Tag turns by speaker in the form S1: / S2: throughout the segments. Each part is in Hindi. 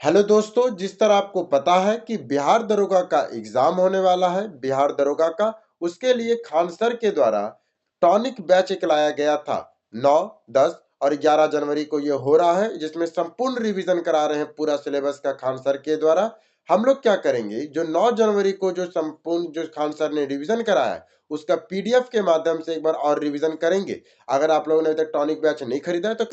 S1: हेलो दोस्तों, जिस तरह आपको पता है कि बिहार दरोगा का एग्जाम होने वाला है, बिहार दरोगा का, उसके लिए खान सर के द्वारा टॉनिक बैच एक लाया गया था। 9, 10 और 11 जनवरी को ये हो रहा है, जिसमें संपूर्ण रिवीजन करा रहे हैं पूरा सिलेबस का खान सर के द्वारा। हम लोग क्या करेंगे, जो 9 जनवरी को जो संपूर्ण जो खान सर ने रिवीजन कराया है उसका पीडीएफ के माध्यम से एक बार और रिवीजन करेंगे। अगर आप लोगों ने अभी तक टॉनिक बैच नहीं खरीदा है तो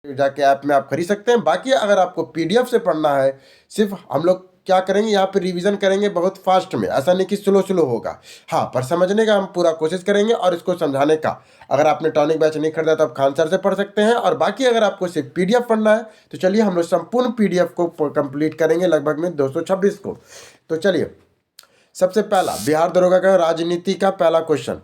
S1: जाके ऐप में आप खरीद सकते हैं। बाकी अगर आपको पीडीएफ से पढ़ना है, सिर्फ हम लोग क्या करेंगे, यहाँ पे रिवीजन करेंगे बहुत फास्ट में, ऐसा नहीं कि स्लो स्लो होगा। हाँ, पर समझने का हम पूरा कोशिश करेंगे और इसको समझाने का। अगर आपने टॉनिक बैच नहीं खरीदा तो आप खान सर से पढ़ सकते हैं, और बाकी अगर आपको सिर्फ पीडीएफ पढ़ना है तो चलिए हम लोग संपूर्ण पीडीएफ को कंप्लीट करेंगे, लगभग में 226 को। तो चलिए, सबसे पहला बिहार दरोगा का राजनीति का पहला क्वेश्चन।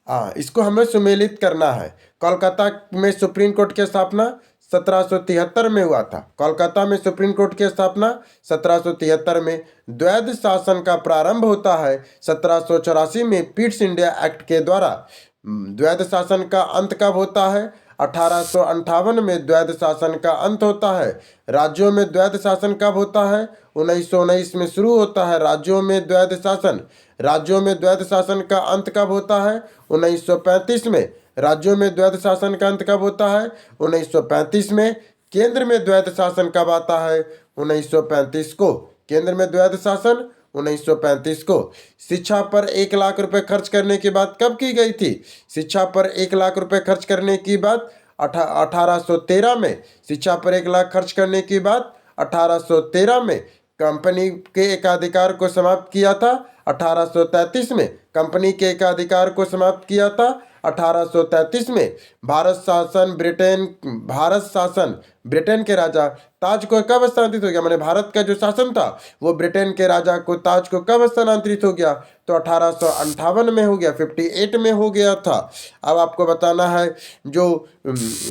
S1: हाँ, इसको हमें सुमेलित करना है। कोलकाता में सुप्रीम कोर्ट की स्थापना 1773 में हुआ था। कोलकाता में सुप्रीम कोर्ट की स्थापना 1773 में। द्वैध शासन का प्रारंभ होता है 1784 में पिट्स इंडिया एक्ट के द्वारा। द्वैध शासन का अंत कब होता है? 1858 में द्वैध शासन का अंत होता है। राज्यों में द्वैध शासन कब होता है? 1919 में शुरू होता है राज्यों में द्वैध शासन। राज्यों में द्वैध शासन का अंत कब होता है? 1935 में। राज्यों में द्वैध शासन का अंत कब होता है? 1935 में। केंद्र में द्वैध शासन कब आता है? 1935 को। केंद्र में द्वैध शासन 1935 को। शिक्षा पर 1 लाख रुपए खर्च करने की बात कब की गई थी? शिक्षा पर 1 लाख रुपए खर्च करने की बात 1813 में। शिक्षा पर 1 लाख खर्च करने की बात 1813 में। कंपनी के एकाधिकार को समाप्त किया था 1833 में। कंपनी के एकाधिकार को समाप्त किया था 1833 में। भारत शासन ब्रिटेन के राजा ताज को कब स्थानांतरित हो गया? मैंने भारत का जो शासन था वो ब्रिटेन के राजा को ताज को कब स्थानांतरित हो गया? तो 1858 में हो गया, 58 में हो गया था। अब आपको बताना है जो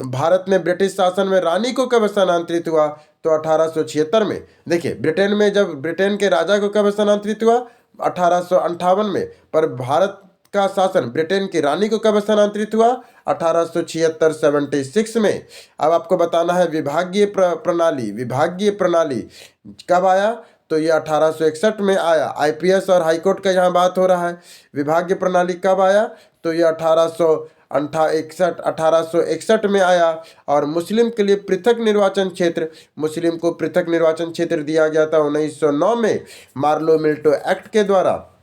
S1: भारत में ब्रिटिश शासन में रानी को कब स्थानांतरित हुआ? तो 1876 में। देखिए, ब्रिटेन में जब ब्रिटेन के राजा को कब स्थानांतरित हुआ? 1858 में। पर भारत का शासन ब्रिटेन की रानी को कब स्थानांतरित हुआ? 1876 76 में। अब आपको बताना है विभागीय प्रणाली। विभागीय प्रणाली कब आया? तो ये 1861 में आया। आईपीएस और हाईकोर्ट का यहाँ बात हो रहा है। विभागीय प्रणाली कब आया? तो ये 1861 में आया। और मुस्लिम के लिए पृथक निर्वाचन क्षेत्र, मुस्लिम को पृथक निर्वाचन क्षेत्र दिया गया था 1909 में मार्लो मिल्टो एक्ट के द्वारा।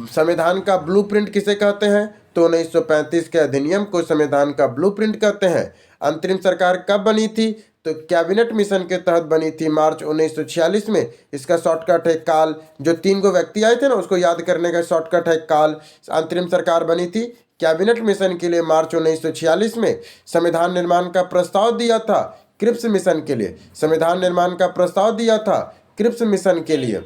S1: संविधान का ब्लूप्रिंट किसे कहते हैं? तो 1935 के अधिनियम को संविधान का ब्लूप्रिंट कहते हैं। अंतरिम सरकार कब बनी थी? तो कैबिनेट मिशन के तहत बनी थी मार्च 1946 में। इसका शॉर्टकट है काल। जो 3 व्यक्ति आए थे ना, उसको याद करने का शॉर्टकट है काल। अंतरिम सरकार बनी थी कैबिनेट मिशन के लिए मार्च 1946 में। संविधान निर्माण का प्रस्ताव दिया था क्रिप्स मिशन के लिए। संविधान निर्माण का प्रस्ताव दिया था क्रिप्स मिशन के लिए।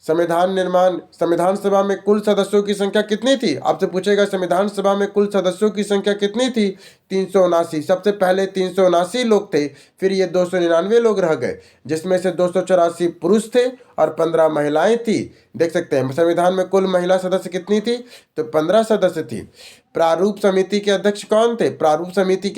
S1: संविधान सभा में कुल सदस्यों की संख्या कितनी थी? आपसे पूछेगा संविधान सभा में कुल सदस्यों की संख्या कितनी थी? 379। सबसे पहले 379 लोग थे, फिर ये 299 लोग रह गए, जिसमें से 284 पुरुष थे और 15 महिलाएं थी। देख सकते हैं संविधान में कुल महिला सदस्य कितनी थी? तो 15 सदस्य थी। प्रारूप समिति के अध्यक्ष कौन थे? प्रारूप समिति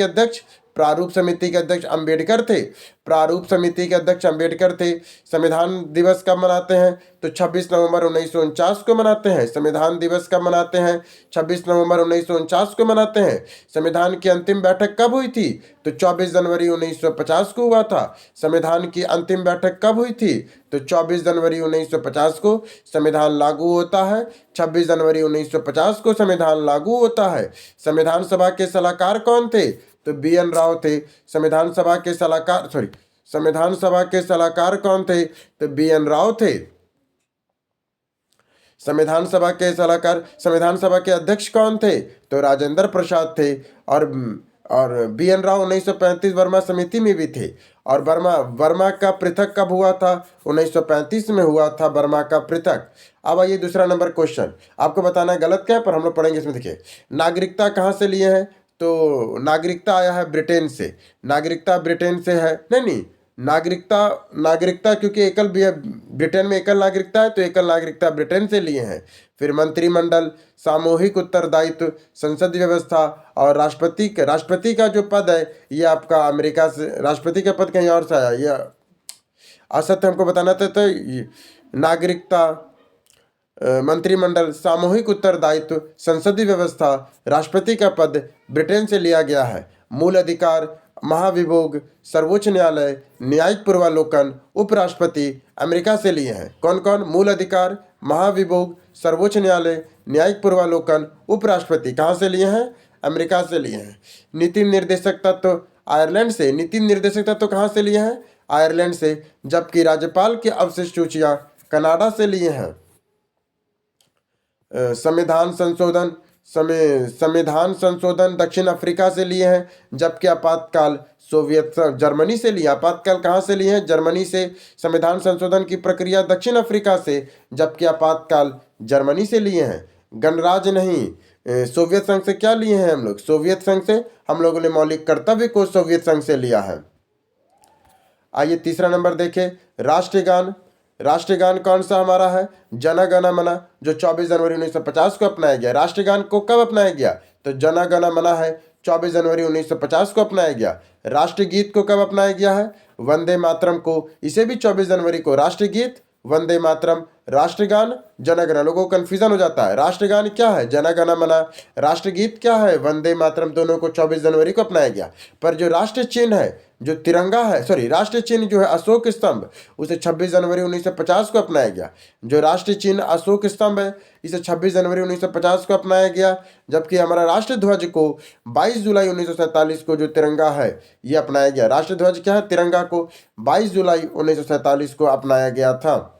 S1: के अध्यक्ष अंबेडकर थे। प्रारूप समिति के अध्यक्ष अंबेडकर थे। संविधान दिवस कब मनाते हैं? तो 26 नवंबर 1949 को मनाते हैं। संविधान दिवस कब मनाते हैं? 26 नवंबर 1949 को मनाते हैं। संविधान की अंतिम बैठक कब हुई थी? तो 24 जनवरी 1950 को हुआ था। संविधान की अंतिम बैठक कब हुई थी? तो 24 जनवरी 1950 को संविधान लागू होता है। 26 जनवरी 1950 को संविधान लागू होता है। संविधान सभा के सलाहकार कौन थे? तो BN राव थे। संविधान सभा के सलाहकार कौन थे? तो BN राव थे। संविधान सभा के अध्यक्ष कौन थे? तो राजेंद्र प्रसाद थे। और BN राव 1935 वर्मा समिति में भी थे। और वर्मा का पृथक कब हुआ था? 1935 में हुआ था वर्मा का पृथक। अब आइए दूसरा नंबर क्वेश्चन। आपको बताना है गलत क्या है, पर हम लोग पढ़ेंगे इसमें। देखिए, नागरिकता कहाँ से लिए हैं? तो नागरिकता आया है ब्रिटेन से। नागरिकता ब्रिटेन से है। नहीं, नागरिकता नागरिकता क्योंकि ब्रिटेन में एकल नागरिकता है तो एकल नागरिकता ब्रिटेन से लिए हैं। फिर मंत्रिमंडल, सामूहिक उत्तरदायित्व, संसदीय व्यवस्था और राष्ट्रपति का जो पद है ये आपका अमेरिका से, राष्ट्रपति का पद कहीं और से आया, ये असत्य हमको बताना था। तो नागरिकता, मंत्रिमंडल, सामूहिक उत्तरदायित्व, संसदीय व्यवस्था, राष्ट्रपति का पद ब्रिटेन से लिया गया है। मूल अधिकार, महाभियोग, सर्वोच्च न्यायालय, न्यायिक पूर्वालोकन, उपराष्ट्रपति अमेरिका से लिए हैं। कौन कौन? मूल अधिकार, महाभियोग, सर्वोच्च न्यायालय, न्यायिक पूर्वालोकन, उपराष्ट्रपति कहाँ से लिए हैं? अमेरिका से लिए हैं। नीति निर्देशक तत्व आयरलैंड से, नीति निर्देशक तत्व कहाँ से लिए हैं? आयरलैंड से। जबकि राज्यपाल की अवशिष्ट सूचियाँ कनाडा से लिए हैं। संविधान संशोधन दक्षिण अफ्रीका से लिए हैं। जबकि आपातकाल जर्मनी से लिए। आपातकाल कहाँ से लिए हैं? जर्मनी से। संविधान संशोधन की प्रक्रिया दक्षिण अफ्रीका से, जबकि आपातकाल जर्मनी से लिए हैं। गणराज्य नहीं, सोवियत संघ से क्या लिए हैं हम लोग? सोवियत संघ से। हम लोगों ने मौलिक कर्तव्य को सोवियत संघ से लिया है। आइए तीसरा नंबर देखें, राष्ट्रगान। राष्ट्रगान कौन सा हमारा है? जन गण मन, जो 24 जनवरी 1950 को अपनाया गया। राष्ट्रगान को कब अपनाया गया? तो जन गण मन है 24 जनवरी 1950 को अपनाया गया। राष्ट्रगीत को कब अपनाया गया है? वंदे मातरम को, इसे भी 24 जनवरी को। राष्ट्रगीत वंदे मातरम, राष्ट्रगान जनगण। लोगों को कन्फ्यूजन हो जाता है, राष्ट्रगान क्या है? जनगण मन। राष्ट्रगीत क्या है? वंदे मातरम। दोनों को 24 जनवरी को अपनाया गया। पर जो राष्ट्र चिन्ह है, जो तिरंगा है, राष्ट्र चिन्ह जो है अशोक स्तंभ, उसे 26 जनवरी 1950 को अपनाया गया। जो राष्ट्र चिन्ह अशोक स्तंभ है, इसे 26 जनवरी 1950 को अपनाया गया। जबकि हमारा राष्ट्र ध्वज को 22 जुलाई 1947 को जो तिरंगा है ये अपनाया गया। राष्ट्र ध्वज क्या है? तिरंगा को 22 जुलाई 1947 को अपनाया गया था।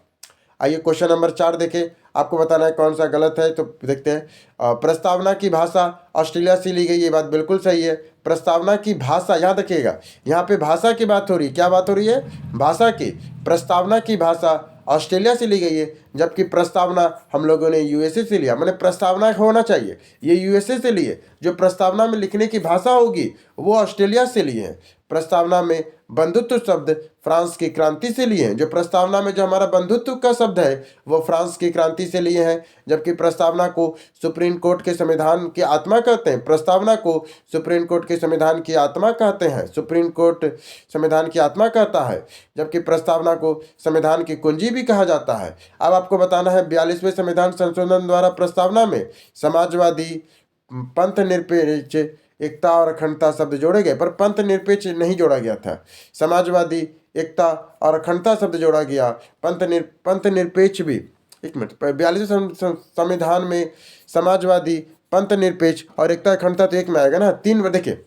S1: आइए क्वेश्चन नंबर 4 देखें। आपको बताना है कौन सा गलत है, तो देखते हैं। प्रस्तावना की भाषा ऑस्ट्रेलिया से ली गई, ये बात बिल्कुल सही है। प्रस्तावना की भाषा, याद रखिएगा, यहाँ पे भाषा की बात हो रही है। क्या बात हो रही है? भाषा की। प्रस्तावना की भाषा ऑस्ट्रेलिया से ली गई है, जबकि प्रस्तावना हम लोगों ने यूएसए से लिया। मैंने प्रस्तावना होना चाहिए, ये यूएसए से लिए। जो प्रस्तावना में लिखने की भाषा होगी वो ऑस्ट्रेलिया से लिए हैं। प्रस्तावना में बंधुत्व शब्द फ्रांस की क्रांति से लिए हैं। जो प्रस्तावना में जो हमारा बंधुत्व का शब्द है वो फ्रांस की क्रांति से लिए हैं। जबकि प्रस्तावना को सुप्रीम कोर्ट के संविधान की आत्मा कहते हैं। प्रस्तावना को सुप्रीम कोर्ट के संविधान की आत्मा कहते हैं। सुप्रीम कोर्ट संविधान की आत्मा कहता है, जबकि प्रस्तावना को संविधान की कुंजी भी कहा जाता है। अब आपको बताना है 42वें संविधान संशोधन द्वारा प्रस्तावना में समाजवादी, पंथ निरपेक्ष, एकता और अखंडता शब्द जोड़े गए, पर पंथ निरपेक्ष नहीं जोड़ा गया था। समाजवादी, एकता और अखंडता शब्द जोड़ा गया। पंथ निरपेक्ष भी, एक मिनट, 42वें संविधान में समाजवादी, पंथ निरपेक्ष और एकता अखंडता तो एक में आएगा ना। तीन, देखिए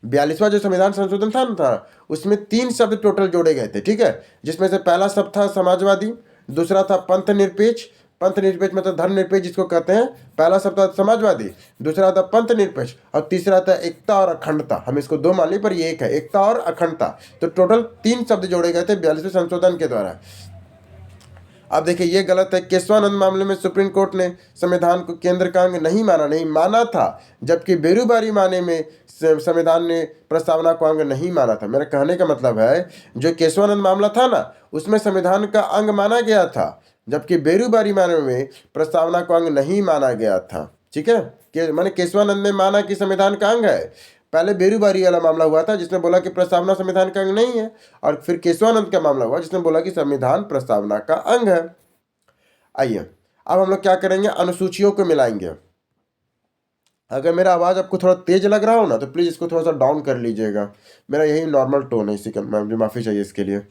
S1: 42वां जो संविधान संशोधन था उसमें 3 शब्द टोटल जोड़े गए थे, ठीक है। जिसमें से पहला शब्द था समाजवादी, दूसरा था पंथ निरपेक्ष। पंथ निरपेक्ष मतलब धर्म निरपेक्ष जिसको कहते हैं। पहला शब्द था समाजवादी, दूसरा था पंथ निरपेक्ष और तीसरा था एकता और अखंडता। हम इसको 2 मान ली पर ये एक है, एकता और अखंडता। तो टोटल 3 शब्द जोड़े गए थे 42वें संशोधन के द्वारा। अब देखिए ये गलत है। केशवानंद मामले में सुप्रीम कोर्ट ने संविधान को केंद्र का अंग नहीं माना था, जबकि बेरूबारी माने में संविधान ने प्रस्तावना को अंग नहीं माना था। मेरा कहने का मतलब है जो केशवानंद मामला था ना उसमें संविधान का अंग माना गया था, जबकि बेरूबारी माने में प्रस्तावना को अंग नहीं माना गया था, ठीक है। मैंने केशवानंद ने माना कि संविधान का अंग है। पहले बेरूबारी वाला मामला हुआ था जिसने बोला कि प्रस्तावना संविधान का अंग नहीं है, और फिर केशवानंद का मामला हुआ जिसने बोला कि संविधान प्रस्तावना का अंग है। आइए अब हम लोग क्या करेंगे, अनुसूचियों को मिलाएंगे। अगर मेरा आवाज़ आपको थोड़ा तेज लग रहा हो ना तो प्लीज़ इसको थोड़ा सा डाउन कर लीजिएगा। मेरा यही नॉर्मल टोन है, इसी का मुझे माफ़ी चाहिए इसके लिए।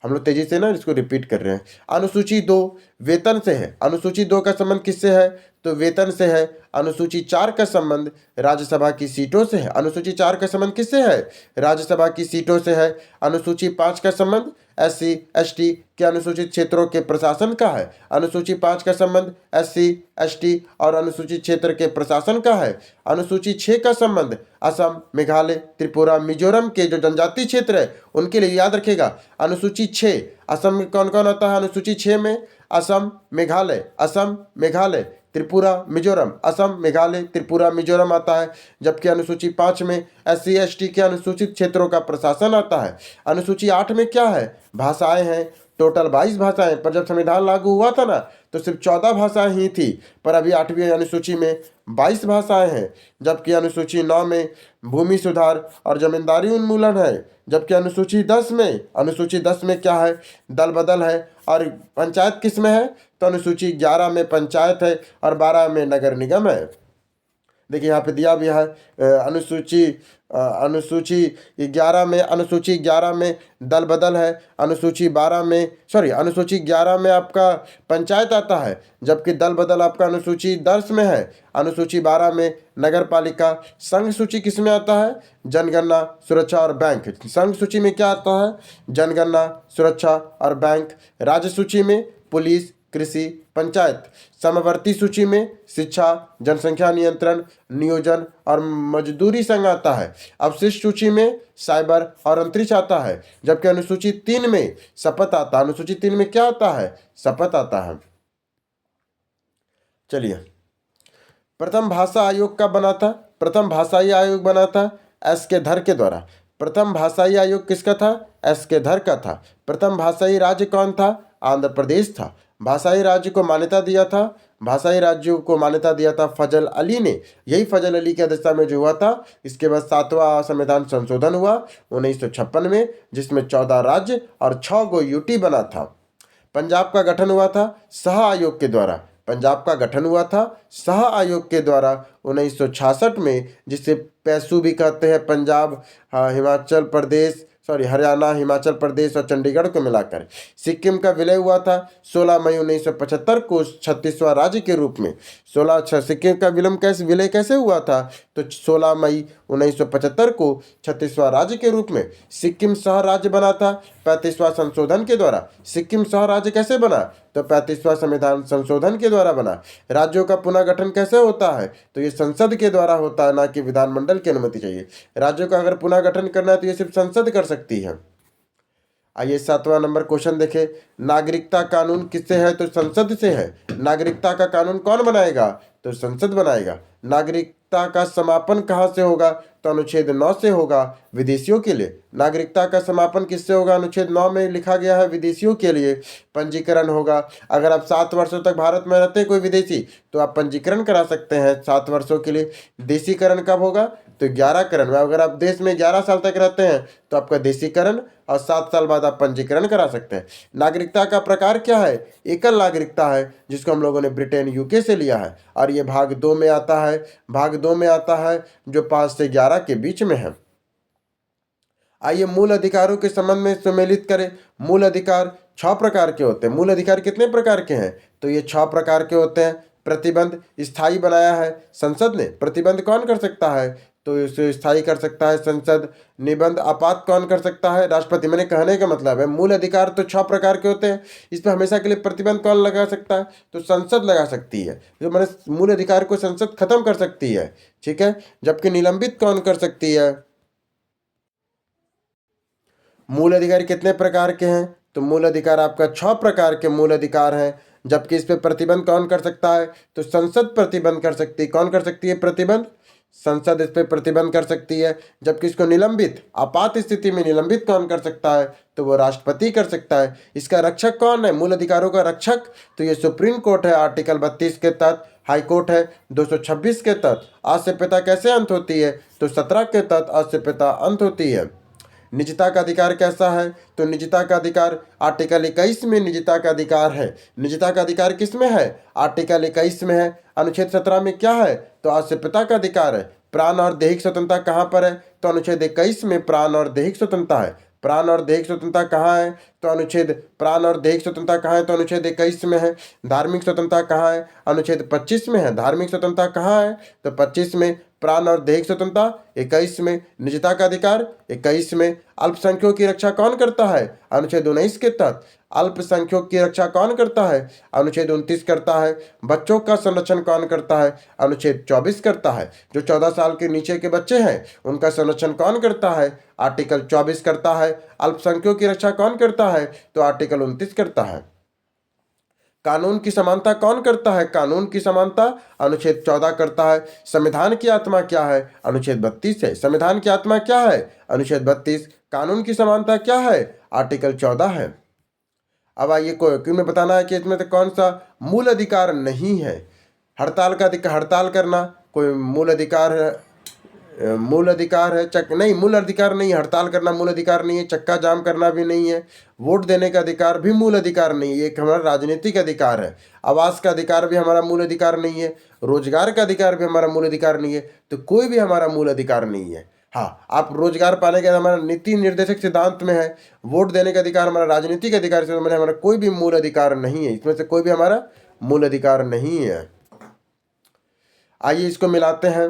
S1: हम लोग तेजी से ना इसको रिपीट कर रहे हैं। अनुसूची 2 वेतन से है। अनुसूची 2 का संबंध किससे है? तो वेतन से है। अनुसूची 4 का संबंध राज्यसभा की सीटों से है। अनुसूची 4 का संबंध किससे है? राज्यसभा की सीटों से है। अनुसूची 5 का संबंध SC ST के अनुसूचित क्षेत्रों के प्रशासन का है। अनुसूची 5 का संबंध SC ST और अनुसूचित क्षेत्र के प्रशासन का है। अनुसूची 6 का संबंध असम, मेघालय, त्रिपुरा, मिजोरम के जो जनजातीय क्षेत्र है उनके लिए। याद रखेगा अनुसूची 6 असम में कौन कौन आता है? अनुसूची 6 में असम, मेघालय, त्रिपुरा मिजोरम, असम मेघालय त्रिपुरा मिजोरम आता है। जबकि अनुसूची 5 में SC ST के अनुसूचित क्षेत्रों का प्रशासन आता है। अनुसूची 8 में क्या है, भाषाएं हैं, टोटल 22 भाषाएं, पर जब संविधान लागू हुआ था ना तो सिर्फ 14 भाषाएं ही थी, पर अभी 8वीं अनुसूची में 22 भाषाएं हैं। जबकि अनुसूची 9 में भूमि सुधार और जमींदारी उन्मूलन है। जबकि अनुसूची 10 में क्या है, दल बदल है। और पंचायत किस में है, तो अनुसूची 11 में पंचायत है और 12 में नगर निगम है। देखिए यहाँ पे दिया भी है अनुसूची 11 में दल बदल है। अनुसूची 11 में आपका पंचायत आता है, जबकि दल बदल आपका अनुसूची 10 में है। अनुसूची 12 में नगर पालिका। संघ सूची किस में आता है, जनगणना, सुरक्षा और बैंक। संघ सूची में क्या आता है, जनगणना, सुरक्षा और बैंक। राज्य सूची में पुलिस, कृषि, पंचायत। समवर्ती सूची में शिक्षा, जनसंख्या नियंत्रण, नियोजन और मजदूरी संघ आता है। अवशिष्ट सूची में साइबर और अंतरिक्ष आता है। जबकि अनुसूची 3 में शपथ आता है। अनुसूची 3 में क्या आता है, शपथ आता है। चलिए, प्रथम भाषा आयोग कब बना था, प्रथम भाषाई आयोग बना था SK धर के द्वारा। प्रथम भाषाई आयोग किसका था, SK धर का था। प्रथम भाषाई राज्य कौन था, आंध्र प्रदेश था। भाषाई राज्य को मान्यता दिया था, भाषाई राज्यों को मान्यता दिया था फजल अली ने। यही फजल अली की अध्यक्षता में जो हुआ था। इसके बाद 7वां संविधान संशोधन हुआ 1956 में, जिसमें 14 राज्य और 6 गो यूटी बना था। पंजाब का गठन हुआ था शाह आयोग के द्वारा। पंजाब का गठन हुआ था शाह आयोग के द्वारा 1966 में, जिसे पैसू भी कहते हैं। पंजाब, हरियाणा, हिमाचल प्रदेश और चंडीगढ़ को मिलाकर। सिक्किम का विलय हुआ था 16 मई 1975 को 36वां राज्य के रूप में। सिक्किम का विलय कैसे हुआ था, तो 16 मई 1975 को 36वां राज्य के रूप में। सिक्किम सह राज्य बना था 35वां संशोधन के द्वारा। सिक्किम सह राज्य कैसे बना, तो 35वां संविधान संशोधन के द्वारा बना। राज्यों का पुनः गठन कैसे होता है, तो ये संसद के द्वारा होता है, ना कि विधानमंडल की अनुमति चाहिए। राज्यों का अगर पुनः गठन करना है तो ये सिर्फ संसद कर सकती है। आइए 7वां नंबर क्वेश्चन देखें। नागरिकता कानून किससे है, तो संसद से है। नागरिकता का कानून कौन बनाएगा, तो संसद बनाएगा। नागरिकता का समापन कहाँ से होगा, तो अनुच्छेद 9 से होगा, विदेशियों के लिए। नागरिकता का समापन किससे होगा, अनुच्छेद 9 में लिखा गया है, विदेशियों के लिए पंजीकरण होगा। अगर आप 7 वर्षों तक भारत में रहते हैं कोई विदेशी, तो आप पंजीकरण करा सकते हैं 7 वर्षों के लिए। देशीकरण कब होगा, तो 11करण में। अगर आप देश में 11 साल तक रहते हैं तो आपका देशीकरण, और 7 साल बाद आप पंजीकरण करा सकते हैं। नागरिकता का प्रकार क्या है, एकल नागरिकता है, जिसको हम लोगों ने ब्रिटेन UK से लिया है। और ये भाग 2 में आता है, जो 5 से 11 के बीच में है। आइए मूल अधिकारों के संबंध में सम्मिलित करें। मूल अधिकार 6 प्रकार के होते हैं। मूल अधिकार कितने प्रकार के हैं, तो ये 6 प्रकार के होते हैं। प्रतिबंध स्थायी बनाया है संसद ने। प्रतिबंध कौन कर सकता है, तो इसे स्थायी कर सकता है संसद। निबंध आपात कौन कर सकता है, राष्ट्रपति। मैंने कहने का मतलब है मूल अधिकार तो 6 प्रकार के होते हैं, इस पर हमेशा के लिए प्रतिबंध कौन लगा सकता है, तो संसद लगा सकती है। जो मैंने मूल अधिकार को संसद खत्म कर सकती है, ठीक है। जबकि निलंबित कौन कर सकती है। मूल अधिकार कितने प्रकार के हैं, तो मूल अधिकार आपका 6 प्रकार के मूल अधिकार हैं। जबकि इस पर प्रतिबंध कौन कर सकता है, तो संसद प्रतिबंध कर सकती है। कौन कर सकती है प्रतिबंध, संसद इस पर प्रतिबंध कर सकती है। जबकि इसको निलंबित, आपात स्थिति में निलंबित कौन कर सकता है, तो वो राष्ट्रपति कर सकता है। इसका रक्षक कौन है, मूल अधिकारों का रक्षक, तो ये सुप्रीम कोर्ट है आर्टिकल 32 के तहत। हाई कोर्ट है 226 के तहत। आज से पिता कैसे अंत होती है, तो 17 के तहत आज से पिता अंत होती है। निजता का अधिकार कैसा है, तो निजता का अधिकार आर्टिकल 21 में निजता का अधिकार है। निजता का अधिकार किस में है, आर्टिकल 21 में है। अनुच्छेद 17 में क्या है, तो आज से पिता का अधिकार है। प्राण और दैहिक स्वतंत्रता कहाँ पर है, तो अनुच्छेद 21 में प्राण और दैहिक स्वतंत्रता है। प्राण और दैहिक स्वतंत्रता कहाँ है, तो अनुच्छेद 21 में है। धार्मिक स्वतंत्रता कहाँ है, अनुच्छेद 25 में है। धार्मिक स्वतंत्रता कहाँ है, तो 25 में। प्राण और दैहिक स्वतंत्रता 21 में। निजता का अधिकार 21 में। अल्पसंख्यकों की रक्षा कौन करता है, अनुच्छेद 19 के तहत। अल्पसंख्यकों की रक्षा कौन करता है, अनुच्छेद 29 करता है। बच्चों का संरक्षण कौन करता है, अनुच्छेद 24 करता है। जो 14 साल के नीचे के बच्चे हैं उनका संरक्षण कौन करता है, आर्टिकल 24 करता है। अल्पसंख्यकों की रक्षा कौन करता है, तो आर्टिकल 29 करता है। कानून की समानता कौन करता है? कानून की समानता अनुच्छेद 14 करता है। संविधान की आत्मा क्या है? अनुच्छेद 32 है। संविधान की आत्मा क्या है? अनुच्छेद 32। कानून की समानता क्या है? आर्टिकल 14 है। अब आइए क्यों में बताना है कि इसमें से कौन सा मूल अधिकार नहीं है। हड़ताल का अधिकार, हड़ताल करना कोई मूल अधिकार है? मूल अधिकार है चक नहीं, मूल अधिकार नहीं है। हड़ताल करना मूल अधिकार नहीं है। चक्का जाम करना भी नहीं है। वोट देने का अधिकार भी मूल अधिकार नहीं है, ये एक हमारा राजनीतिक अधिकार है। आवास का अधिकार भी हमारा मूल अधिकार नहीं है। रोजगार का अधिकार भी हमारा मूल अधिकार नहीं है। तो कोई भी हमारा मूल अधिकार नहीं है। हाँ, आप रोजगार पाने का हमारा नीति निर्देशक सिद्धांत में है। वोट देने का अधिकार हमारा राजनीतिक अधिकार से हमारा कोई भी मूल अधिकार नहीं है। इसमें से कोई भी हमारा मूल अधिकार नहीं है। आइए इसको मिलाते हैं।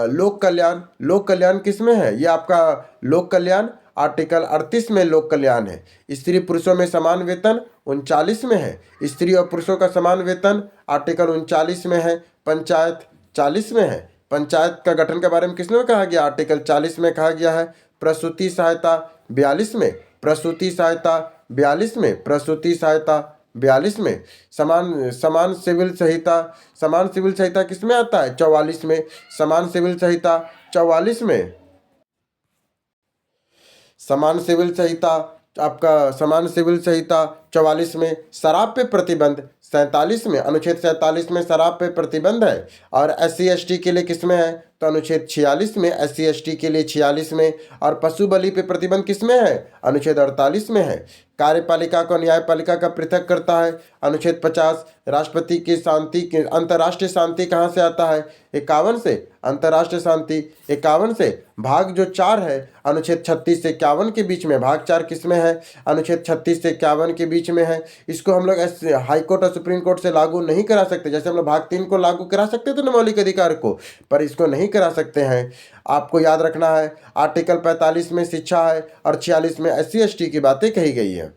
S1: लोक कल्याण, लोक कल्याण किस में है? ये आपका लोक कल्याण आर्टिकल 38 में लोक कल्याण है। स्त्री पुरुषों में समान वेतन 39 में है। स्त्री और पुरुषों का समान वेतन आर्टिकल 39 में है। पंचायत 40 में है। पंचायत का गठन के बारे में किसमें कहा गया? आर्टिकल 40 में कहा गया है। प्रसूति सहायता 42 में। प्रसूति सहायता 42 में। प्रसूति सहायता 42 में। समान समान सिविल संहिता, समान सिविल संहिता किसमें आता है? 44 में। समान सिविल संहिता 44 में। समान सिविल संहिता आपका समान सिविल संहिता 44 में। शराब पे प्रतिबंध 47 में, अनुच्छेद 47 में शराब पे प्रतिबंध है। और SC ST के लिए किसमें है? तो अनुच्छेद 46 में। SC ST के लिए 46 में। और पशु बलि पे प्रतिबंध किसमें है? अनुच्छेद 48 में है। कार्यपालिका को न्यायपालिका का पृथक करता है अनुच्छेद 50। राष्ट्रपति की शांति की अंतर्राष्ट्रीय शांति कहाँ से आता है? 51 से। अंतर्राष्ट्रीय शांति 51 से। भाग जो 4 है अनुच्छेद 36 से 51 के बीच में। भाग 4 किस में है? अनुच्छेद 36 से 51 के बीच में है। इसको हम लोग हाई कोर्ट और सुप्रीम कोर्ट से लागू नहीं करा सकते। जैसे हम लोग भाग 3 को लागू करा सकते थे ना मौलिक अधिकार को, पर इसको नहीं करा सकते हैं। आपको याद रखना है आर्टिकल 45 में शिक्षा है और 46 में SC ST की बातें कही गई है।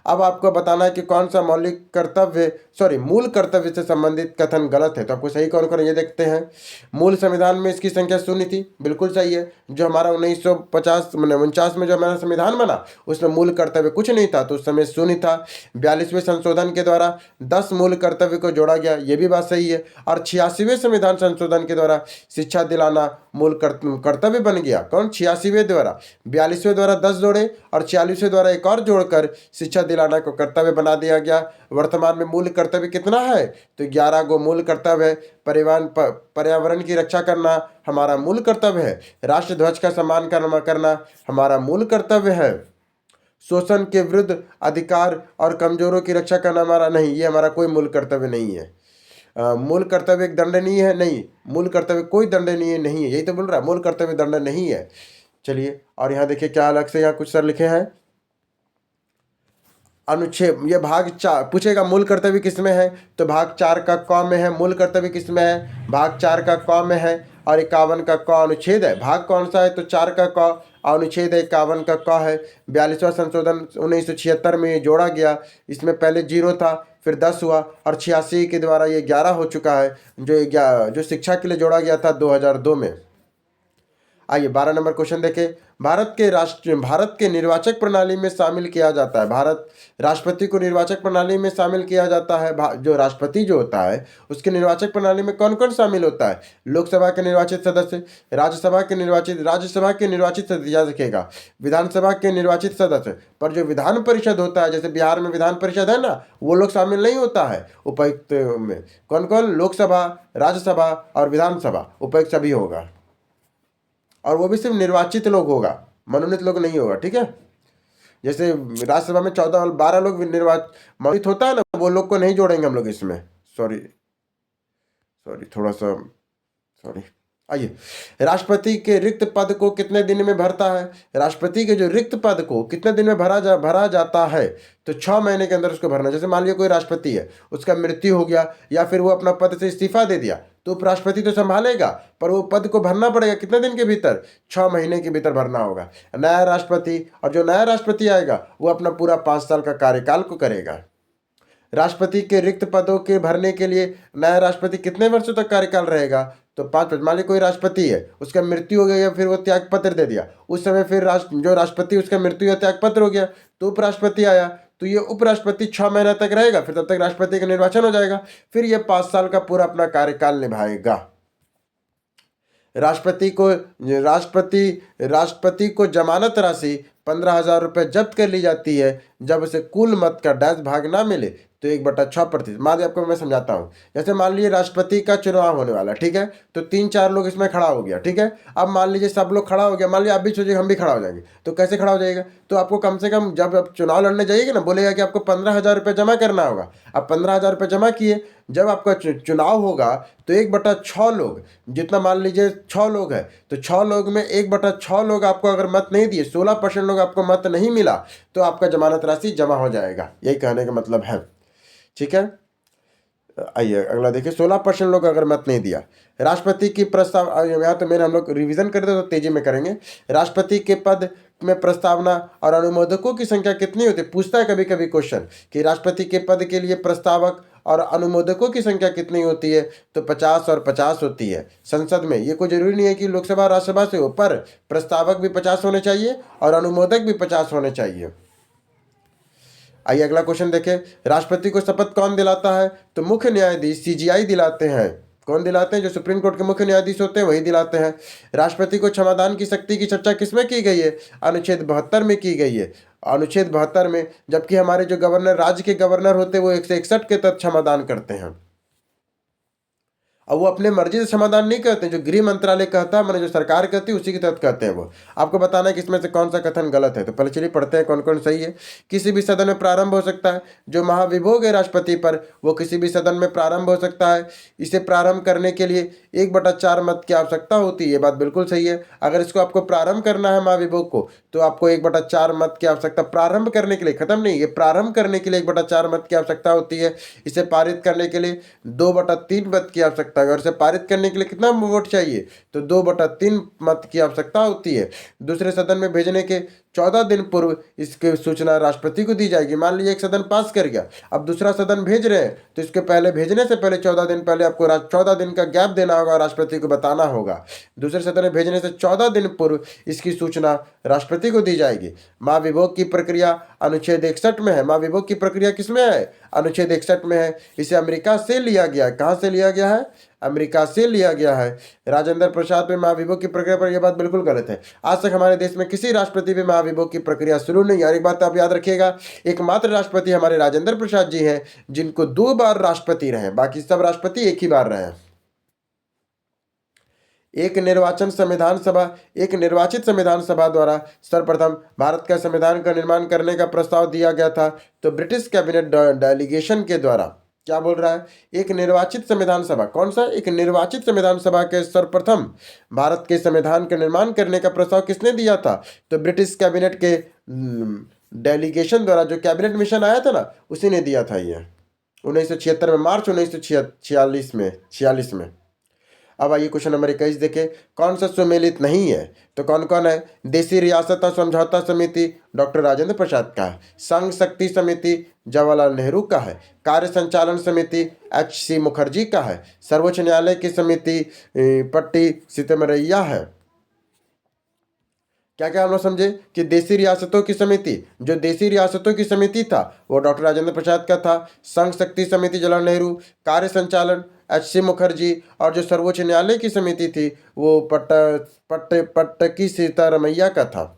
S1: अब आपको बताना है कि कौन सा मौलिक कर्तव्य मूल कर्तव्य से संबंधित कथन गलत है। तो आपको सही कौन कौन ये देखते हैं। मूल संविधान में इसकी संख्या शून्य थी, बिल्कुल सही है। जो हमारा 1949 में जो हमारा संविधान बना उसमें मूल कर्तव्य कुछ नहीं था, तो उस समय शून्य था। 42वें संशोधन के द्वारा 10 मूल कर्तव्य को जोड़ा गया, ये भी बात सही है। और 86वें संविधान संशोधन के द्वारा शिक्षा दिलाना मूल कर्तव्य बन गया। कौन? 86वें द्वारा। 42वें द्वारा 10 जोड़े और 46वें द्वारा एक और जोड़कर शिक्षा दिलाना को कर्तव्य बना दिया गया। वर्तमान में मूल कर्तव्य कितना है? तो 11 गो मूल कर्तव्य है। पर्यावरण की रक्षा करना हमारा मूल कर्तव्य है। राष्ट्र ध्वज का सम्मान करना हमारा मूल कर्तव्य है। शोषण के विरुद्ध अधिकार और कमजोरों की रक्षा करना हमारा नहीं, ये हमारा कोई मूल कर्तव्य नहीं है। मूल कर्तव्य एक दंडनीय है? नहीं, मूल कर्तव्य कोई दंडनीय नहीं है, यही तो बोल रहा है, मूल कर्तव्य दंड नहीं है। चलिए, और यहाँ देखिए क्या अलग से यहाँ कुछ सर लिखे हैं। अनुच्छेद ये भाग 4 पूछेगा मूल कर्तव्य किसमें है? तो भाग 4 का क में है। मूल कर्तव्य किसमें है? भाग 4 का क में है। और 51 का क अनुच्छेद है। भाग कौन सा है? तो 4 का क, अनुच्छेद 51 का क है। 42वां संशोधन 1976 में ये जोड़ा गया। इसमें पहले 0 था, फिर 10 हुआ और 86 के द्वारा ये 11 हो चुका है, जो शिक्षा के लिए जोड़ा गया था 2002 में। आइए 12 नंबर क्वेश्चन देखें। भारत के निर्वाचक प्रणाली में शामिल किया जाता है। भारत राष्ट्रपति को निर्वाचक प्रणाली में शामिल किया जाता है। जो राष्ट्रपति जो होता है उसके निर्वाचक प्रणाली में कौन कौन शामिल होता है? लोकसभा के निर्वाचित सदस्य, राज्यसभा के निर्वाचित सदस्य, याद रखिएगा, विधानसभा के निर्वाचित सदस्य। पर जो विधान परिषद होता है, जैसे बिहार में विधान परिषद है ना, वो लोग शामिल नहीं होता है। उपायुक्त में कौन कौन? लोकसभा, राज्यसभा और विधानसभा। उपायुक्त सभी होगा, और वो भी सिर्फ निर्वाचित लोग होगा, मनोनीत लोग नहीं होगा, ठीक है। जैसे राज्यसभा में 14 और 12 लोग मनोनीत होता है ना, वो लोग को नहीं जोड़ेंगे हम लोग इसमें। सॉरी थोड़ा सा सॉरी। आइए, राष्ट्रपति के रिक्त पद को कितने दिन में भरता है? राष्ट्रपति के जो रिक्त पद को कितने दिन में भरा जाता है? तो 6 महीने के अंदर उसको भरना। जैसे मान लिया कोई राष्ट्रपति है, उसका मृत्यु हो गया या फिर वो अपना पद से इस्तीफा दे दिया, तो उपराष्ट्रपति तो संभालेगा, पर वो पद को भरना पड़ेगा कितने दिन के भीतर? 6 महीने के भीतर भरना होगा। नया राष्ट्रपति, और जो नया राष्ट्रपति आएगा वो अपना पूरा 5 साल का कार्यकाल को करेगा। राष्ट्रपति के रिक्त पदों के भरने के लिए नया राष्ट्रपति कितने वर्षों तक कार्यकाल रहेगा? तो 5 वर्ष। मान लीजिए कोई राष्ट्रपति है, उसका मृत्यु हो गया या फिर वो त्याग पत्र दे दिया, उस समय फिर जो राष्ट्रपति उसका मृत्यु या त्याग पत्र हो गया, तो उपराष्ट्रपति आया, तो ये उपराष्ट्रपति 6 महीना तक रहेगा, फिर तब तक राष्ट्रपति का निर्वाचन हो जाएगा, फिर ये 5 साल का पूरा अपना कार्यकाल निभाएगा। राष्ट्रपति को जमानत राशि 15,000 रुपये जब्त कर ली जाती है जब उसे कुल मत का डैश भाग ना मिले तो 1/6%। मान लीजिए, आपको मैं समझाता हूँ। जैसे मान लीजिए राष्ट्रपति का चुनाव होने वाला, ठीक है, तो 3-4 लोग इसमें खड़ा हो गया, ठीक है। अब मान लीजिए सब लोग खड़ा हो गया, मान लीजिए आप भी सोचिए हम भी खड़ा हो जाएंगे, तो कैसे खड़ा हो जाएगा? तो आपको कम से कम जब आप चुनाव लड़ने जाइएगा ना, बोलेगा कि आपको 15,000 रुपये जमा करना होगा। अब 15,000 रुपये जमा किए, जब आपका चुनाव होगा तो 1/6 लोग, जितना मान लीजिए 6 लोग है, तो 6 लोग में 1/6 लोग आपको अगर मत नहीं दिए, 16% लोग आपको मत नहीं मिला, तो आपका जमानत राशि जमा हो जाएगा। यही कहने का मतलब है, ठीक है। आइए अगला देखिए, 16% लोग अगर मत नहीं दिया। राष्ट्रपति की प्रस्ताव, यहाँ तो मैंने हम लोग रिवीजन कर दे तो तेजी में करेंगे। राष्ट्रपति के पद में प्रस्तावना और अनुमोदकों की संख्या कितनी होती है? पूछता है कभी कभी क्वेश्चन कि राष्ट्रपति के पद के लिए प्रस्तावक और अनुमोदकों की संख्या कितनी होती है? तो 50 और 50 होती है। संसद में ये कोई जरूरी नहीं है कि लोकसभा राज्यसभा से हो, पर प्रस्तावक भी 50 होने चाहिए और अनुमोदक भी 50 होने चाहिए। आइए अगला क्वेश्चन देखें, राष्ट्रपति को शपथ कौन दिलाता है? तो मुख्य न्यायाधीश CGI दिलाते हैं। कौन दिलाते हैं? जो सुप्रीम कोर्ट के मुख्य न्यायाधीश होते हैं वही दिलाते हैं। राष्ट्रपति को क्षमादान की शक्ति की चर्चा किसमें की गई है? अनुच्छेद 72 में की गई है। अनुच्छेद 72 में, जबकि हमारे जो गवर्नर, राज्य के गवर्नर होते हैं, वो 161 के तहत क्षमादान करते हैं। अब वो अपने मर्जी से समाधान नहीं करते, जो गृह मंत्रालय कहता है, मैंने जो सरकार कहती है उसी के तहत कहते हैं। वो आपको बताना है कि इसमें से कौन सा कथन गलत है। तो पहले चलिए पढ़ते हैं कौन कौन सही है। किसी भी सदन में प्रारंभ हो सकता है। जो महाभिभोग है राष्ट्रपति पर, वो किसी भी सदन में प्रारंभ हो सकता है। इसे प्रारंभ करने के लिए 1/4 मत की आवश्यकता होती है। ये बात बिल्कुल सही है। अगर इसको आपको प्रारंभ करना है महाभिभोग को, तो आपको 1/4 मत की आवश्यकता, प्रारंभ करने के लिए, खत्म नहीं, ये प्रारंभ करने के लिए 1/4 मत की आवश्यकता होती है। इसे पारित करने के लिए 2/3 मत की आवश्यकता, अगर इसे पारित करने के लिए कितना वोट चाहिए? तो 2/3 मत की आवश्यकता होती है। दूसरे सदन में भेजने के 14 दिन पूर्व इसकी सूचना राष्ट्रपति को दी जाएगी। मान लीजिए एक सदन पास कर गया, अब दूसरा सदन भेज रहे हैं, तो इसके पहले, भेजने से पहले 14 दिन पहले आपको 14 दिन का गैप देना होगा, राष्ट्रपति को बताना होगा। दूसरे सदन में भेजने से 14 दिन पूर्व इसकी सूचना राष्ट्रपति को दी जाएगी। महाभिभोग की प्रक्रिया अनुच्छेद 61 में है। महाभिभोग की प्रक्रिया किसमें है? अनुच्छेद 61 में है। इसे अमेरिका से लिया गया है। कहाँ से लिया गया है? अमेरिका से लिया गया है। राजेंद्र प्रसाद में महाभिभोग की प्रक्रिया पर यह बात बिल्कुल गलत है। आज तक हमारे देश में किसी राष्ट्रपति पे महाभिभोग की प्रक्रिया शुरू नहीं। और एक बात आप याद रखिएगा, एकमात्र राष्ट्रपति हमारे राजेंद्र प्रसाद जी हैं जिनको 2 बार राष्ट्रपति रहे, बाकी सब राष्ट्रपति एक ही बार रहे हैं। एक निर्वाचित संविधान सभा द्वारा सर्वप्रथम भारत का संविधान का निर्माण करने का प्रस्ताव दिया गया था। तो ब्रिटिश कैबिनेट डेलीगेशन के द्वारा, क्या बोल रहा है? एक निर्वाचित संविधान सभा, कौन सा? एक निर्वाचित संविधान सभा के सर्वप्रथम भारत के संविधान का निर्माण करने का प्रस्ताव किसने दिया था? तो ब्रिटिश कैबिनेट के डेलीगेशन द्वारा, जो कैबिनेट मिशन आया था ना, उसी ने दिया था। ये 1976 में, मार्च 1946 में। अब आइए क्वेश्चन नंबर 21 देखें, कौन सा सुमेलित नहीं है? तो कौन कौन है? देशी रियासत और समझौता समिति डॉक्टर राजेंद्र प्रसाद का है। संघ शक्ति समिति जवाहरलाल नेहरू का है। कार्य संचालन समिति HC मुखर्जी का है। सर्वोच्च न्यायालय की समिति पट्टी सीतमरैया है। क्या क्या हम लोग समझे कि देशी रियासतों की समिति, जो देशी रियासतों की समिति था वो डॉक्टर राजेंद्र प्रसाद का था। संघ शक्ति समिति जवाहरलाल नेहरू, कार्य संचालन HC मुखर्जी, और जो सर्वोच्च न्यायालय की समिति थी वो पट्टकी सीतारमैया का था।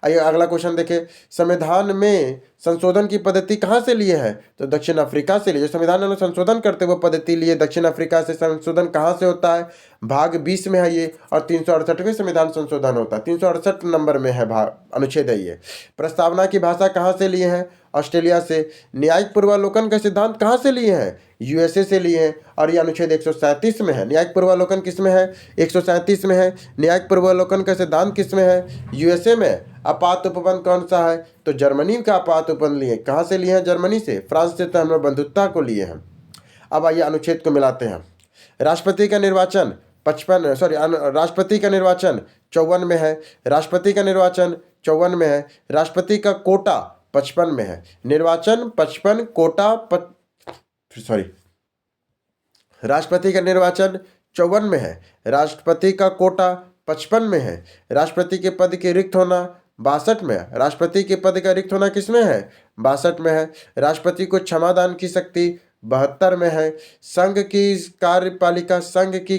S1: आइए अगला क्वेश्चन देखें, संविधान में संशोधन की पद्धति कहाँ से लिए है? तो दक्षिण अफ्रीका से लिए। जो संविधान में संशोधन करते वो पद्धति लिए दक्षिण अफ्रीका से। संशोधन कहाँ से होता है? भाग 20 में है ये, और 368वें संविधान संशोधन होता है। 368 नंबर में है भाग, अनुच्छेद है ये। प्रस्तावना की भाषा कहाँ से लिए हैं? ऑस्ट्रेलिया से। न्यायिक पूर्वालोकन का सिद्धांत कहाँ से लिए हैं? USA से लिए हैं, और ये अनुच्छेद 137 में है। न्यायिक पूर्वालोकन किस में है? 137 में है। न्यायिक पूर्वालोकन का सिद्धांत किस में है? USA में। आपात उपबंध कौन सा है? तो जर्मनी का आपात उपबंध लिए। कहाँ से लिए हैं? जर्मनी से। फ्रांस से तो हम लोग बंधुत्ता को लिए हैं। अब आइए अनुच्छेद को मिलाते हैं। राष्ट्रपति का निर्वाचन 54 में है। राष्ट्रपति का निर्वाचन 54 में है। राष्ट्रपति का कोटा 55 में है। निर्वाचन 55, कोटा राष्ट्रपति का निर्वाचन 54 में है। राष्ट्रपति का कोटा 55 में है। राष्ट्रपति के पद के रिक्त होना 62 में है। राष्ट्रपति के पद का रिक्त होना किसमें है? 62 में है। राष्ट्रपति को क्षमादान की शक्ति 72 में है। संघ की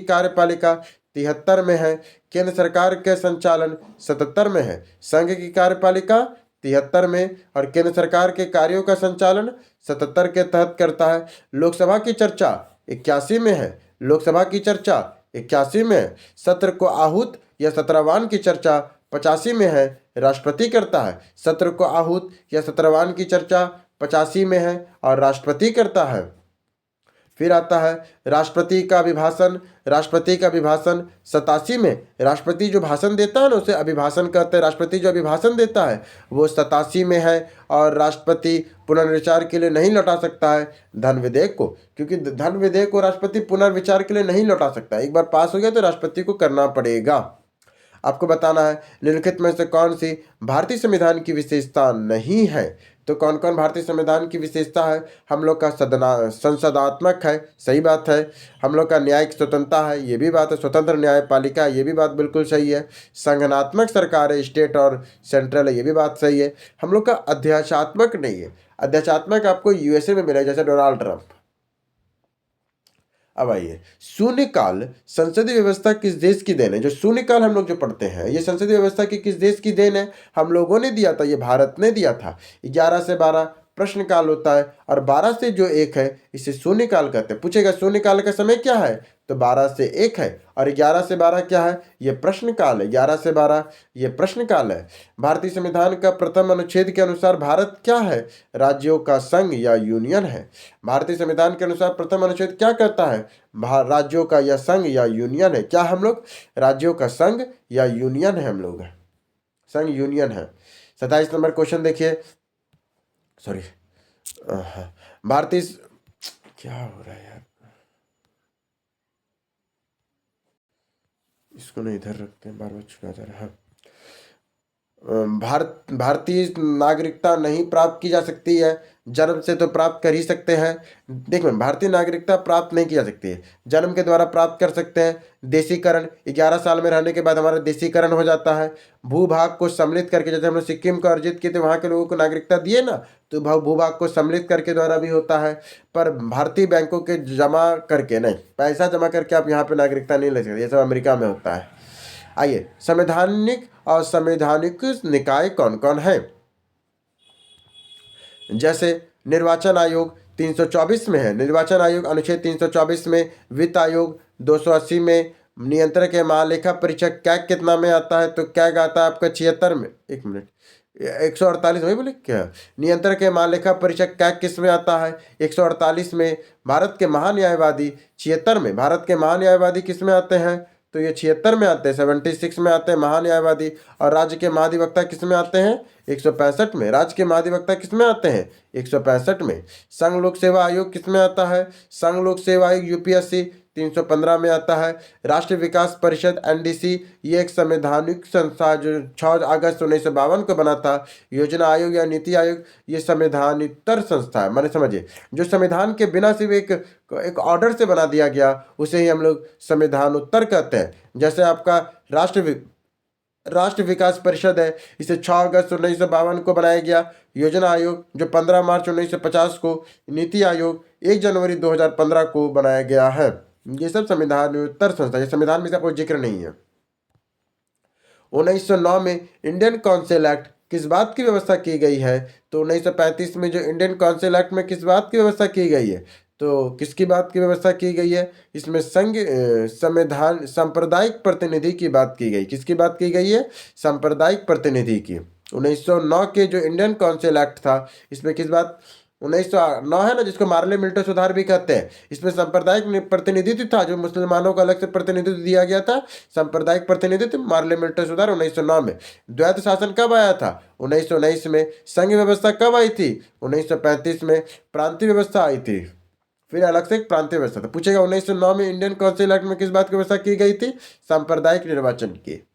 S1: कार्यपालिका 73 में है। केंद्र सरकार के संचालन 77 में है। संघ की कार्यपालिका 73 में और केंद्र सरकार के कार्यों का संचालन 77 के तहत करता है। लोकसभा की चर्चा 81 में है। लोकसभा की चर्चा 81 में है। सत्र को आहूत या सत्रवान की चर्चा 85 में है। राष्ट्रपति करता है। सत्र को आहूत या सत्रवान की चर्चा 85 में है और राष्ट्रपति करता है। फिर आता है राष्ट्रपति का अभिभाषण। राष्ट्रपति का अभिभाषण 87 में। राष्ट्रपति जो भाषण देता है ना उसे अभिभाषण कहते हैं। राष्ट्रपति जो अभिभाषण देता है वो 87 में है और राष्ट्रपति पुनर्विचार के लिए नहीं लौटा सकता है धन विधेयक को, क्योंकि धन विधेयक को राष्ट्रपति पुनर्विचार के लिए नहीं लौटा सकता। एक बार पास हो गया तो राष्ट्रपति को करना पड़ेगा। आपको बताना है निम्नलिखित में से कौन सी भारतीय संविधान की विशेषता नहीं है। तो कौन कौन भारतीय संविधान की विशेषता है? हम लोग का संसदात्मक है, सही बात है। हम लोग का न्यायिक स्वतंत्रता है, ये भी बात है। स्वतंत्र न्यायपालिका, ये भी बात बिल्कुल सही है। संगठनात्मक सरकार है, स्टेट और सेंट्रल है, ये भी बात सही है। हम लोग का अध्याचात्मक नहीं है। अध्याचात्मक आपको यूएसए में मिलेगा, जैसे डोनाल्ड ट्रंप। अब आइए, शून्यकाल संसदीय व्यवस्था किस देश की देन है? जो शून्यकाल हम लोग जो पढ़ते हैं ये संसदीय व्यवस्था की किस देश की देन है? हम लोगों ने दिया था, ये भारत ने दिया था। 11 से 12 प्रश्नकाल होता है और 12 से जो 1 है इसे शून्यकाल कहते हैं। पूछेगा शून्यकाल का समय क्या है, तो 12 से 1 है और 11 से 12 क्या है? ये प्रश्नकाल है। 11 से 12 ये प्रश्नकाल है। भारतीय संविधान का प्रथम अनुच्छेद के अनुसार भारत क्या है? राज्यों का संघ या यूनियन है। भारतीय संविधान के अनुसार प्रथम अनुच्छेद क्या कहता है? राज्यों का या संघ या यूनियन है। क्या हम लोग? राज्यों का संघ या यूनियन है। हम लोग संघ यूनियन है। 27 नंबर क्वेश्चन देखिए। सॉरी, भारतीय क्या हो रहा है यार, इसको नहीं इधर रखते हैं, बार बार चुका जा रहा है। भारतीय नागरिकता नहीं प्राप्त की जा सकती है, जन्म से तो प्राप्त कर ही सकते हैं। देखो, भारतीय नागरिकता प्राप्त नहीं की जा सकती है, जन्म के द्वारा प्राप्त कर सकते हैं। देशीकरण 11 साल में रहने के बाद हमारा देशीकरण हो जाता है। भूभाग को सम्मिलित करके, जैसे हमने सिक्किम को अर्जित किए थे, वहाँ के लोगों को नागरिकता दिए ना, तो भूभाग को सम्मिलित करके द्वारा भी होता है। पर भारतीय बैंकों के जमा करके नहीं, पैसा जमा करके आप यहाँ पे नागरिकता नहीं ले सकते, ये सब अमेरिका में होता है। आइए, संवैधानिक और संवैधानिक निकाय कौन कौन है? जैसे निर्वाचन आयोग 324 में है। निर्वाचन आयोग अनुच्छेद 324 में। वित्त आयोग 280 में। नियंत्रक के महालेखा परीक्षक कैग कितना में आता है? तो कैग आता है आपका 76 में। एक मिनट, 148 वही बोले क्या? नियंत्रक के महालेखा परीक्षक कैग किस में आता है? 148 में। भारत के महान्यायवादी 76 में। भारत के महान्यायवादी किस में आते हैं? तो ये 76 में आते हैं, 76 में आते हैं महान्यायवादी। और राज्य के महाधिवक्ता किस में आते हैं? 165 में। राज्य के महाधिवक्ता किस में आते हैं? 165 में। संघ लोक सेवा आयोग किस में आता है? संघ लोक सेवा आयोग यूपीएससी 315 में आता है। राष्ट्रीय विकास परिषद एनडीसी ये एक संवैधानिक संस्था जो 6 अगस्त 1952 को बना था। योजना आयोग या नीति आयोग ये संवैधानितर संस्था है। माने समझिए, जो संविधान के बिना सिर्फ एक ऑर्डर से बना दिया गया उसे ही हम लोग संविधानोत्तर कहते हैं। जैसे आपका राष्ट्रीय विकास परिषद है, इसे 6 अगस्त 1952 को बनाया गया। योजना आयोग जो 15 मार्च 1950 को। नीति आयोग 1 जनवरी 2015 को बनाया गया है। ये सब संविधानोत्तर संस्था, ये संविधान में कोई जिक्र नहीं है। 1909 में इंडियन काउंसिल एक्ट किस बात की व्यवस्था की गई है? तो 1935 में जो इंडियन काउंसिल एक्ट में किस बात की व्यवस्था की गई है? तो किसकी बात की व्यवस्था की गई है? इसमें संविधान सांप्रदायिक प्रतिनिधि की बात की गई। किसकी बात की गई है? सांप्रदायिक प्रतिनिधि की। 1909 के जो इंडियन काउंसिल एक्ट था, इसमें किस बात? 1909 है ना, जिसको मार्ले मिल्टो सुधार भी कहते हैं। इसमें सांप्रदायिक प्रतिनिधित्व था, जो मुसलमानों को अलग से प्रतिनिधित्व दिया गया था। सांप्रदायिक प्रतिनिधित्व, मार्ले मिल्टो सुधार 1909 में। द्वैत शासन कब आया था? 1919 में। संघ व्यवस्था कब आई थी? 1935 में। प्रांतीय व्यवस्था आई थी, फिर अलग से एक प्रांतीय व्यवस्था था। पूछेगा 1909 में इंडियन काउंसिल एक्ट में किस बात की व्यवस्था की गई थी? सांप्रदायिक निर्वाचन की।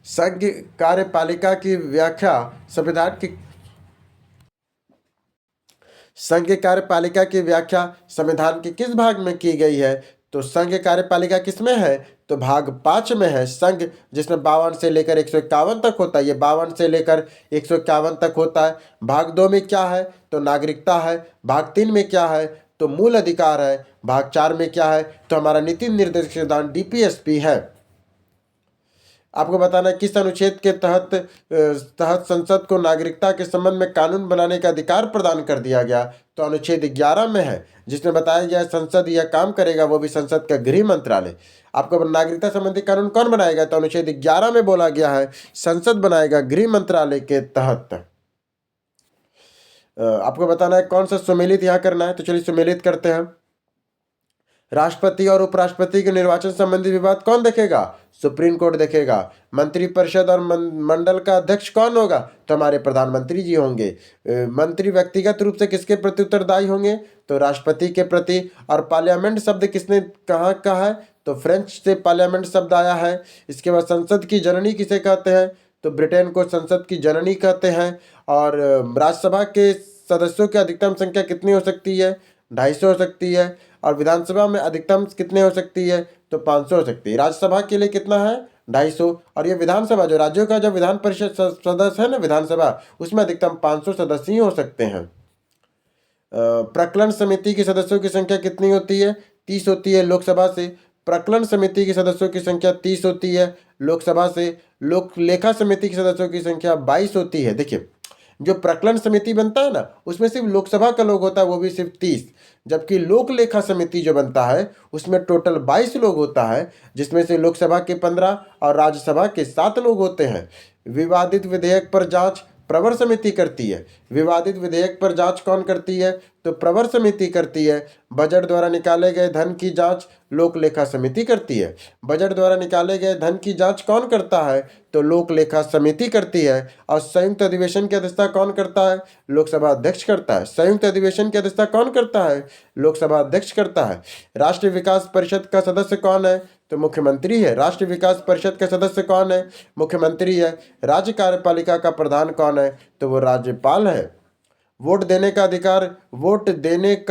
S1: संघ कार्यपालिका की व्याख्या संविधान की संघ कार्यपालिका की व्याख्या संविधान के किस भाग में की गई है? तो संघ कार्यपालिका किसमें है? तो भाग 5 में है संघ, जिसमें 52 से लेकर 151 तक होता है। ये 52 से लेकर 151 तक होता है। भाग 2 में क्या है? तो नागरिकता है। भाग 3 में क्या है? तो मूल अधिकार है। भाग 4 में क्या है? तो हमारा नीति निर्देशक सिद्धांत डीपीएसपी है। आपको बताना है किस अनुच्छेद के तहत संसद को नागरिकता के संबंध में कानून बनाने का अधिकार प्रदान कर दिया गया। तो अनुच्छेद 11 में है, जिसमें बताया गया है संसद यह काम करेगा, वो भी संसद का गृह मंत्रालय। आपको नागरिकता संबंधी कानून कौन बनाएगा? तो अनुच्छेद 11 में बोला गया है संसद बनाएगा गृह मंत्रालय के तहत। आपको बताना है कौन सा सुमेलित यहाँ करना है, तो चलिए सुमेलित करते हैं। राष्ट्रपति और उपराष्ट्रपति के निर्वाचन संबंधी विवाद कौन देखेगा? सुप्रीम कोर्ट देखेगा। मंत्रिपरिषद और मंडल का अध्यक्ष कौन होगा? तो हमारे प्रधानमंत्री जी होंगे। मंत्री व्यक्तिगत रूप से किसके प्रति उत्तरदायी होंगे? तो राष्ट्रपति के प्रति। और पार्लियामेंट शब्द किसने कहाँ कहा है? तो फ्रेंच से पार्लियामेंट शब्द आया है। इसके बाद संसद की जननी किसे कहते हैं? तो ब्रिटेन को संसद की जननी कहते हैं। और राज्यसभा के सदस्यों की अधिकतम संख्या कितनी हो सकती है? 250 हो सकती है। और विधानसभा में अधिकतम कितने हो सकती है? तो 500 हो सकती है। राज्यसभा के लिए कितना है? 250। और ये विधानसभा जो राज्यों का जो विधान परिषद सदस्य है ना, विधानसभा, उसमें अधिकतम 500 सदस्य ही हो सकते हैं। प्रकलन समिति के सदस्यों की संख्या कितनी होती है? 30 होती है लोकसभा से। प्रकलन समिति के सदस्यों की संख्या 30 होती है लोकसभा से। लोक लेखा समिति के सदस्यों की संख्या 22 होती है। देखिए, जो प्रकलन समिति बनता है ना, उसमें सिर्फ लोकसभा का लोग होता है, वो भी सिर्फ 30। जबकि लोक लेखा समिति जो बनता है उसमें टोटल 22 लोग होता है, जिसमें से लोकसभा के 15 और राज्यसभा के 7 लोग होते हैं। विवादित विधेयक पर जांच प्रवर समिति करती है। विवादित विधेयक पर जांच कौन करती है? तो प्रवर समिति करती है। बजट द्वारा निकाले गए धन की जांच लोक लेखा समिति करती है। बजट द्वारा निकाले गए धन की जांच कौन करता है? तो लोक लेखा समिति करती है। और संयुक्त अधिवेशन की अध्यक्षता कौन करता है? लोकसभा अध्यक्ष करता है। संयुक्त अधिवेशन की अध्यक्षता कौन करता है? लोकसभा अध्यक्ष करता है। राष्ट्रीय विकास परिषद का सदस्य कौन है? तो मुख्यमंत्री है। राष्ट्रीय विकास परिषद का सदस्य कौन है? मुख्यमंत्री है। राज्य कार्यपालिका का प्रधान कौन है? तो वो राज्यपाल है। वोट देने का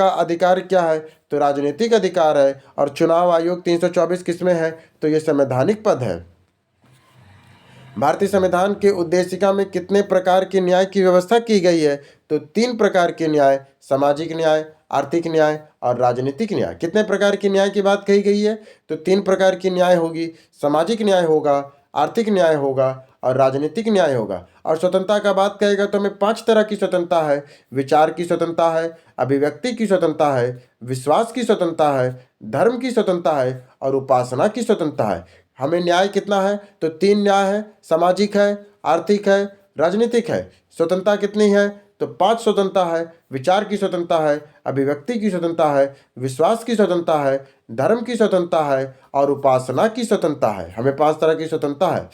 S1: अधिकार क्या है? तो राजनीतिक अधिकार है। और चुनाव आयोग 324 किसमें है? तो ये संवैधानिक पद है। भारतीय संविधान के उद्देशिका में कितने प्रकार के न्याय की व्यवस्था की गई है? तो 3 प्रकार के न्याय, सामाजिक न्याय, आर्थिक न्याय और राजनीतिक न्याय। कितने प्रकार की न्याय की बात कही गई है? तो 3 प्रकार की न्याय होगी। सामाजिक न्याय होगा, आर्थिक न्याय होगा और राजनीतिक न्याय होगा। और स्वतंत्रता का बात कहेगा तो हमें 5 तरह की स्वतंत्रता है। विचार की स्वतंत्रता है, अभिव्यक्ति की स्वतंत्रता है, विश्वास की स्वतंत्रता है, धर्म की स्वतंत्रता है और उपासना की स्वतंत्रता है। हमें न्याय कितना है? तो 3 न्याय है, सामाजिक है, आर्थिक है, राजनीतिक है। स्वतंत्रता कितनी है? तो 5 स्वतंत्रता है। विचार की स्वतंत्रता है, अभिव्यक्ति की स्वतंत्रता है, विश्वास की स्वतंत्रता है, धर्म की स्वतंत्रता है और उपासना की स्वतंत्रता है। हमें 5 तरह की स्वतंत्रता है।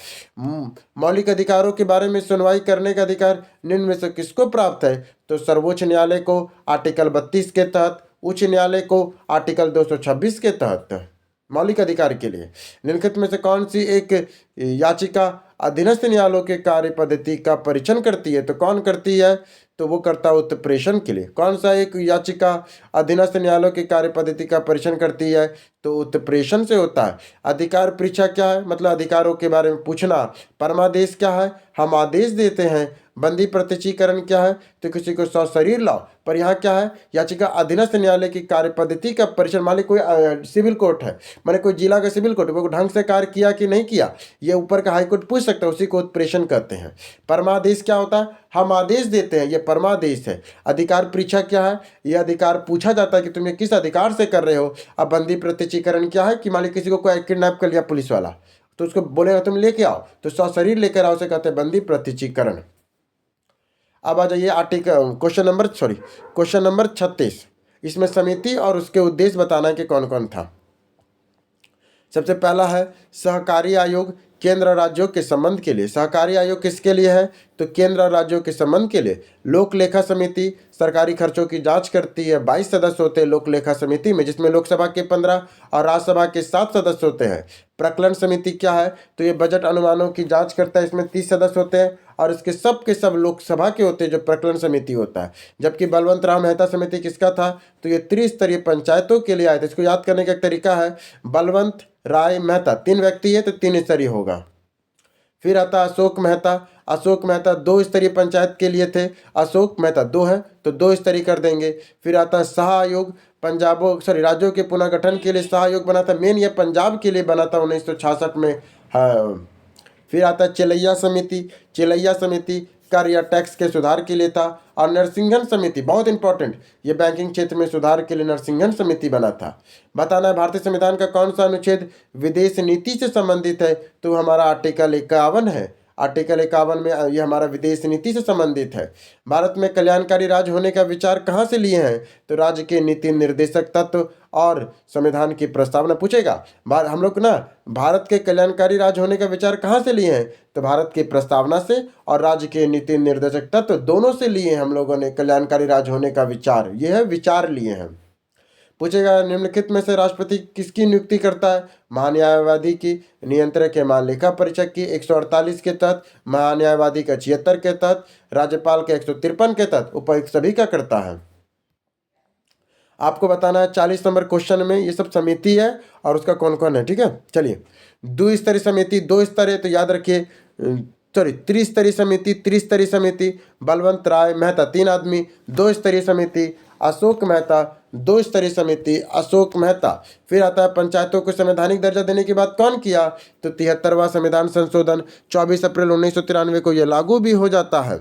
S1: मौलिक अधिकारों के बारे में सुनवाई करने का अधिकार निम्न में से किसको प्राप्त है? तो सर्वोच्च न्यायालय को आर्टिकल 32 के तहत, उच्च न्यायालय को आर्टिकल 226 के तहत। मौलिक अधिकार के लिए निम्नलिखित में से कौन सी एक याचिका अधीनस्थ न्यायालयों के कार्य पद्धति का परीक्षण करती है? तो कौन करती है? तो वो करता है उत्प्रेषण के लिए। कौन सा एक याचिका अधीनस्थ न्यायालयों के कार्य पद्धति का परीक्षण करती है? तो उत्प्रेषण से होता है। अधिकार परीक्षा क्या है? मतलब अधिकारों के बारे में पूछना। परमादेश क्या है? हम आदेश देते हैं। बंदी प्रत्यक्षीकरण क्या है? तो किसी को सशरीर लाओ। पर यहाँ क्या है? याचिका अधीनस्थ न्यायालय की कार्य पद्धति का परीक्षण। मान ली कोई सिविल कोर्ट है, माने कोई जिला का सिविल कोर्ट, वो ढंग से कार्य किया कि नहीं किया, ये ऊपर का हाईकोर्ट पूछ सकता है, उसी को उत्प्रेषण कहते हैं। परमादेश क्या होता है? हम आदेश देते हैं, ये परमादेश है। अधिकार परीक्षा क्या है? यह अधिकार पूछा जाता है कि तुम ये किस अधिकार से कर रहे हो। अब बंदी प्रत्यक्षीकरण क्या है? कि मान ली किसी को कोई किडनैप कर लिया पुलिस वाला, तो उसको बोलेगा तुम लेके आओ, तो सशरीर लेकर आओ, उसे कहते हैं बंदी प्रत्यक्षीकरण। अब आ जाइए क्वेश्चन नंबर 36। इसमें समिति और उसके उद्देश्य बताना है कि कौन कौन था। सबसे पहला है सहकारी आयोग, केंद्र और राज्यों के संबंध के लिए। सहकारी आयोग किसके लिए है? तो केंद्र और राज्यों के संबंध के लिए। लोक लेखा समिति सरकारी खर्चों की जांच करती है। 22 सदस्य होते हैं लोक लेखा समिति में, जिसमें लोकसभा के 15 और राज्यसभा के 7 सदस्य होते हैं। प्रकलन समिति क्या है? तो ये बजट अनुमानों की जांच करता है, इसमें 30 सदस्य होते हैं। और इसके सब के सब लोकसभा के होते हैं, जो प्रकलन समिति होता है। जबकि बलवंत राव मेहता समिति किसका था? तो ये त्रिस्तरीय पंचायतों के लिए आए थे। इसको याद करने का एक तरीका है, बलवंत राय मेहता, 3 व्यक्ति है तो 3 स्तरीय होगा। फिर आता अशोक मेहता। अशोक मेहता 2 स्तरीय पंचायत के लिए थे, अशोक मेहता 2 है तो 2 स्तरीय कर देंगे। फिर आता शाह आयोग, राज्यों के पुनर्गठन के लिए शाह आयोग बना था, मेन ये पंजाब के लिए बना था 1966 में। हाँ। फिर आता चिलैया समिति। चिलैया समिति कर या टैक्स के सुधार के लिए था। और नरसिंघन समिति बहुत इंपॉर्टेंट, ये बैंकिंग क्षेत्र में सुधार के लिए नरसिंघन समिति बना था। बताना है भारतीय संविधान का कौन सा अनुच्छेद विदेश नीति से संबंधित है? तो हमारा आर्टिकल 51 है। आर्टिकल 51 में ये हमारा विदेश नीति से संबंधित है। भारत में कल्याणकारी राज्य होने का विचार कहाँ से लिए हैं? तो राज्य के नीति निर्देशक तत्व और संविधान की प्रस्तावना पूछेगा। हम लोग ना भारत के कल्याणकारी राज्य होने का विचार कहाँ से लिए हैं? तो भारत की प्रस्तावना से और राज्य के नीति निर्देशक तत्व दोनों से लिए हैं हम लोगों ने कल्याणकारी राज्य होने का विचार। ये है विचार लिए हैं। पूछेगा निम्नलिखित में से राष्ट्रपति किसकी नियुक्ति करता है? महान्यायवादी की, नियंत्रक के महालेखा परीक्षक की 148 के तहत, महान्यायवादी का 76 के तहत, राज्यपाल के 153 के तहत, उपायुक्त सभी का करता है। आपको बताना है 40 नंबर क्वेश्चन में ये सब समिति है और उसका कौन कौन है। ठीक है, चलिए। द्विस्तरीय समिति 2 स्तर है तो याद रखिए, त्रिस्तरीय समिति, त्रिस्तरीय समिति बलवंत राय मेहता 3 आदमी, 2 स्तरीय समिति अशोक मेहता, 2 स्तरीय समिति अशोक मेहता। फिर आता है पंचायतों को संवैधानिक दर्जा देने की बात कौन किया? तो 73वां संविधान संशोधन 24 अप्रैल 1993 को यह लागू भी हो जाता है।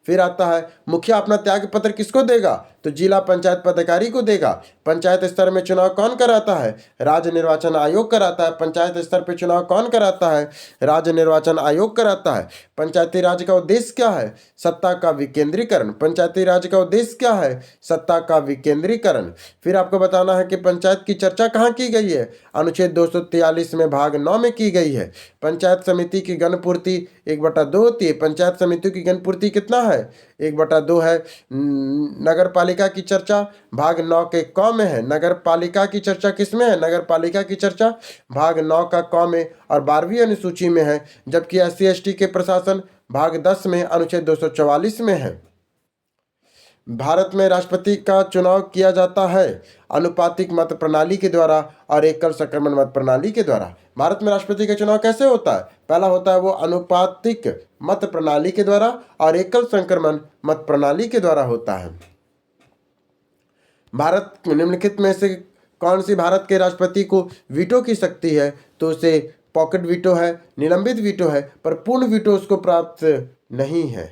S1: फिर आता है मुखिया अपना त्याग पत्र किसको देगा? तो जिला पंचायत पदाधिकारी को देगा। पंचायत स्तर में चुनाव कौन कराता है? राज्य निर्वाचन आयोग कराता है। पंचायत स्तर पर चुनाव कौन कराता है? राज्य निर्वाचन आयोग कराता है। पंचायती राज का उद्देश्य क्या है? सत्ता का विकेंद्रीकरण। पंचायती राज का उद्देश्य क्या है? सत्ता का विकेंद्रीकरण। फिर आपको बताना है कि पंचायत की चर्चा कहाँ की गई है? अनुच्छेद 243 में भाग 9 में की गई है। पंचायत समिति की गणपूर्ति 1/2 होती है। पंचायत समितियों की गणपूर्ति कितना है? 1/2 है। नगर पालिका की चर्चा भाग 9 के क में है। नगर पालिका की चर्चा किस में है? नगर पालिका की चर्चा भाग 9 का क में और 12वीं अनुसूची में है। जबकि SC/ST के प्रशासन भाग 10 में अनुच्छेद 244 में है। भारत में राष्ट्रपति का चुनाव किया जाता है अनुपातिक मत प्रणाली के द्वारा और एकल संक्रमण मत प्रणाली के द्वारा। भारत में राष्ट्रपति का चुनाव कैसे होता है? पहला होता है वो अनुपातिक मत प्रणाली के द्वारा और एकल संक्रमण मत प्रणाली के द्वारा होता है। भारत निम्नलिखित में से कौन सी भारत के राष्ट्रपति को वीटो की शक्ति है? तो उसे पॉकेट वीटो है, निलंबित वीटो है, पर पूर्ण वीटो उसको प्राप्त नहीं है।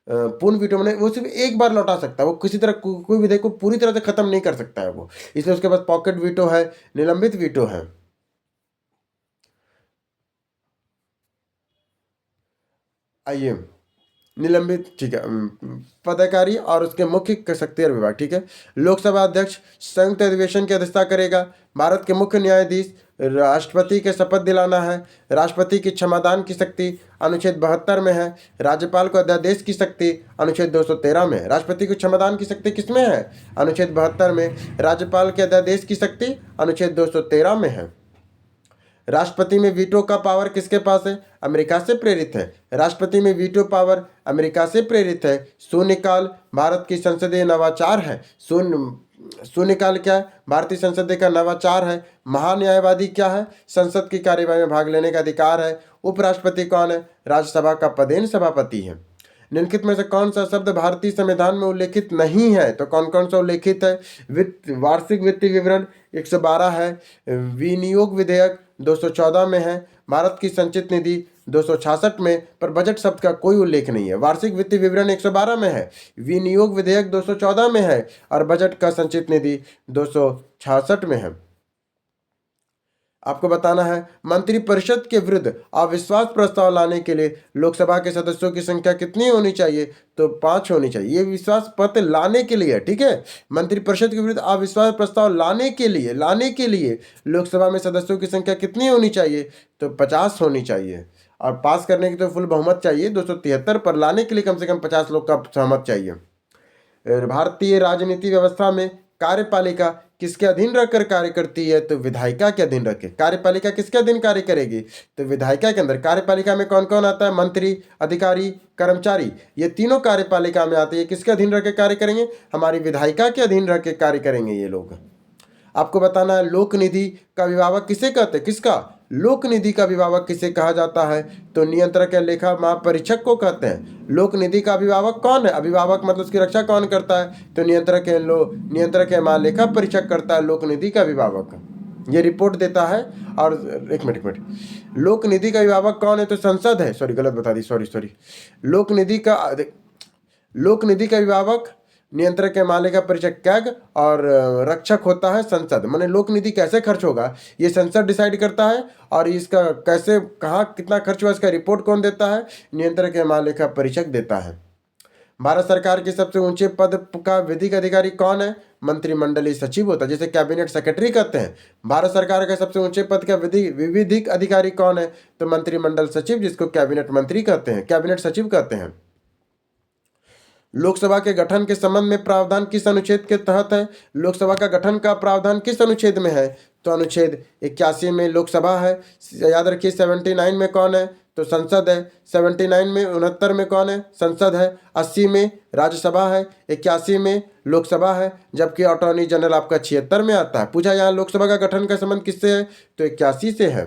S1: पूर्ण वीटो में वो सिर्फ एक बार लौटा सकता है, वो किसी तरह कोई विधेयक को पूरी तरह से खत्म नहीं कर सकता है वो, इसलिए उसके पास पॉकेट वीटो है, निलंबित वीटो है। आइए निलंबित, ठीक है। पदाधिकारी और उसके मुख्य शक्ति और विभाग, ठीक है। लोकसभा अध्यक्ष संयुक्त अधिवेशन की अध्यक्षता करेगा। भारत के मुख्य न्यायाधीश, राष्ट्रपति के शपथ दिलाना है। राष्ट्रपति की क्षमादान की शक्ति अनुच्छेद 72 में है। राज्यपाल को अध्यादेश की शक्ति अनुच्छेद 213 में है। राष्ट्रपति को क्षमादान की शक्ति किसमें है? अनुच्छेद 72 में। राज्यपाल के अध्यादेश की शक्ति अनुच्छेद 213 में है। राष्ट्रपति में वीटो का पावर किसके पास है? अमेरिका से प्रेरित है। राष्ट्रपति में वीटो पावर अमेरिका से प्रेरित है। शून्यकाल भारत की संसदीय नवाचार है। शून्यकाल क्या है? भारतीय संसद का नवाचार है। महान्यायवादी क्या है? संसद की कार्यवाही में भाग लेने का अधिकार है। उपराष्ट्रपति कौन है? राज्यसभा का पदेन सभापति है। निम्नलिखित में से कौन सा शब्द भारतीय संविधान में उल्लेखित नहीं है? तो कौन कौन सा उल्लेखित है? वार्षिक वित्तीय विवरण 112 है। विनियोग विधेयक 214 में है। भारत की संचित निधि 266 में, पर बजट शब्द का कोई उल्लेख नहीं है। वार्षिक वित्तीय विवरण 112 में है, विनियोग विधेयक 214 में है और बजट का संचित निधि 266 में है। आपको बताना है मंत्रिपरिषद के विरुद्ध अविश्वास प्रस्ताव लाने के लिए लोकसभा के सदस्यों की संख्या कितनी होनी चाहिए? तो 5 होनी चाहिए। ये विश्वास पत्र लाने के लिए, ठीक है। मंत्रिपरिषद के विरुद्ध अविश्वास प्रस्ताव लाने के लिए लोकसभा में सदस्यों की संख्या कितनी होनी चाहिए? तो 50 होनी चाहिए। और पास करने की तो फुल बहुमत चाहिए 273, पर लाने के लिए कम से कम 50 लोग का सहमत चाहिए। भारतीय राजनीति व्यवस्था में कार्यपालिका किसके अधीन रहकर कार्य करती है? तो विधायिका के अधीन रख के। कार्यपालिका किसके अधीन कार्य करेगी? तो विधायिका के अंदर। कार्यपालिका में कौन कौन आता है? मंत्री, अधिकारी, कर्मचारी, ये तीनों कार्यपालिका में आते हैं। किसके अधीन रह के कार्य करेंगे? हमारी विधायिका के अधीन रह के कार्य करेंगे ये लोग। आपको बताना है लोक निधि का अभिभावक किसे कहते हैं? किसका? लोक निधि का अभिभावक किसे कहा जाता है? तो नियंत्रक या लेखा महापरीक्षक को कहते हैं। लोक निधि का अभिभावक कौन है? अभिभावक मतलब उसकी रक्षा कौन करता है? तो नियंत्रक या महालेखा परीक्षक करता है लोक निधि का अभिभावक। ये रिपोर्ट देता है। और एक मिनट, लोक निधि का अभिभावक कौन है? तो संसद है। सॉरी, गलत बता दी, सॉरी। लोक निधि का अभिभावक, नियंत्रक के मालिक का परीक्षक कैग, और रक्षक होता है संसद। माने लोक निधि कैसे खर्च होगा ये संसद डिसाइड करता है, और इसका कैसे, कहाँ, कितना खर्च हुआ इसका रिपोर्ट कौन देता है? नियंत्रक के मालिक का परीक्षक देता है। भारत सरकार के सबसे ऊंचे पद का विधिक अधिकारी कौन है? मंत्रिमंडलीय सचिव होता है, जिसे कैबिनेट सेक्रेटरी कहते हैं। भारत सरकार के सबसे ऊंचे पद का विधिक अधिकारी कौन है? तो मंत्रिमंडल सचिव, जिसको कैबिनेट मंत्री कहते हैं, कैबिनेट सचिव कहते हैं। लोकसभा के गठन के संबंध में प्रावधान किस अनुच्छेद के तहत है? लोकसभा का गठन का प्रावधान किस अनुच्छेद में है? तो अनुच्छेद 81 में लोकसभा है। याद रखिए 79 में कौन है? तो संसद है। 79 में, 69 में कौन है? संसद है। 80 में राज्यसभा है। 81 में लोकसभा है। जबकि अटॉर्नी जनरल आपका 76 में आता है। पूछा यहाँ लोकसभा का गठन का संबंध किससे है? तो 81 से है।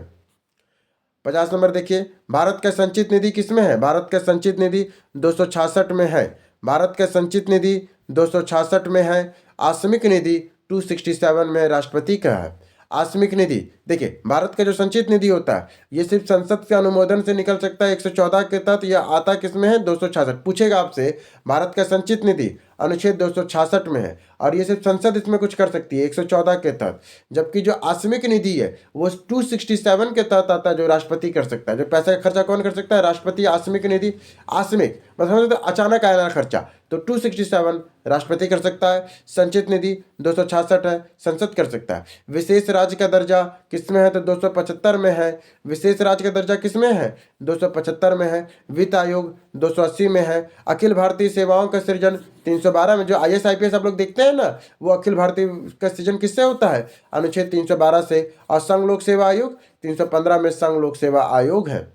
S1: 50 नंबर देखिए, भारत का संचित निधि किसमें है? भारत का संचित निधि 266 में है। भारत का संचित निधि 266 में है। आकस्मिक निधि 267 में राष्ट्रपति का है। आकस्मिक निधि देखिए, भारत का जो संचित निधि होता है ये सिर्फ संसद के अनुमोदन से निकल सकता है 114 के तहत। यह आता किसमें है? 266। पूछेगा आपसे, भारत का संचित निधि अनुच्छेद 266 में है, और ये सिर्फ संसद इसमें कुछ कर सकती है 114 के तहत। जबकि जो आकस्मिक निधि है वो 267 के तहत आता है, जो राष्ट्रपति कर सकता है। जो पैसे का खर्चा कौन कर सकता है? राष्ट्रपति। आकस्मिक निधि, आकस्मिक मतलब अचानक आया खर्चा, तो 267 राष्ट्रपति कर सकता है। संचित निधि 266 है, संसद कर सकता है। विशेष राज्य का दर्जा किसमें है? तो 275 में है। विशेष राज्य का दर्जा किसमें है? 275 में है। वित्त आयोग 280 में है। अखिल भारतीय सेवाओं का सृजन 312 में। जो IAS IPS आप लोग देखते हैं ना, वो अखिल भारतीय का सृजन किससे होता है? अनुच्छेद 312 से। और संघ लोक सेवा आयोग 315 में संघ लोक सेवा आयोग है।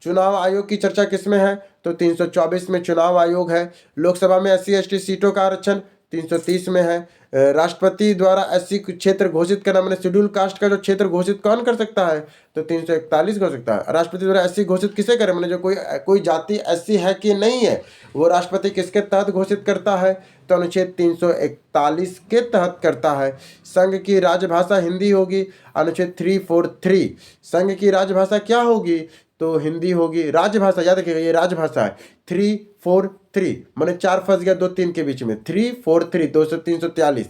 S1: चुनाव आयोग की चर्चा किसमें है? तो 324 में चुनाव आयोग है। लोकसभा में SC ST सीटों का आरक्षण 330 में है। राष्ट्रपति द्वारा SC क्षेत्र घोषित करना, मैंने शेड्यूल कास्ट का जो क्षेत्र घोषित कौन कर सकता है? तो 341 हो सकता है। राष्ट्रपति द्वारा SC घोषित किसे करे? मैंने जो कोई जाति SC है कि नहीं है, वो राष्ट्रपति किसके तहत घोषित करता है? तो अनुच्छेद 341 के तहत करता है। संघ की राजभाषा हिंदी होगी, अनुच्छेद 343। संघ की राजभाषा क्या होगी? तो हिंदी होगी। राजभाषा याद रखिएगा, ये राजभाषा है। 343 मैंने 4 फंस गया 2 3 के बीच में। 343 343।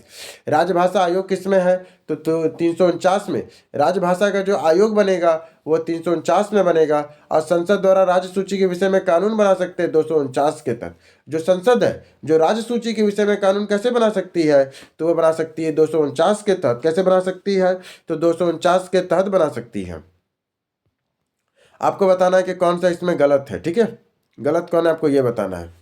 S1: राजभाषा आयोग किसमें है? तो 349 में। राजभाषा का जो आयोग बनेगा वो 349 में बनेगा। और संसद द्वारा राज्य सूची के विषय में कानून बना सकते हैं 249 के तहत। जो संसद है जो राज्य सूची के विषय में कानून कैसे बना सकती है? तो वो बना सकती है 249 के तहत। कैसे बना सकती है? तो 249 के तहत बना सकती है। आपको बताना है कि कौन सा इसमें गलत है। ठीक है, गलत कौन है आपको ये बताना है।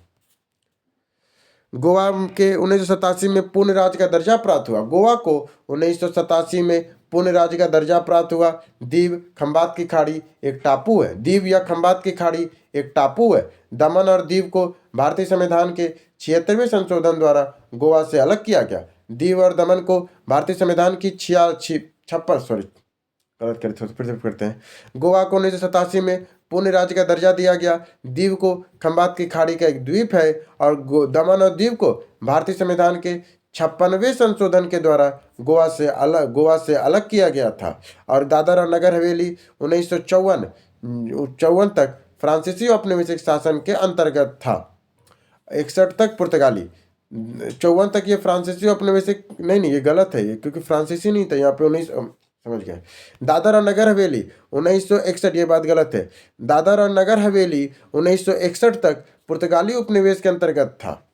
S1: गोवा के 1987 में पूर्ण राज्य का दर्जा प्राप्त हुआ। गोवा को 1987 में पूर्ण राज्य का दर्जा प्राप्त हुआ। दीव खंबात की खाड़ी एक टापू है। दीव या खंबात की खाड़ी एक टापू है। दमन और दीव को भारतीय संविधान के 76वें संशोधन द्वारा गोवा से अलग किया गया। दीव और दमन को भारतीय संविधान की 56 फिर से करते हैं। गोवा को 1987 में पूर्ण राज्य का दर्जा दिया गया। दीव को खंबात की खाड़ी का एक द्वीप है। और दमन और दीव को भारतीय संविधान के 56वें संशोधन के द्वारा गोवा से अलग किया गया था। और दादर और नगर हवेली 1954 तक फ्रांसीसी औपनिवेशिक शासन के अंतर्गत था। 61 तक पुर्तगाली, 54 तक ये फ्रांसीसी औपनिवेशिक नहीं, ये गलत है ये, क्योंकि फ्रांसीसी नहीं था यहाँ पे। 19 समझ गए। दादर और नगर हवेली 1961, ये बात गलत है। दादर और नगर हवेली 1961 तक पुर्तगाली उपनिवेश के अंतर्गत था।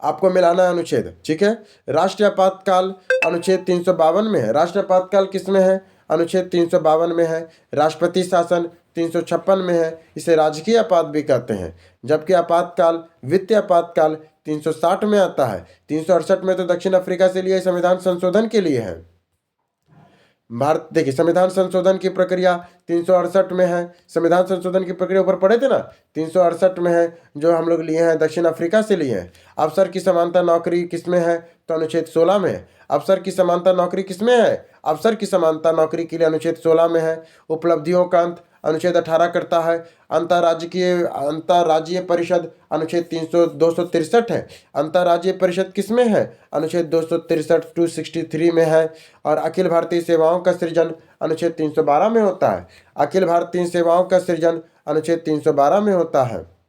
S1: आपको मिलाना है अनुच्छेद। ठीक है, राष्ट्रीय आपातकाल अनुच्छेद 352 में है। राष्ट्रीय आपातकाल किसमें है? अनुच्छेद 352 में है। राष्ट्रपति शासन 356 में है, इसे राजकीय आपात भी कहते हैं। जबकि आपातकाल, वित्तीय आपातकाल 360 में आता है। 368 में तो दक्षिण अफ्रीका से लिए संविधान संशोधन के लिए है। भारत देखिए, संविधान संशोधन की प्रक्रिया 368 में है। संविधान संशोधन की प्रक्रिया ऊपर पढ़े थे ना, 368 में है, जो हम लोग लिए हैं दक्षिण अफ्रीका से लिए हैं। अफसर की समानता नौकरी किसमें है, तो अनुच्छेद 16 में है। अफसर की समानता नौकरी किसमें है, अफसर की समानता नौकरी के लिए अनुच्छेद 16 में है। उपलब्धियों का अंत अनुच्छेद 18 करता है। अंतर्राज्यीय परिषद अनुच्छेद 263 है। अंतर्राज्यीय परिषद किसमें है, अनुच्छेद 263 263 में है। और अखिल भारतीय सेवाओं का सृजन अनुच्छेद 312 में होता है। अखिल भारतीय सेवाओं का सृजन अनुच्छेद 312 में होता है।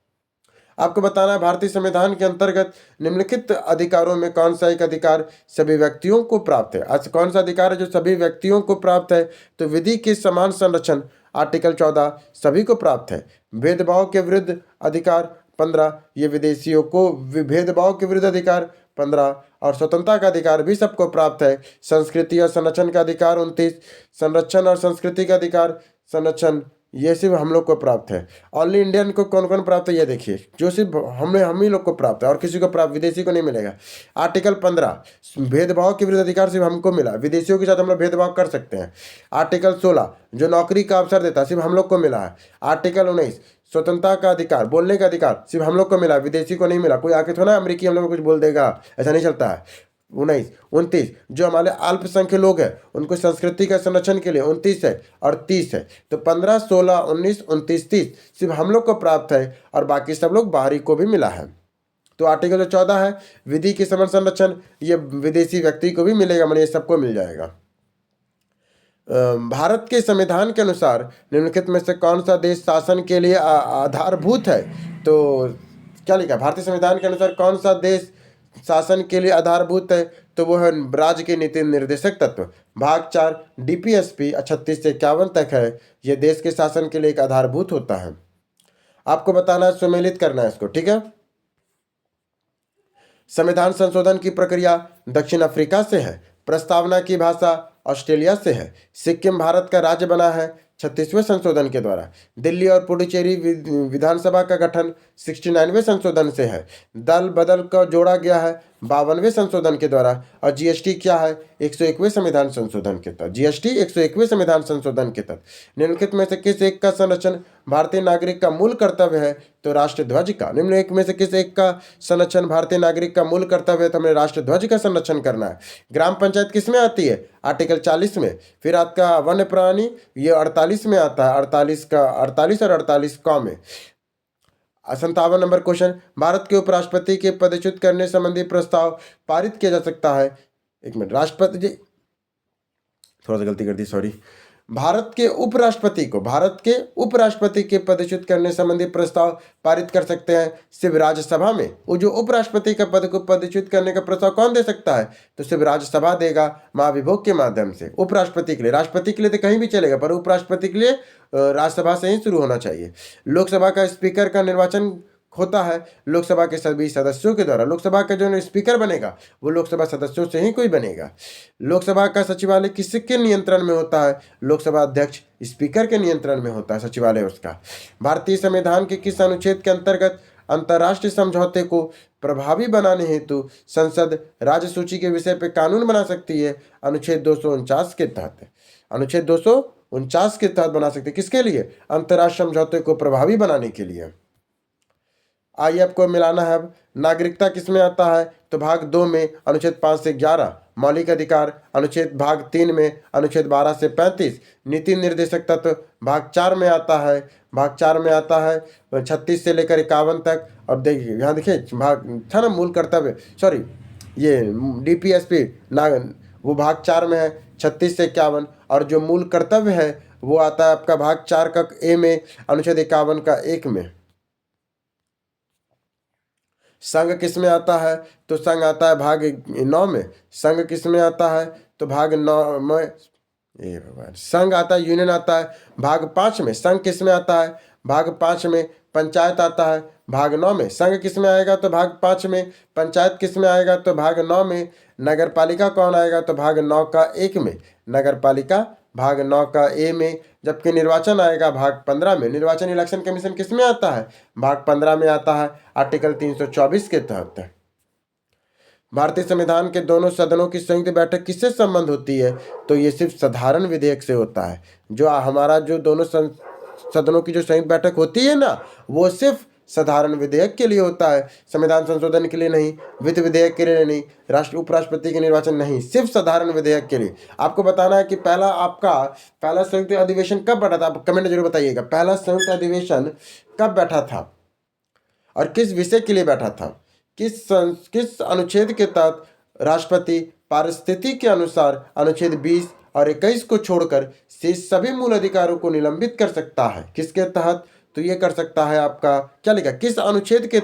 S1: आपको बताना है भारतीय संविधान के अंतर्गत निम्नलिखित अधिकारों में कौन सा एक अधिकार सभी व्यक्तियों को प्राप्त है। आज कौन सा अधिकार है जो सभी व्यक्तियों को प्राप्त है, तो विधि के समान संरक्षण आर्टिकल 14 सभी को प्राप्त है। भेदभाव के विरुद्ध अधिकार 15, ये विदेशियों को भेदभाव के विरुद्ध अधिकार 15, और स्वतंत्रता का अधिकार भी सबको प्राप्त है। संस्कृति और संरक्षण का अधिकार 29, संरक्षण और संस्कृति का अधिकार संरक्षण ये सिर्फ हम लोग को प्राप्त है। ओनली इंडियन को कौन कौन प्राप्त है, ये देखिए, जो सिर्फ हम ही लोग को प्राप्त है और किसी को प्राप्त, विदेशी को नहीं मिलेगा। आर्टिकल 15, भेदभाव के विरुद्ध अधिकार सिर्फ हमको मिला, विदेशियों के साथ हम लोग भेदभाव कर सकते हैं। आर्टिकल 16, जो नौकरी का अवसर देता है सिर्फ हम लोग को मिला है। आर्टिकल 19, स्वतंत्रता का अधिकार, बोलने का अधिकार सिर्फ हम लोग को मिला, विदेशी को नहीं मिला। कोई आके थोड़ा अमेरिकी हम लोग को कुछ बोल देगा, ऐसा नहीं चलता है। 19, 29, जो हमारे अल्पसंख्यक लोग हैं उनको संस्कृति का संरक्षण के लिए 29 है और 30 है। तो 15, 16, 19, 29, 30 सिर्फ हम लोग को प्राप्त है और बाकी सब लोग बाहरी को भी मिला है। तो आर्टिकल जो 14 है विधि के समान संरक्षण, ये विदेशी व्यक्ति को भी मिलेगा, मानिए सबको मिल जाएगा। भारत के संविधान के अनुसार निम्नलिखित में से कौन सा देश शासन के लिए आधारभूत है, तो क्या लिखा, भारतीय संविधान के अनुसार कौन सा देश शासन के लिए आधारभूत है, तो वो है राज्य के नीति निर्देशक तत्व। भाग 4 डीपीएसपी 36 से 51 तक है, यह देश के शासन के लिए एक आधारभूत होता है। आपको बताना है, सुमेलित करना है इसको, ठीक है। संविधान संशोधन की प्रक्रिया दक्षिण अफ्रीका से है। प्रस्तावना की भाषा ऑस्ट्रेलिया से है। सिक्किम भारत का राज्य बना है 36वें संशोधन के द्वारा। दिल्ली और पुडुचेरी विधानसभा का गठन 69वें संशोधन से है। दल बदल कर जोड़ा गया है 52वें संशोधन के द्वारा। और जीएसटी क्या है, 101वें संविधान संशोधन के तहत। जीएसटी 101वें संविधान संशोधन के तहत। निम्नलिखित में से किस एक का संरक्षण भारतीय नागरिक का मूल कर्तव्य है, तो राष्ट्र ध्वज का। निम्नलिखित में से किस एक का संरक्षण भारतीय नागरिक का मूल कर्तव्य है, तो हमें राष्ट्र ध्वज का संरक्षण करना है। ग्राम पंचायत किस में आती है, आर्टिकल 40 में। फिर आपका वन्य प्राणी ये 48 में आता है, 48 और 48 क में। 57 नंबर क्वेश्चन, भारत के उपराष्ट्रपति के पदच्युत करने संबंधी प्रस्ताव पारित किया जा सकता है। एक मिनट, राष्ट्रपति जी, थोड़ा सा गलती कर दी, सॉरी। भारत के उपराष्ट्रपति के पदच्युत करने संबंधी प्रस्ताव पारित कर सकते हैं सिर्फ राज्यसभा में। वो जो उपराष्ट्रपति का पद को पदच्युत करने का प्रस्ताव कौन दे सकता है, तो सिर्फ राज्यसभा देगा, महाभियोग के माध्यम से। उपराष्ट्रपति के लिए, राष्ट्रपति के लिए तो कहीं भी चलेगा, पर उपराष्ट्रपति के लिए राज्यसभा से ही शुरू होना चाहिए। लोकसभा का स्पीकर का निर्वाचन होता है लोकसभा के सभी सदस्यों के द्वारा। लोकसभा का जो स्पीकर बनेगा वो लोकसभा सदस्यों से ही कोई बनेगा। लोकसभा का सचिवालय किसके नियंत्रण में होता है, लोकसभा अध्यक्ष स्पीकर के नियंत्रण में होता है सचिवालय उसका। भारतीय संविधान के किस अनुच्छेद के अंतर्गत अंतर्राष्ट्रीय समझौते को प्रभावी बनाने हेतु संसद राज्य सूची के विषय पर कानून बना सकती है, अनुच्छेद 249 के तहत। अनुच्छेद 249 के तहत बना सकती है, किसके लिए, अंतर्राष्ट्रीय समझौते को प्रभावी बनाने के लिए। आइए आपको मिलाना है अब, नागरिकता किसमें आता है, तो भाग 2 में अनुच्छेद 5 से 11। मौलिक अधिकार अनुच्छेद भाग 3 में अनुच्छेद 12 से 35। नीति निर्देशक तत्व भाग 4 में आता है। भाग 4 में आता है 36 से लेकर 51 तक। और देखिए यहाँ देखिए भाग था ना, मूल कर्तव्य, सॉरी ये डीपीएसपी ना, वो भाग 4 में है 36 से 51। और जो मूल कर्तव्य है वो आता है आपका भाग 4 का ए में अनुच्छेद 51 का 1 में। संघ किस में आता है, तो संघ आता है भाग 9 में। संघ किस में आता है, तो भाग 9 में, ये भगवान, संघ आता है, यूनियन आता है भाग 5 में। संघ किस में आता है, भाग 5 में। पंचायत आता है भाग 9 में। संघ किस में आएगा, तो भाग 5 में। पंचायत किस में आएगा, तो भाग 9 में। नगर पालिका कौन आएगा, तो भाग 9 का 1 में। नगर पालिका भाग 9 का ए में, जबकि निर्वाचन आएगा भाग 15 में। निर्वाचन इलेक्शन कमीशन किस में आता है? भाग 15 में आता है, आर्टिकल 324 के तहत। भारतीय संविधान के दोनों सदनों की संयुक्त बैठक किससे संबंध होती है? तो ये सिर्फ साधारण विधेयक से होता है। जो हमारा जो दोनों सदनों की जो संयुक्त बैठक होती है ना, वो सिर्फ साधारण विधेयक के लिए होता है, संविधान संशोधन के लिए नहीं, वित्त विधेयक के लिए नहीं, उपराष्ट्रपति के निर्वाचन नहीं, सिर्फ साधारण विधेयक के लिए। आपको बताना है कि पहला संयुक्त अधिवेशन कब बैठा था? आप कमेंट जरूर बताइएगा, पहला संयुक्त अधिवेशन कब बैठा था और किस विषय के लिए बैठा था? किस अनुच्छेद के तहत राष्ट्रपति पारिस्थिति के अनुसार अनुच्छेद 20 और 21 को छोड़कर शेष सभी मूल अधिकारों को निलंबित कर सकता है? किसके तहत? तो ये कर सकता है, आपका क्या लिखा, किस अनुच्छेद के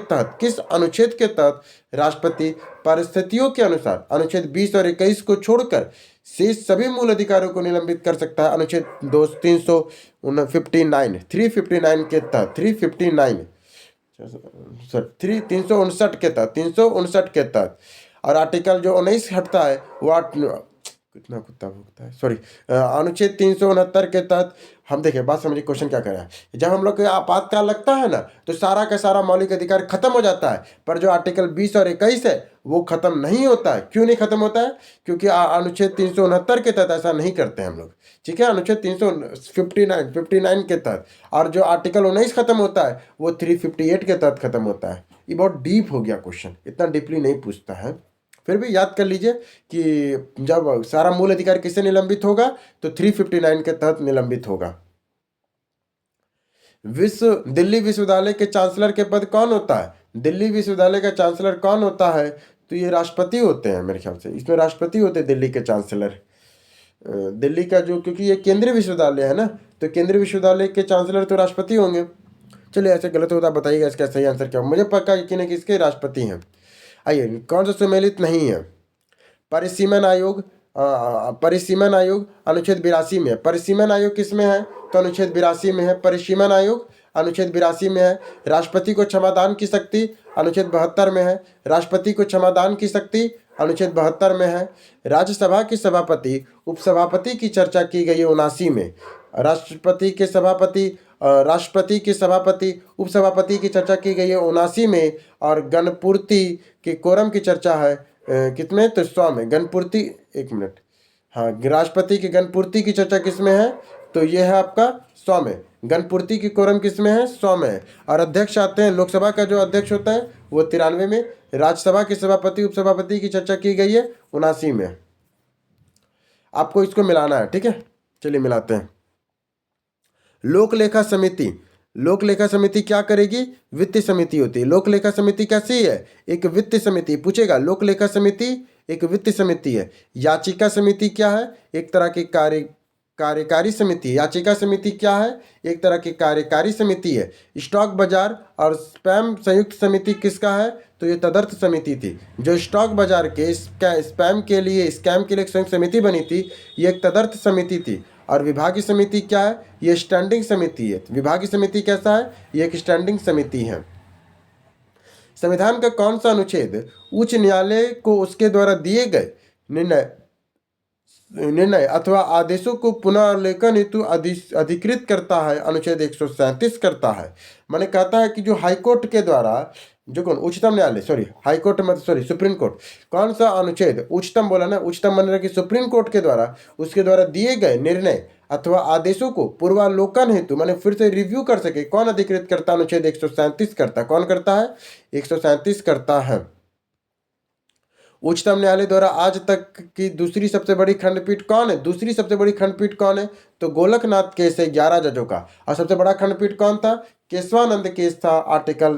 S1: तहत राष्ट्रपति परिस्थितियों के अनुसार अनुच्छेद 20 और 21 को छोड़कर शेष सभी मूल अधिकारों को निलंबित कर सकता है? अनुच्छेद 359 के तहत, 359 के तहत। और आर्टिकल जो 19 हटता है वो कितना कुत्ता भूखता है, सॉरी, अनुच्छेद 369 के तहत। हम देखें, बात समझिए, क्वेश्चन क्या कर रहा है। जब हम लोग को आपातकाल लगता है ना, तो सारा का सारा मौलिक अधिकार खत्म हो जाता है, पर जो आर्टिकल 20 और 21 है वो खत्म नहीं होता है। क्यों नहीं खत्म होता है? क्योंकि अनुच्छेद 369 के तहत ऐसा नहीं करते हम लोग, ठीक है, अनुच्छेद 359 के तहत। और जो आर्टिकल 19 खत्म होता है वो 358 के तहत खत्म होता है। ये बहुत डीप हो गया क्वेश्चन, इतना डीपली नहीं पूछता है, फिर भी याद कर लीजिए कि जब सारा मूल अधिकार किससे निलंबित होगा, तो 359 के तहत निलंबित होगा। दिल्ली विश्वविद्यालय के चांसलर के पद कौन होता है? दिल्ली विश्वविद्यालय का चांसलर कौन होता है? तो ये राष्ट्रपति होते हैं मेरे ख्याल से, इसमें राष्ट्रपति होते हैं दिल्ली के चांसलर। दिल्ली का जो, क्योंकि ये केंद्रीय विश्वविद्यालय है ना, तो केंद्रीय विश्वविद्यालय के चांसलर तो राष्ट्रपति होंगे। चलिए, ऐसे गलत होता बताइएगा, इसका सही आंसर क्या? मुझे पक्का यकीन है कि इसके राष्ट्रपति हैं। आइए, कौन सा सम्मिलित नहीं है? परिसीमन आयोग, अनुच्छेद 82 में है। परिसीमन आयोग किस में है? तो अनुच्छेद 82 में है परिसीमन आयोग, अनुच्छेद 82 में है। राष्ट्रपति को क्षमादान की शक्ति अनुच्छेद 72 में है। राष्ट्रपति को क्षमादान की शक्ति अनुच्छेद 72 में है। राज्यसभा के सभापति उपसभापति की चर्चा की गई है 79 में। राष्ट्रपति के सभापति उपसभापति की चर्चा की गई है 79 में। और गणपूर्ति के कोरम की चर्चा है कितने? तो 100 में। गणपूर्ति, एक मिनट, हाँ, राष्ट्रपति की गणपूर्ति की चर्चा किस में है? तो ये है आपका 100 में। गणपूर्ति की कोरम किस में है? 100 में। और अध्यक्ष आते हैं, लोकसभा का जो अध्यक्ष होता है वो 93 में। राज्यसभा के सभापति उपसभापति की चर्चा की गई है 79 में। आपको इसको मिलाना है, ठीक है, चलिए मिलाते हैं। लोक लेखा समिति क्या करेगी? वित्तीय समिति होती है। लोक लेखा समिति कैसी है? एक वित्तीय समिति। पूछेगा, लोक लेखा समिति एक वित्तीय समिति है। याचिका समिति क्या है? एक तरह की कार्यकारी समिति। याचिका समिति क्या है? एक तरह की कार्यकारी समिति है। स्टॉक बाजार और स्पैम संयुक्त समिति किसका है? तो ये तदर्थ समिति थी। जो स्टॉक बाजार के स्कैम के लिए एक संयुक्त समिति बनी थी, ये एक तदर्थ समिति थी। और विभागीय समिति क्या है? ये स्टैंडिंग समिति है। विभागीय समिति कैसा है? ये एक स्टैंडिंग समिति है। संविधान का कौन सा अनुच्छेद उच्च न्यायालय को उसके द्वारा दिए गए निर्णय अथवा आदेशों को पुनर्लेखन हेतु अधिकृत करता है? अनुच्छेद 137 करता है। मैंने कहता है कि जो हाईकोर्ट के द्वारा, जो कौन, उच्चतम न्यायालय, सुप्रीम कोर्ट, कौन सा अनुच्छेद, उच्चतम बोला ना, उच्चतम मान रहा कि सुप्रीम कोर्ट के द्वारा उसके द्वारा दिए गए निर्णय अथवा आदेशों को पूर्वालोकन हेतु, माने फिर से रिव्यू कर सके, कौन अधिकृत करता? अनुच्छेद 137 करता। कौन करता है? 137 करता है। उच्चतम न्यायालय द्वारा आज तक की दूसरी सबसे बड़ी खंडपीठ कौन है? दूसरी सबसे बड़ी खंडपीठ कौन है? तो गोलकनाथ केस है 11 जजों का। और सबसे बड़ा खंडपीठ कौन था? केशवानंद केस था, आर्टिकल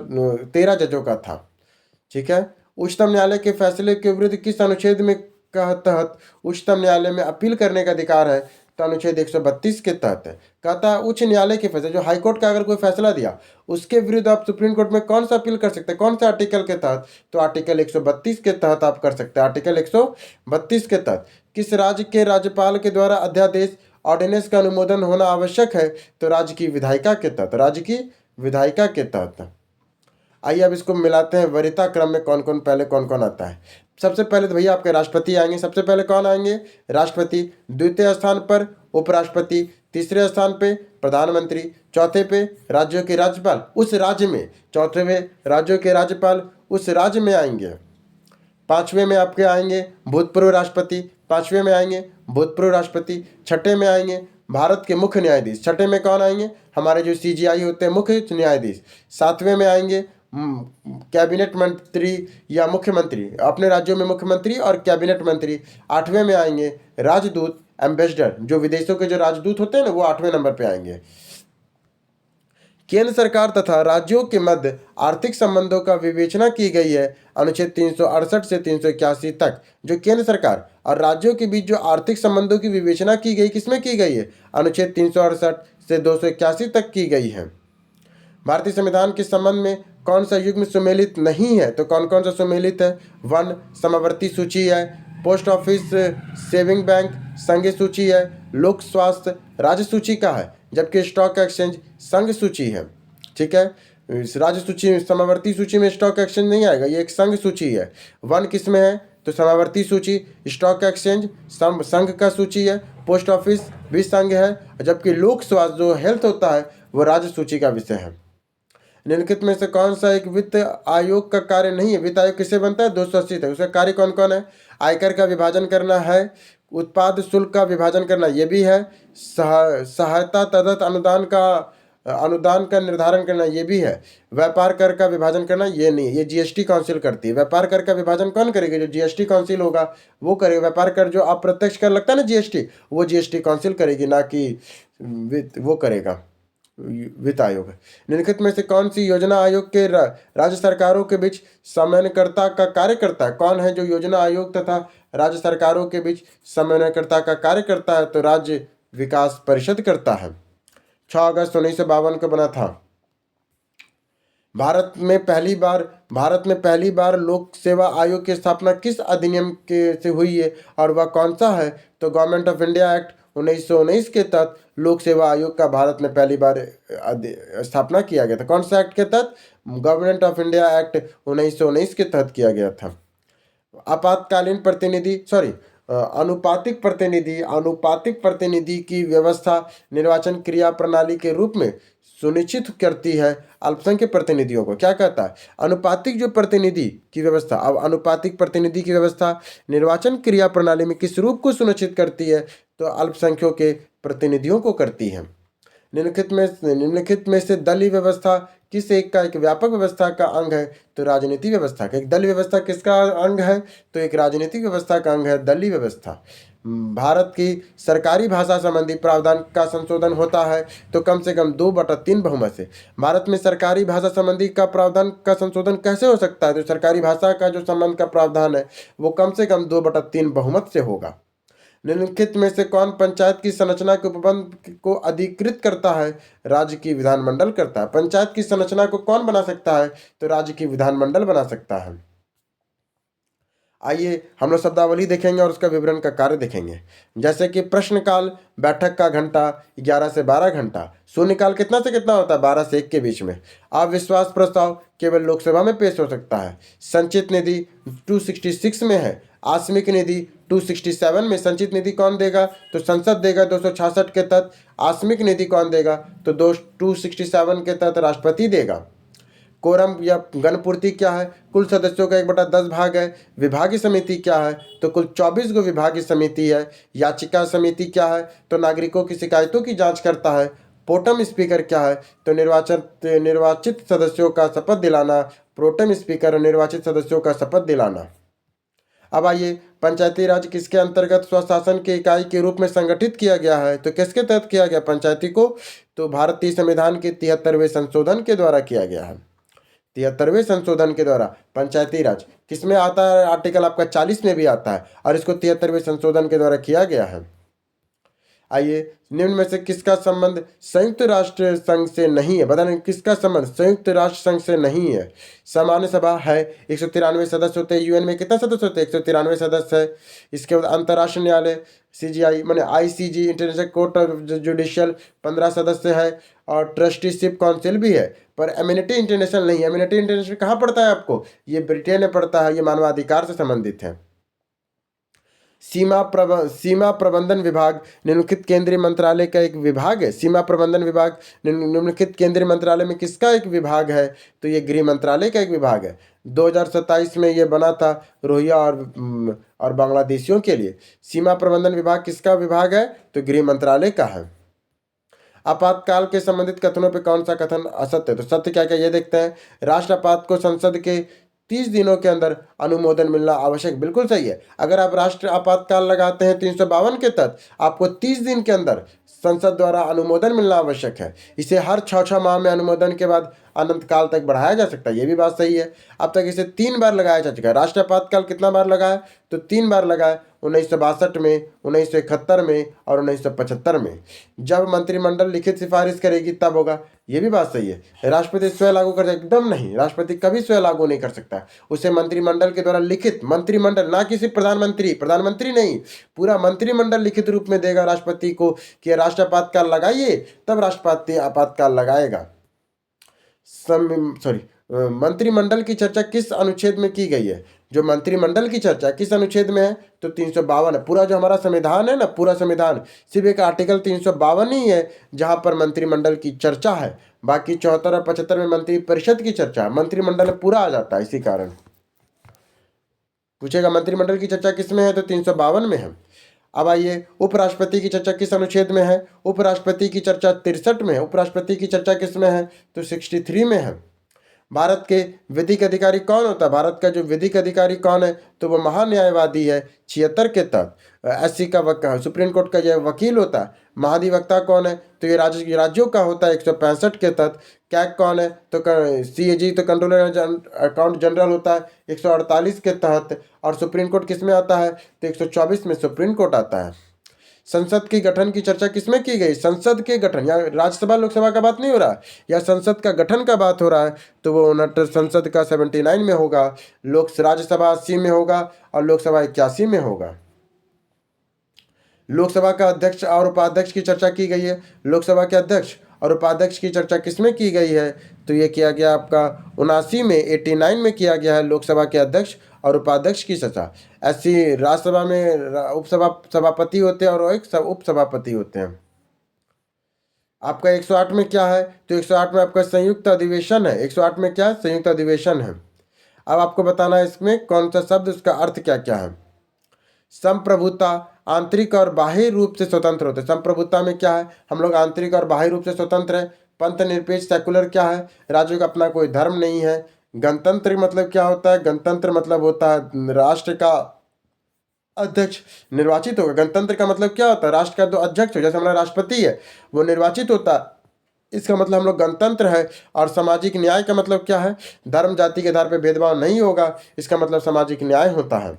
S1: 13 जजों का था, ठीक है। उच्चतम न्यायालय के फैसले के विरुद्ध किस अनुच्छेद में का तहत उच्चतम न्यायालय में अपील करने का अधिकार है? तो अनुच्छेद 132 के तहत है। कहता है उच्च न्यायालय के फैसले, जो हाईकोर्ट का अगर कोई फैसला दिया, उसके विरुद्ध आप सुप्रीम कोर्ट में कौन सा अपील कर सकते हैं? कौन से आर्टिकल के तहत? तो आर्टिकल 132 के तहत आप कर सकते हैं। आर्टिकल 132 के तहत। किस राज्य के राज्यपाल के द्वारा अध्यादेश ऑर्डिनेंस का अनुमोदन होना आवश्यक है? तो राज्य की विधायिका के तहत। राज्य की विधायिका के तहत। आइए अब इसको मिलाते हैं, वरीयता क्रम में कौन कौन पहले कौन कौन आता है। सबसे पहले तो भैया आपके राष्ट्रपति आएंगे। सबसे पहले कौन आएंगे? राष्ट्रपति। द्वितीय स्थान पर उपराष्ट्रपति। तीसरे स्थान पे प्रधानमंत्री। चौथे पे राज्यों के राज्यपाल उस राज्य में। चौथे राज्यों के राज्यपाल उस राज्य में आएंगे। पांचवें में आपके आएंगे भूतपूर्व राष्ट्रपति। पांचवें में आएंगे भूतपूर्व राष्ट्रपति। छठे में आएंगे भारत के मुख्य न्यायाधीश। छठे में कौन आएंगे? हमारे जो सीजीआई होते हैं, मुख्य न्यायाधीश। सातवें में आएंगे कैबिनेट मंत्री या मुख्यमंत्री, अपने राज्यों में मुख्यमंत्री और कैबिनेट मंत्री। आठवें में आएंगे राजदूत, एम्बेसडर, जो विदेशों के जो राजदूत होते हैं ना, वो आठवें नंबर पे आएंगे। केंद्र सरकार तथा राज्यों के मध्य आर्थिक संबंधों का विवेचना की गई है अनुच्छेद 368 से 381 तक। जो केंद्र सरकार और राज्यों के बीच जो आर्थिक संबंधों की विवेचना की गई, किसमें की गई है? अनुच्छेद 368 से 281 तक की गई है। भारतीय संविधान के संबंध में कौन सा युग्म सुमेलित नहीं है? तो कौन कौन सा सुमेलित है? 1 समवर्ती सूची है, पोस्ट ऑफिस सेविंग बैंक संघ सूची है, लोक स्वास्थ्य राज्य सूची का है, जबकि स्टॉक एक्सचेंज संघ सूची है। ठीक है, राज्य सूची समवर्ती सूची में स्टॉक एक्सचेंज नहीं आएगा, ये एक संघ सूची है। 1 किस में है? तो समवर्ती सूची, स्टॉक एक्सचेंज संघ का सूची है, पोस्ट ऑफिस भी संघ है, जबकि लोक स्वास्थ्य जो हेल्थ होता है वो राज्य सूची का विषय है। निम्नलिखित में से कौन सा एक वित्त आयोग का कार्य नहीं है? वित्त आयोग किससे बनता है? 280 तक। उसका कार्य कौन कौन है? आयकर का विभाजन करना है, उत्पाद शुल्क का विभाजन करना ये भी है, सहायता तदर्थ अनुदान का निर्धारण करना ये भी है, व्यापार कर का विभाजन करना ये नहीं, ये जीएसटी काउंसिल करती है। व्यापार कर का विभाजन कौन करेगा? जो जीएसटी काउंसिल होगा वो करेगा। व्यापार कर जो अप्रत्यक्ष कर लगता है ना जीएसटी, वो जीएसटी काउंसिल करेगी, ना कि वो करेगा वित्त आयोग। निम्नलिखित में से कौन सी योजना आयोग के राज्य सरकारों के बीच समन्वयकर्ता का कार्य करता है? कौन है जो योजना आयोग तथा राज्य सरकारों के बीच समन्वयकर्ता का कार्य करता है? तो राज्य विकास परिषद करता है। 6 अगस्त 1952 को बना था। भारत में पहली बार लोक सेवा आयोग की स्थापना किस अधिनियम के से हुई है और वह कौन सा है? तो गवर्नमेंट ऑफ इंडिया एक्ट 1919 के तहत लोक सेवा आयोग का भारत में पहली बार स्थापना किया गया था। कौन सा एक्ट के तहत? गवर्नमेंट ऑफ इंडिया एक्ट 1919 के तहत किया गया था। आपातकालीन प्रतिनिधि अनुपातिक प्रतिनिधि की व्यवस्था निर्वाचन क्रिया प्रणाली के रूप में सुनिश्चित करती है अल्पसंख्यक प्रतिनिधियों को। क्या कहता है? अनुपातिक जो प्रतिनिधि की व्यवस्था, अब अनुपातिक प्रतिनिधि की व्यवस्था निर्वाचन क्रिया प्रणाली में किस रूप को सुनिश्चित करती है? तो अल्पसंख्यकों के प्रतिनिधियों को करती है। निम्नलिखित में से दलीय व्यवस्था किस एक व्यापक व्यवस्था का अंग है? तो राजनीतिक व्यवस्था का। एक दलीय व्यवस्था किसका अंग है? तो एक राजनीतिक व्यवस्था का अंग है दलीय व्यवस्था। भारत की सरकारी भाषा संबंधी प्रावधान का संशोधन होता है तो कम से कम 2/3 बहुमत से। भारत में सरकारी भाषा संबंधी का प्रावधान का संशोधन कैसे हो सकता है? तो सरकारी भाषा का जो संबंध का प्रावधान है वो कम से कम 2/3 बहुमत से होगा। निम्नलिखित में से कौन पंचायत की संरचना के उपबंध को अधिकृत करता है? राज्य की विधानमंडल करता है। पंचायत की संरचना को कौन बना सकता है? तो राज्य की विधानमंडल बना सकता है। आइए हम लोग शब्दावली देखेंगे और उसका विवरण का कार्य देखेंगे। जैसे कि प्रश्नकाल, बैठक का घंटा 11 से 12 घंटा। शून्यकाल कितना से कितना होता है? 12 से 1 के बीच में। अविश्वास प्रस्ताव केवल लोकसभा में पेश हो सकता है। संचित निधि 266 में है। आकस्मिक निधि 267 में। संचित निधि कौन देगा? तो संसद देगा 266 के तहत। आकस्मिक निधि कौन देगा? तो 267 के तहत राष्ट्रपति देगा। कोरम या गणपूर्ति क्या है? कुल सदस्यों का 1/10 भाग है। विभागीय समिति क्या है? तो कुल 24 गो विभागीय समिति है। याचिका समिति क्या है? तो नागरिकों की शिकायतों की जांच करता है। प्रोटेम स्पीकर क्या है? तो निर्वाचित सदस्यों का शपथ दिलाना। प्रोटेम स्पीकर निर्वाचित सदस्यों का शपथ दिलाना। अब आइए, पंचायती राज किसके अंतर्गत स्वशासन की इकाई के रूप में संगठित किया गया है? तो किसके तहत किया गया पंचायती को? तो भारतीय संविधान के 73वें संशोधन के द्वारा किया गया है। 73वें संशोधन के द्वारा पंचायती राज किसमें आता है? आर्टिकल आपका 40 में भी आता है और इसको 73वें संशोधन के द्वारा किया गया है। आइए, निम्न में से किसका संबंध संयुक्त राष्ट्र संघ से नहीं है? बता दें किसका संबंध संयुक्त राष्ट्र संघ से नहीं है? सामान्य सभा है, 193 सदस्य होते हैं। यूएन में कितना सदस्य होते हैं? 193 सदस्य है। इसके बाद अंतर्राष्ट्रीय न्यायालय सीजीआई मैंने ICG international court of judicial 15 सदस्य है, और ट्रस्टीशिप काउंसिल भी है, पर एमिनिटी इंटरनेशनल नहीं है। एमिनिटी इंटरनेशनल कहाँ पड़ता है आपको? ये ब्रिटेन में पड़ता है, ये मानवाधिकार से संबंधित है। सीमा प्रबंधन विभाग निम्नलिखित केंद्रीय मंत्रालय का एक विभाग है। सीमा प्रबंधन विभाग निम्नलिखित केंद्रीय मंत्रालय में किसका एक विभाग है? तो ये गृह मंत्रालय का एक विभाग है। 2027 में ये बना था रोहिंग्या और बांग्लादेशियों के लिए। सीमा प्रबंधन विभाग किसका विभाग है? तो गृह मंत्रालय का है। आपातकाल के संबंधित कथनों पे कौन सा कथन असत्य है? तो सत्य क्या क्या ये देखते हैं। राष्ट्र आपात को संसद के 30 दिनों के अंदर अनुमोदन मिलना आवश्यक, बिल्कुल सही है। अगर आप राष्ट्र आपातकाल लगाते हैं 352 के तहत, आपको 30 दिन के अंदर संसद द्वारा अनुमोदन मिलना आवश्यक है। इसे हर 6 माह में अनुमोदन के बाद अनंत काल तक बढ़ाया जा सकता है, ये भी बात सही है। अब तक इसे 3 बार लगाया जा चुका है। राष्ट्र आपातकाल कितना बार लगा है? तो 3 बार लगा है, 1962 में, 1971 में और 1975 में। जब मंत्रिमंडल लिखित सिफारिश करेगी तब होगा, ये भी बात सही है। राष्ट्रपति स्वयं लागू कर एकदम नहीं, राष्ट्रपति कभी स्वयं लागू नहीं कर सकता। उसे मंत्रिमंडल के द्वारा लिखित, मंत्रिमंडल ना किसी प्रधानमंत्री नहीं, पूरा मंत्रिमंडल लिखित रूप में देगा राष्ट्रपति को कि राष्ट्र आपातकाल लगाइए, तब राष्ट्रपति आपातकाल लगाएगा। मंत्रिमंडल की चर्चा किस अनुच्छेद में की गई है? जो मंत्रिमंडल की चर्चा किस अनुच्छेद में है? तो 352 है। पूरा जो हमारा संविधान है ना, पूरा संविधान सिर्फ एक आर्टिकल 352 ही है जहां पर मंत्रिमंडल की चर्चा है। बाकी 74 और 75 में मंत्री परिषद की चर्चा, मंत्रिमंडल में पूरा आ जाता है। इसी कारण पूछेगा मंत्रिमंडल की चर्चा किस में है? तो 352 में है। अब आइए, उपराष्ट्रपति की चर्चा किस अनुच्छेद में है? उपराष्ट्रपति की चर्चा 63 में है। उपराष्ट्रपति की चर्चा किस में है? तो 63 में है। भारत के विधिक अधिकारी कौन होता है? भारत का जो विधिक अधिकारी कौन है? तो वो महान्यायवादी है 76 के तहत। एससी का सुप्रीम कोर्ट का ये वकील होता है। महाधिवक्ता कौन है? तो ये राज्यों का होता है 165 के तहत। कैग कौन है? तो सीएजी तो कंट्रोलर अकाउंट जनरल होता है 148 के तहत। और सुप्रीम कोर्ट किस में आता है? तो 124 में सुप्रीम कोर्ट आता है। संसद के गठन की चर्चा किसमें की गई? संसद के गठन, या राज्यसभा लोकसभा का बात नहीं हो रहा है, या संसद का गठन का बात हो रहा है, तो वो संसद का 79 में होगा, राज्यसभा 80 में होगा और लोकसभा 81 में होगा। लोकसभा का अध्यक्ष और उपाध्यक्ष की चर्चा की गई है। लोकसभा के अध्यक्ष और उपाध्यक्ष की चर्चा किसमें की गई है? तो ये किया गया आपका 79 में, 89 में किया गया है लोकसभा के अध्यक्ष और उपाध्यक्ष की चर्चा। ऐसी राज्यसभा में सभापति होते हैं और एक उपसभापति होते हैं। आपका 108 में क्या है? तो 108 में आपका संयुक्त अधिवेशन है। 108 में क्या? संयुक्त अधिवेशन है। अब आपको बताना है इसमें कौन सा शब्द, उसका अर्थ क्या क्या है। संप्रभुता आंतरिक और बाह्य रूप से स्वतंत्र होते हैं। संप्रभुता में क्या है? हम लोग आंतरिक और बाह्य रूप से स्वतंत्र है। पंथ निरपेक्ष सेकुलर क्या है? राज्यों का अपना कोई धर्म नहीं है। गणतंत्र मतलब क्या होता है? गणतंत्र मतलब होता है राष्ट्र का अध्यक्ष निर्वाचित होगा। गणतंत्र का मतलब क्या होता है? राष्ट्र का जो अध्यक्ष हो, जैसे हमारा राष्ट्रपति है वो निर्वाचित होता है, इसका मतलब हम लोग गणतंत्र है। और सामाजिक न्याय का मतलब क्या है? धर्म जाति के आधार पर भेदभाव नहीं होगा, इसका मतलब सामाजिक न्याय होता है।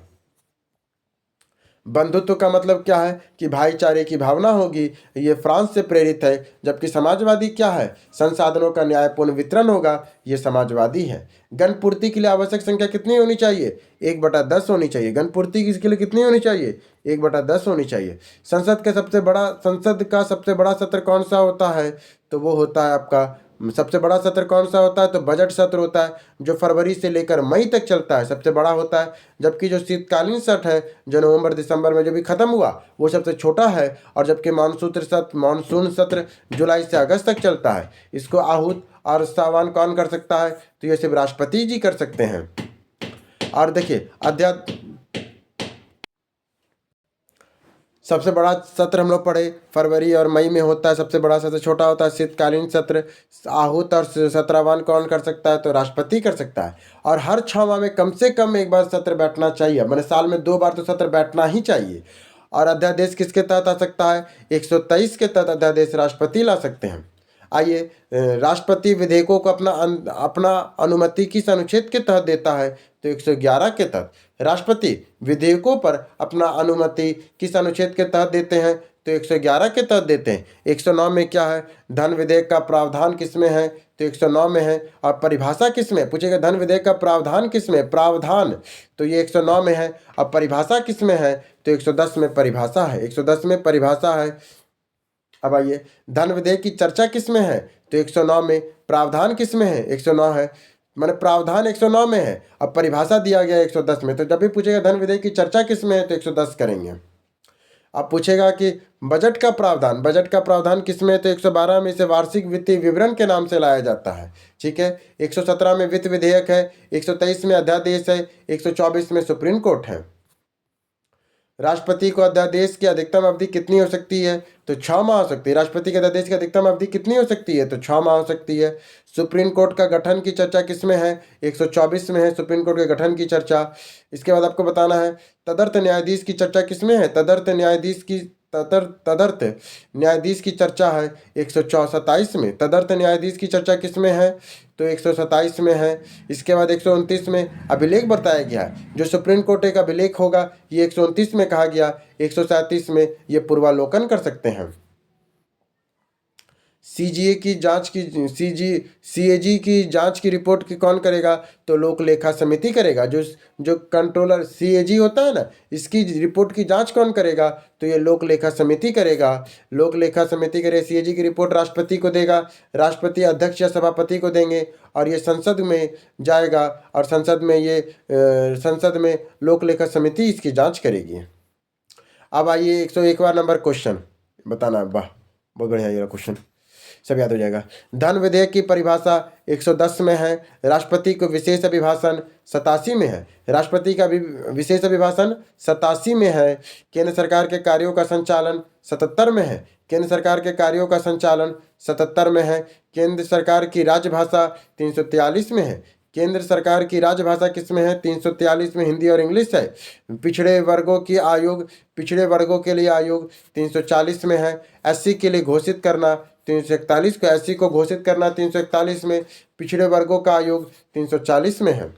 S1: बंधुत्व का मतलब क्या है? कि भाईचारे की भावना होगी, ये फ्रांस से प्रेरित है। जबकि समाजवादी क्या है? संसाधनों का न्यायपूर्ण वितरण होगा, ये समाजवादी है। गणपूर्ति के लिए आवश्यक संख्या कितनी होनी चाहिए? 1/10 होनी चाहिए। गणपूर्ति इसके लिए कितनी होनी चाहिए? 1/10 होनी चाहिए। संसद का सबसे बड़ा सत्र कौन सा होता है? तो वो होता है आपका, सबसे बड़ा सत्र कौन सा होता है? तो बजट सत्र होता है, जो फरवरी से लेकर मई तक चलता है, सबसे बड़ा होता है। जबकि जो शीतकालीन सत्र है, जो नवंबर दिसंबर में जो भी खत्म हुआ, वो सबसे छोटा है। और जबकि मानसून सत्र जुलाई से अगस्त तक चलता है। इसको आहूत और सावान कौन कर सकता है? तो ये सिर्फ राष्ट्रपति जी कर सकते हैं। और देखिए, सबसे बड़ा सत्र हम लोग पढ़े फरवरी और मई में होता है, सबसे बड़ा सत्र छोटा होता है शीतकालीन सत्र। आहूत और सत्रावान कौन कर सकता है? तो राष्ट्रपति कर सकता है। और हर 6 माह में कम से कम एक बार सत्र बैठना चाहिए, मैंने साल में 2 बार तो सत्र बैठना ही चाहिए। और अध्यादेश किसके तहत आ सकता है? 123 के तहत अध्यादेश राष्ट्रपति ला सकते हैं। आइए, राष्ट्रपति विधेयकों को अपना अनुमति किस अनुच्छेद के तहत देता है? तो 111 के तहत। राष्ट्रपति विधेयकों पर अपना अनुमति किस अनुच्छेद के तहत देते हैं? तो 111 के तहत देते हैं। 109 में क्या है, धन विधेयक का प्रावधान किसमें है, तो 109 में है। और परिभाषा किसमें, पूछेगा धन विधेयक का प्रावधान किसमें, प्रावधान, तो ये 109 में है। अब परिभाषा किसमें है, तो 110 में परिभाषा है, 110 में परिभाषा है। अब आइए, धन विधेयक की चर्चा किसमें है, तो 109 में। प्रावधान किसमें है, 109 है, मैंने प्रावधान 109 में है। अब परिभाषा दिया गया 110 में, तो जब भी पूछेगा धन विधेयक की चर्चा किसमें है, तो 110 करेंगे। अब पूछेगा कि बजट का प्रावधान, बजट का प्रावधान किसमें है, तो 112 में इसे वार्षिक वित्तीय विवरण के नाम से लाया जाता है। ठीक है, 117 में वित्त विधेयक है, 123 में अध्यादेश है, 124 में सुप्रीम कोर्ट है। राष्ट्रपति को अध्यादेश की अधिकतम अवधि कितनी हो सकती है, तो 6 माह हो सकती है। राष्ट्रपति के अध्यादेश की अधिकतम अवधि कितनी हो सकती है, तो 6 माह हो सकती है। सुप्रीम कोर्ट का गठन की चर्चा किसमें है, 124 में है सुप्रीम कोर्ट के गठन की चर्चा। इसके बाद आपको बताना है तदर्थ न्यायाधीश की चर्चा किसमें है, तदर्थ न्यायाधीश की चर्चा है 127 में। तदर्थ न्यायाधीश की चर्चा किसमें है, तो 127 में है। इसके बाद 129 में अभिलेख बताया गया है, जो सुप्रीम कोर्ट एक अभिलेख होगा ये 129 में कहा गया। 137 में ये पूर्वालोकन कर सकते हैं। सीजीए की जांच की सीएजी की जांच की रिपोर्ट की कौन करेगा, तो लोक लेखा समिति करेगा। जो कंट्रोलर सीएजी होता है ना, इसकी रिपोर्ट की जांच कौन करेगा, तो ये लोक लेखा समिति करेगा। लोक लेखा समिति करे, सीएजी की रिपोर्ट राष्ट्रपति को देगा, राष्ट्रपति अध्यक्ष या सभापति को देंगे, और ये संसद में जाएगा, और संसद में लोक लेखा समिति इसकी जाँच करेगी। अब आइए 101वां नंबर क्वेश्चन बताना। वाह, बहुत बढ़िया ये क्वेश्चन, सब याद हो जाएगा। धन विधेयक की परिभाषा 110 में है। राष्ट्रपति को विशेष अभिभाषण 87 में है। राष्ट्रपति का विशेष अभिभाषण 87 में है। केंद्र सरकार के कार्यों का संचालन 77 में है। केंद्र सरकार के कार्यों का संचालन 77 में है। केंद्र सरकार की राजभाषा 343 में है। केंद्र सरकार की राजभाषा किसमें है, 343 में हिंदी और इंग्लिश है। पिछड़े वर्गों के लिए आयोग 340 में है। एससी के लिए घोषित करना 341 को, एससी को घोषित करना 341 में। पिछड़े वर्गों का आयोग 340 में है।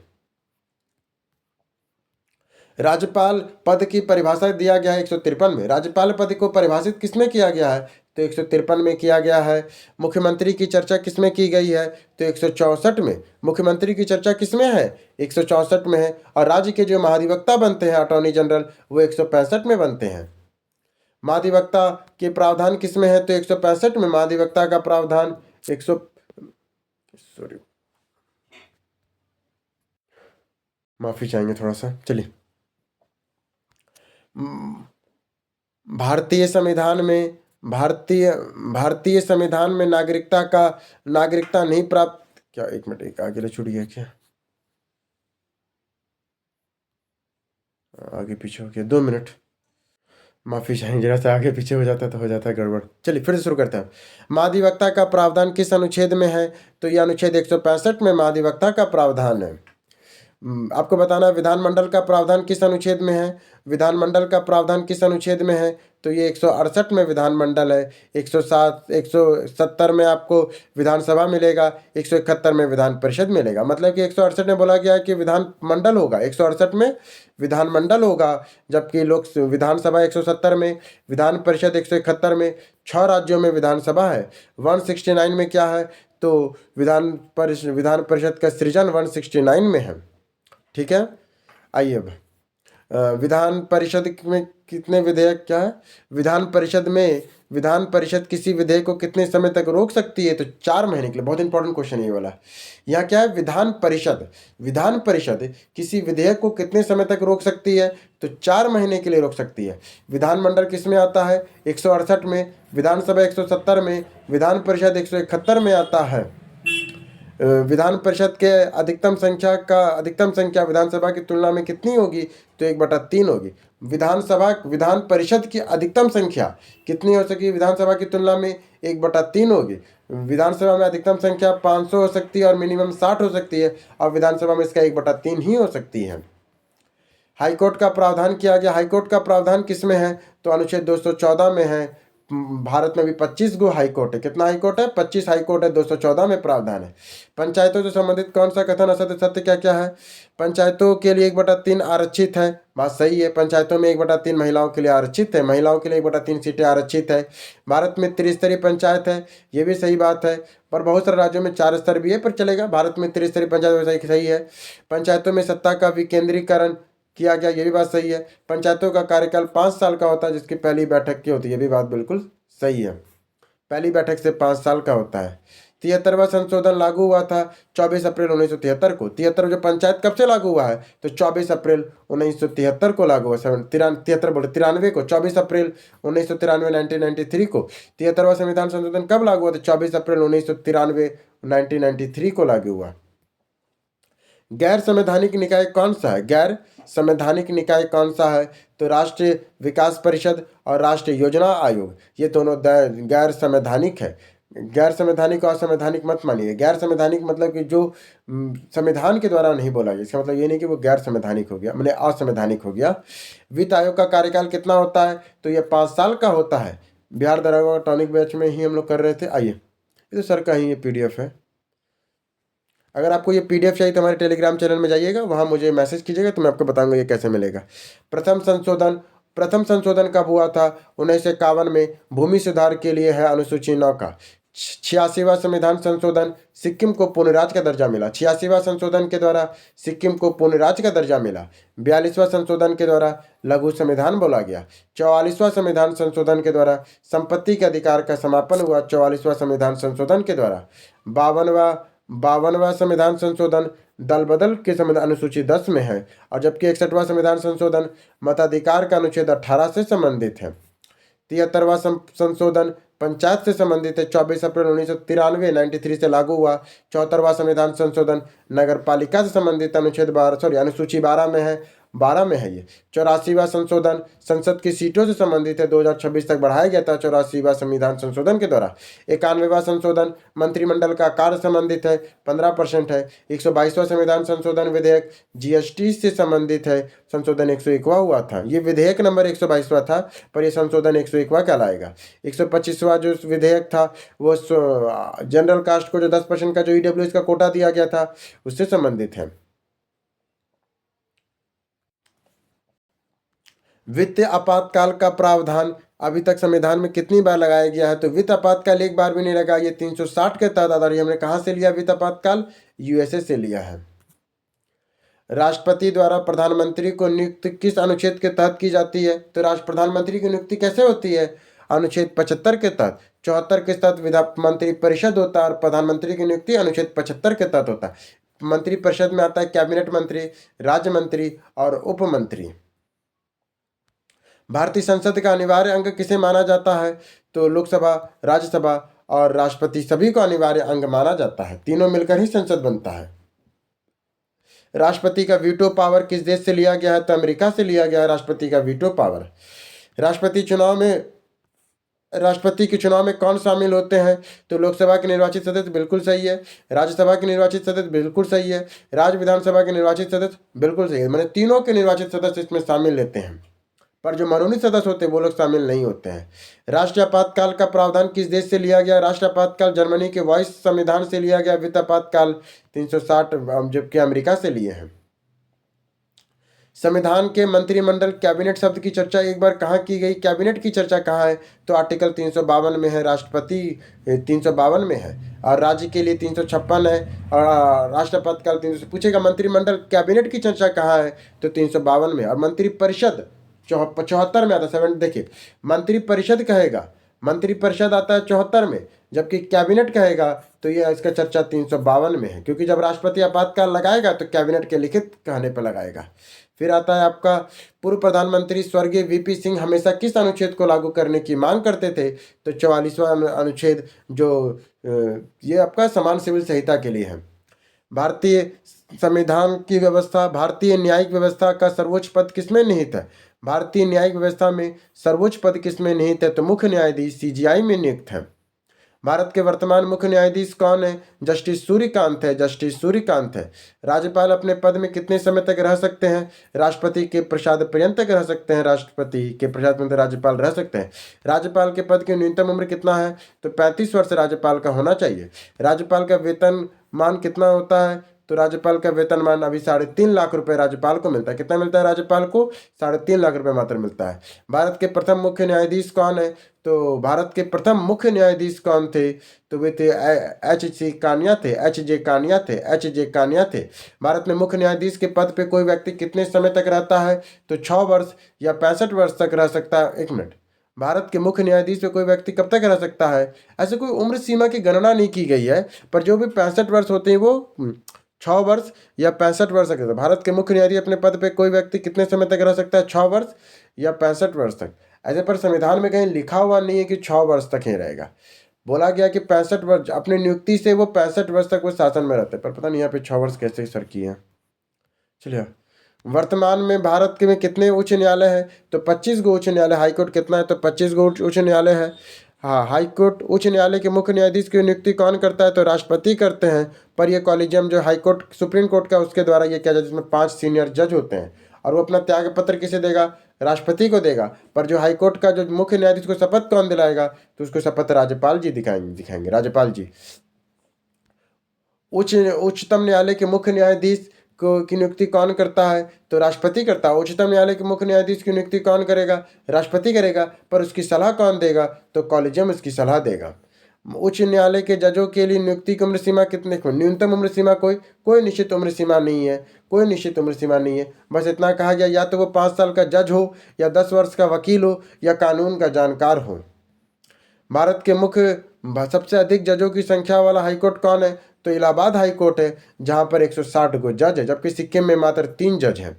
S1: राज्यपाल पद की परिभाषा दिया गया है 153 में। राज्यपाल पद को परिभाषित किसमें किया गया है, तो 153 में किया गया है। मुख्यमंत्री की चर्चा किसमें की गई है, तो 164 में। मुख्यमंत्री की चर्चा किसमें है, 164 में है। और राज्य के जो महाधिवक्ता बनते हैं अटॉर्नी जनरल, वो 165 में बनते हैं। महाधिवक्ता के प्रावधान किसमें है, तो 165 में महाधिवक्ता का प्रावधान माफी चाहेंगे थोड़ा सा, चलिए। भारतीय संविधान में नागरिकता नहीं प्राप्त, क्या एक मिनट, एक आगे छूट गया क्या, आगे पीछे हो गया, 2 मिनट, माफी चाहिए, जरा सा आगे पीछे हो जाता है तो हो जाता है गड़बड़। चलिए फिर से शुरू करते हैं। महाधिवक्ता का प्रावधान किस अनुच्छेद में है, तो यह अनुच्छेद 165 में महाधिवक्ता का प्रावधान है। आपको बताना है विधानमंडल का प्रावधान किस अनुच्छेद में है। विधानमंडल का प्रावधान किस अनुच्छेद में है, तो ये 168 में विधानमंडल है। 170 में आपको विधानसभा मिलेगा, 171 में विधान परिषद मिलेगा। मतलब कि 168 में बोला गया है कि विधानमंडल होगा, 168 में विधानमंडल होगा, जबकि विधानसभा 170 में, विधान परिषद 171 में। 6 राज्यों में विधानसभा है। 169 में क्या है, तो विधान परिषद का सृजन 169 में है। ठीक है, आइए अब विधान परिषद में कितने विधेयक, क्या है, विधान परिषद किसी विधेयक को कितने समय तक रोक सकती है, तो 4 महीने के लिए। बहुत इंपॉर्टेंट क्वेश्चन ये वाला। यहाँ क्या है, विधान परिषद किसी विधेयक को कितने समय तक रोक सकती है, तो 4 महीने के लिए रोक सकती है। विधानमंडल किस में आता है, 168 में। विधानसभा 170 में। विधान परिषद 171 में आता है। विधान परिषद के अधिकतम संख्या विधानसभा की तुलना में कितनी होगी, तो 1/3 होगी। विधान परिषद की अधिकतम संख्या कितनी हो सकी, विधानसभा की तुलना में 1/3 होगी। विधानसभा में अधिकतम संख्या 500 हो सकती है और मिनिमम 60 हो सकती है, और विधानसभा में इसका 1/3 ही हो सकती है। हाईकोर्ट का प्रावधान किया गया। हाईकोर्ट का प्रावधान किस में है, तो अनुच्छेद 214 में है। भारत में भी 25 गो हाई कोर्ट है। कितना हाई कोर्ट है? 25 हाई कोर्ट है। 214 में प्रावधान है। पंचायतों से संबंधित कौन सा कथन असत्य सत्य क्या क्या है? पंचायतों के लिए 1/3 आरक्षित है। बात सही है। पंचायतों में 1/3 महिलाओं के लिए आरक्षित है। महिलाओं के लिए 1/3 सीटें आरक्षित है। भारत में त्रिस्तरीय पंचायत है, ये भी सही बात है। पर बहुत सारे राज्यों में 4 स्तर भी है, पर चलेगा। भारत में त्रिस्तरीय पंचायत वैसा सही है। पंचायतों में सत्ता का विकेंद्रीकरण किया गया, ये भी बात सही है। पंचायतों का कार्यकाल 5 साल का होता है, जिसकी पहली बैठक की होती है, ये भी बात बिल्कुल सही है। पहली बैठक से 5 साल का होता है। 73वां संशोधन लागू हुआ था 24 अप्रैल 1973 को। 73 जो पंचायत कब से लागू हुआ है? तो 24 अप्रैल 1973 को लागू हुआ। 73 बोले 93 को, 24 अप्रैल 1993 1993 को। 73वां संविधान संशोधन कब लागू हुआ? तो 24 अप्रैल 1993 1993 को लागू हुआ। गैर संवैधानिक निकाय कौन सा है? गैर संवैधानिक निकाय कौन सा है? तो राष्ट्रीय विकास परिषद और राष्ट्रीय योजना आयोग, ये दोनों गैर संवैधानिक है। गैर संवैधानिक और संवैधानिक मत मानिए। गैर संवैधानिक मतलब कि जो संविधान के द्वारा नहीं बोला गया, इसका मतलब ये नहीं कि वो गैर संवैधानिक हो गया, मतलब असंवैधानिक हो गया। वित्त आयोग का कार्यकाल कितना होता है? तो ये 5 साल का होता है। बिहार दरोगा टॉनिक बैच में ही हम लोग कर रहे थे। आइए, ये तो सर का ही ये PDF है। अगर आपको ये PDF चाहिए तो हमारे टेलीग्राम चैनल में जाइएगा, वहाँ मुझे मैसेज कीजिएगा तो मैं आपको बताऊंगा ये कैसे मिलेगा। प्रथम संशोधन कब हुआ था? 1951 में। भूमि सुधार के लिए है अनुसूची 9 का। 86वां संविधान संशोधन, सिक्किम को पूर्ण राज्य का दर्जा मिला। 86वां संशोधन के द्वारा सिक्किम को पूर्ण राज्य का दर्जा मिला। 42वां संशोधन के द्वारा लघु संविधान बोला गया। 44वां संविधान संशोधन के द्वारा संपत्ति के अधिकार का समापन हुआ। 44वां संविधान संशोधन के द्वारा 52वां संविधान संशोधन दल बदल के संविधान अनुसूची 10 में है। और जबकि 61वां संविधान संशोधन मताधिकार का अनुच्छेद 18 से संबंधित है। 73वां संशोधन पंचायत से संबंधित है। 24 अप्रैल 1993 93 से लागू हुआ। 74वां संविधान संशोधन नगर पालिका से संबंधित अनुच्छेद 12 अनुसूची 12 में है ये। 84वां संशोधन संसद की सीटों से संबंधित है। 2026 तक बढ़ाया गया था 84वां संविधान संशोधन के द्वारा। 91वां संशोधन मंत्रिमंडल का कार्य संबंधित है, 15% है। 122वां संविधान संशोधन विधेयक GST से संबंधित है। संशोधन 101वां हुआ था। ये विधेयक नंबर 122वां था, पर यह संशोधन 101वां कहलाएगा। 125वां जो विधेयक था वो जनरल कास्ट को जो 10% का जो EWS का कोटा दिया गया था उससे संबंधित है। वित्तीय आपातकाल का प्रावधान अभी तक संविधान में कितनी बार लगाया गया है? तो वित्त आपातकाल एक बार भी नहीं लगा। ये 360 के तहत आधार। हमने कहाँ से लिया वित्त आपातकाल? USA से लिया है। राष्ट्रपति द्वारा प्रधानमंत्री को नियुक्त किस अनुच्छेद के तहत की जाती है? तो प्रधानमंत्री की नियुक्ति कैसे होती है? अनुच्छेद 75 के तहत। 74 के तहत विधान मंत्री परिषद होता है और प्रधानमंत्री की नियुक्ति अनुच्छेद 75 के तहत होता है। मंत्री परिषद में आता है कैबिनेट मंत्री, राज्य मंत्री और उप मंत्री। भारतीय संसद का अनिवार्य अंग किसे माना जाता है? तो लोकसभा, राज्यसभा और राष्ट्रपति सभी को अनिवार्य अंग माना जाता है। तीनों मिलकर ही संसद बनता है। राष्ट्रपति का वीटो पावर किस देश से लिया गया है? तो अमेरिका से लिया गया है राष्ट्रपति का वीटो पावर। राष्ट्रपति के चुनाव में कौन शामिल होते हैं? तो लोकसभा के निर्वाचित सदस्य बिल्कुल सही है। राज्यसभा के निर्वाचित सदस्य बिल्कुल सही है। राज्य विधानसभा के निर्वाचित सदस्य बिल्कुल सही है। मैंने तीनों के निर्वाचित सदस्य इसमें शामिल लेते हैं, पर जो मनोनीत सदस्य होते हैं वो लोग शामिल नहीं होते हैं। राष्ट्रीय आपातकाल का प्रावधान किस देश से लिया गया? राष्ट्रीय आपातकाल जर्मनी के वाइस संविधान से लिया गया। वित्त आपातकाल 360 जबकि अमेरिका से लिए हैं। संविधान के मंत्रिमंडल कैबिनेट शब्द की चर्चा एक बार कहाँ की गई? कैबिनेट की चर्चा कहाँ है? तो आर्टिकल 352 में है। राष्ट्रपति 352 में है और राज्य के लिए 356 है और राष्ट्रीय आपातकाल 300 पूछेगा। मंत्रिमंडल कैबिनेट की चर्चा कहाँ है? तो 352 में। और मंत्रिपरिषद 74 में आता है। 7 देखिए, मंत्रिपरिषद कहेगा, मंत्रिपरिषद आता है 74 में, जबकि कैबिनेट कहेगा तो ये इसका चर्चा 352 में है, क्योंकि जब राष्ट्रपति आपातकाल लगाएगा तो कैबिनेट के लिखित कहने पर लगाएगा। फिर आता है आपका पूर्व प्रधानमंत्री स्वर्गीय VP सिंह हमेशा किस अनुच्छेद को लागू करने की मांग करते थे? तो 44वां अनुच्छेद, जो ये आपका समान सिविल संहिता के लिए है। भारतीय संविधान की व्यवस्था, भारतीय न्यायिक व्यवस्था का सर्वोच्च पद किसमें निहित है? भारतीय न्यायिक व्यवस्था में सर्वोच्च पद किसमें निहित है? तो मुख्य न्यायाधीश CJI में नियुक्त है। भारत के वर्तमान मुख्य न्यायाधीश कौन है? जस्टिस सूर्यकांत है, जस्टिस सूर्यकांत है। राज्यपाल अपने पद में कितने समय तक रह सकते हैं? राष्ट्रपति के प्रसाद पर्यंत तक रह सकते हैं, राष्ट्रपति के प्रसाद पर्यंत राज्यपाल रह सकते हैं। राज्यपाल के पद की न्यूनतम उम्र कितना है? तो 35 वर्ष राज्यपाल का होना चाहिए। राज्यपाल का वेतन मान कितना होता है? तो राज्यपाल का वेतनमान अभी 3.5 लाख रुपए राज्यपाल को मिलता है। कितना मिलता है राज्यपाल को? 3.5 लाख रुपए मात्र मिलता है। भारत के प्रथम मुख्य न्यायाधीश कौन है? तो भारत के प्रथम मुख्य न्यायाधीश कौन थे? तो वे थे एच जे कानिया थे। भारत में मुख्य न्यायाधीश के पद पे कोई व्यक्ति कितने समय तक रहता है? तो 6 वर्ष या 65 वर्ष तक रह सकता है। 1 मिनट, भारत के मुख्य न्यायाधीश पे कोई व्यक्ति कब तक रह सकता है? ऐसे कोई उम्र सीमा की गणना नहीं की गई है, पर जो भी 65 वर्ष होते हैं वो 6 वर्ष या 65 वर्ष तक रहता है। भारत के मुख्य न्यायाधीश अपने पद पे कोई व्यक्ति कितने समय तक रह सकता है? 6 वर्ष या 65 वर्ष तक। ऐसे पर संविधान में कहीं लिखा हुआ नहीं है कि 6 वर्ष तक ही रहेगा। बोला गया कि 65 वर्ष, अपनी नियुक्ति से वो 65 वर्ष तक वो शासन में रहते, पर पता नहीं यहाँ पे 6 वर्ष कैसे सर किए हैं। चलिए, वर्तमान में भारत के में कितने उच्च न्यायालय है? तो 25 गो उच्च न्यायालय। हाईकोर्ट कितना है? तो 25 गो उच्च न्यायालय है। हाँ, हाईकोर्ट उच्च न्यायालय के मुख्य न्यायाधीश की नियुक्ति कौन करता है? तो राष्ट्रपति करते हैं। पर यह कॉलेजियम जो हाईकोर्ट सुप्रीम कोर्ट का, उसके द्वारा ये किया जाता है, जिसमें 5 सीनियर जज होते हैं। और वो अपना त्याग पत्र किसे देगा? राष्ट्रपति को देगा। पर जो हाईकोर्ट का जो मुख्य न्यायाधीश को शपथ कौन दिलाएगा? तो उसको शपथ राज्यपाल जी दिखाएंगे राज्यपाल जी। उच्चतम न्यायालय के मुख्य न्यायाधीश को की नियुक्ति कौन करता है? तो राष्ट्रपति करता है। उच्चतम न्यायालय के मुख्य न्यायाधीश की नियुक्ति कौन करेगा? राष्ट्रपति करेगा। पर उसकी सलाह कौन देगा? तो कॉलेजियम उसकी सलाह देगा। उच्च न्यायालय के जजों के लिए नियुक्ति की उम्र सीमा कितने? न्यूनतम उम्र सीमा कोई निश्चित उम्र सीमा नहीं है, कोई निश्चित उम्र सीमा नहीं है। बस इतना कहा गया, या तो वो 5 साल का जज हो, या 10 वर्ष का वकील हो, या कानून का जानकार हो। भारत के मुख्य सबसे अधिक जजों की संख्या वाला हाईकोर्ट कौन है? तो इलाहाबाद हाईकोर्ट है, जहां पर 160 गो जज है, जबकि सिक्किम में मात्र 3 जज हैं।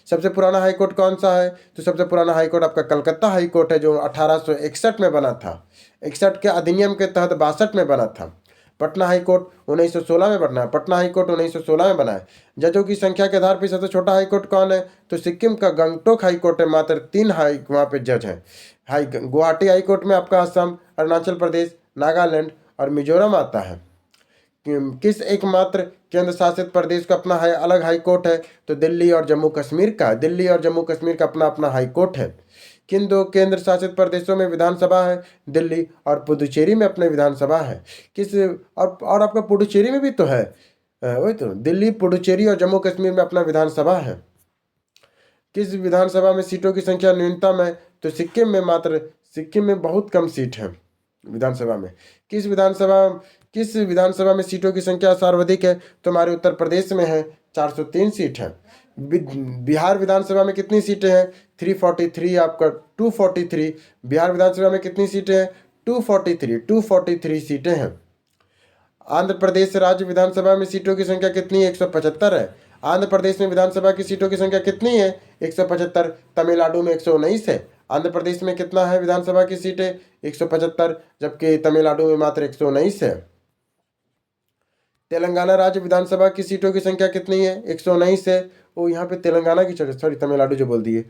S1: सबसे पुराना हाईकोर्ट कौन सा है? तो सबसे पुराना हाईकोर्ट आपका कलकत्ता हाईकोर्ट है, जो 1861 में बना था। 61 के अधिनियम के तहत 62 में बना था। पटना हाईकोर्ट 1916 में बना है। पटना हाईकोर्ट 1916 में बना है। जजों की संख्या के आधार पर सबसे छोटा हाईकोर्ट कौन है? तो सिक्किम का गंगटोक हाईकोर्ट है, मात्र 3 वहाँ पे जज हैं। गुवाहाटी हाईकोर्ट में आपका असम, अरुणाचल प्रदेश, नागालैंड और मिजोरम आता है। किस एकमात्र केंद्र शासित प्रदेश का अपना अलग हाई कोर्ट है? तो दिल्ली और जम्मू कश्मीर का। दिल्ली और जम्मू कश्मीर का अपना अपना हाई कोर्ट है। किन 2 केंद्र शासित प्रदेशों में विधानसभा है? दिल्ली और पुदुचेरी में अपने विधानसभा है। किस और आपका पुडुचेरी में भी तो है, वही तो, दिल्ली, पुडुचेरी और जम्मू कश्मीर में अपना विधानसभा है। किस विधानसभा में सीटों की संख्या न्यूनतम है? तो सिक्किम में बहुत कम सीट है विधानसभा में। किस विधानसभा में सीटों की संख्या सर्वाधिक है? तो हमारे उत्तर प्रदेश में है, 403 सीट है। बिहार विधानसभा में कितनी सीटें हैं? 343 आपका 243। बिहार विधानसभा में कितनी सीटें हैं? 243 सीटें हैं। आंध्र प्रदेश राज्य विधानसभा में सीटों की संख्या कितनी है? 175 है। आंध्र प्रदेश में विधानसभा की सीटों की संख्या कितनी है? 175। तमिलनाडु में 119 है। आंध्र प्रदेश में कितना है विधानसभा की सीटें? 175, जबकि तमिलनाडु में मात्र 119 है। तेलंगाना राज्य विधानसभा की सीटों की संख्या कितनी है? 119 है। वो यहाँ पे तेलंगाना की सॉरी तमिलनाडु जो बोल दिए।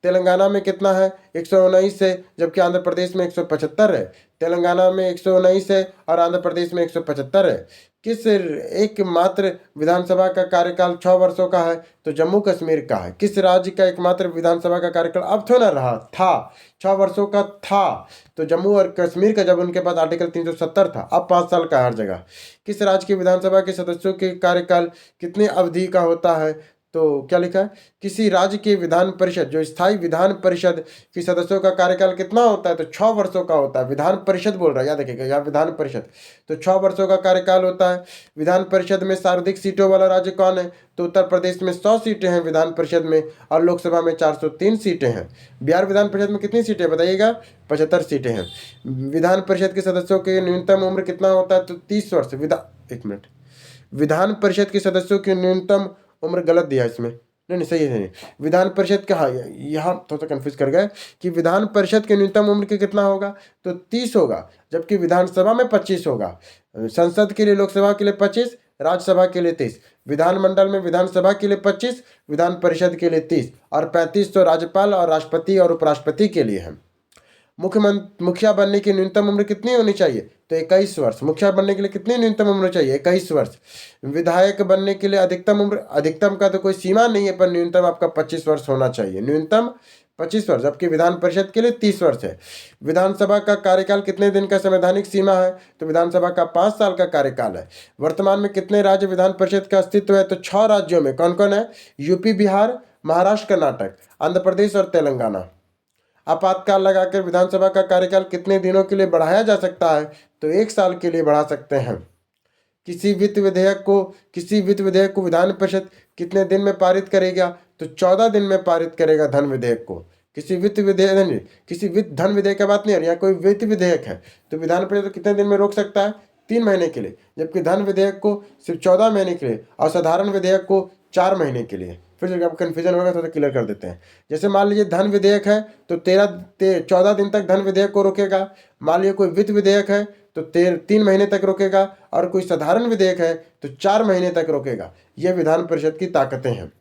S1: तेलंगाना में कितना है? 119 है, जबकि आंध्र प्रदेश में 175 है। तेलंगाना में 119 है और आंध्र प्रदेश में 175 है। किस एकमात्र विधानसभा का कार्यकाल 6 वर्षों का है? तो जम्मू कश्मीर का है। किस राज्य का एकमात्र विधानसभा का कार्यकाल अब तो ना रहा था, 6 वर्षों का था, तो जम्मू और कश्मीर का, जब उनके पास आर्टिकल 370 था। अब 5 साल का हर जगह। किस राज्य की विधानसभा के सदस्यों के कार्यकाल कितनी अवधि का होता है? तो क्या लिखा है? किसी राज्य की विधान परिषद, जो स्थायी विधान परिषद के सदस्यों का कार्यकाल कितना होता है? तो 6 वर्षों का होता है। विधान परिषद बोल रहा है, याद रखिएगा, यहाँ विधान परिषद, तो 6 वर्षों का कार्यकाल होता है। विधान परिषद में सर्वाधिक सीटों वाला राज्य कौन है? तो उत्तर प्रदेश में 100 सीटें हैं विधान परिषद में, और लोकसभा में 403 सीटें हैं। बिहार विधान परिषद में कितनी सीटें बताइएगा? 75 सीटें हैं। विधान परिषद के सदस्यों की न्यूनतम उम्र कितना होता है? तो 30 वर्ष। 1 मिनट, विधान परिषद के सदस्यों की न्यूनतम उम्र गलत दिया इसमें, नहीं सही है। विधान परिषद का, हाँ यहाँ थोड़ा कन्फ्यूज कर गए कि विधान परिषद की न्यूनतम उम्र की कितना होगा? तो 30 होगा, जबकि विधानसभा में 25 होगा। संसद के लिए, लोकसभा के लिए 25, राज्यसभा के लिए 30। विधानमंडल में विधानसभा के लिए 25, विधान परिषद के लिए 30, और 35 तो राज्यपाल और राष्ट्रपति और उपराष्ट्रपति के लिए है। मुखिया बनने की न्यूनतम उम्र कितनी होनी चाहिए? तो 21 वर्ष। मुखिया बनने के लिए कितनी न्यूनतम उम्र चाहिए? 21 वर्ष। विधायक बनने के लिए अधिकतम उम्र, अधिकतम का तो कोई सीमा नहीं है, पर न्यूनतम आपका 25 वर्ष होना चाहिए, न्यूनतम 25 वर्ष। जबकि विधान परिषद के लिए 30 वर्ष है। विधानसभा का कार्यकाल कितने दिन का संवैधानिक सीमा है? तो विधानसभा का 5 साल का कार्यकाल है। वर्तमान में कितने राज्य विधान परिषद का अस्तित्व है? तो 6 राज्यों में। कौन कौन है? यूपी, बिहार, महाराष्ट्र, कर्नाटक, आंध्र प्रदेश और तेलंगाना। आपातकाल लगाकर विधानसभा का कार्यकाल कितने दिनों के लिए बढ़ाया जा सकता है? तो 1 साल के लिए बढ़ा सकते हैं। किसी वित्त विधेयक को विधान परिषद कितने दिन में पारित करेगा? तो 14 दिन में पारित करेगा धन विधेयक को। किसी वित्त धन विधेयक की बात नहीं है, यहाँ कोई वित्त विधेयक है तो विधान परिषद कितने दिन में रोक सकता है? 3 महीने के लिए। जबकि धन विधेयक को सिर्फ 14 महीने के लिए और साधारण विधेयक को 4 महीने के लिए। फिर जब आपको कन्फ्यूजन होगा थोड़ा क्लियर कर देते हैं। जैसे मान लीजिए धन विधेयक है तो 14 दिन तक धन विधेयक को रोकेगा। मान लीजिए कोई वित्त विधेयक है तो 3 महीने तक रोकेगा, और कोई साधारण विधेयक है तो 4 महीने तक रोकेगा। यह विधान परिषद की ताकतें हैं।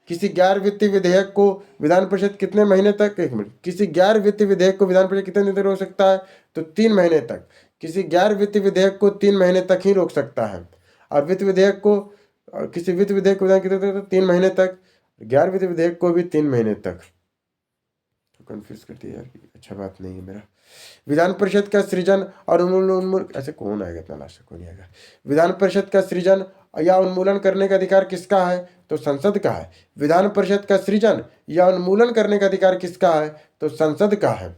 S1: किसी गैर वित्तीय विधेयक को विधान परिषद कितने महीने तक, एक मिनट, किसी गैर वित्तीय विधेयक को विधान परिषद कितने दिन तक रोक सकता है? तो 3 महीने तक। किसी गैर वित्तीय विधेयक को 3 महीने तक ही रोक सकता है। और वित्त विधेयक को, किसी वित्त विधेयक को विधान कितने तक? 3 महीने तक। गैर वित्तीय विधेयक को भी 3 महीने तक। कंफ्यूज करती है यार, अच्छा बात नहीं है मेरा। विधान परिषद का सृजन और उन्मूलन, ऐसे कौन आएगा इतना लास्ट, कोई नहीं आएगा। विधान परिषद का सृजन या उन्मूलन करने का अधिकार किसका है? तो संसद का है। विधान परिषद का सृजन या उन्मूलन करने का अधिकार किसका है? तो संसद का है।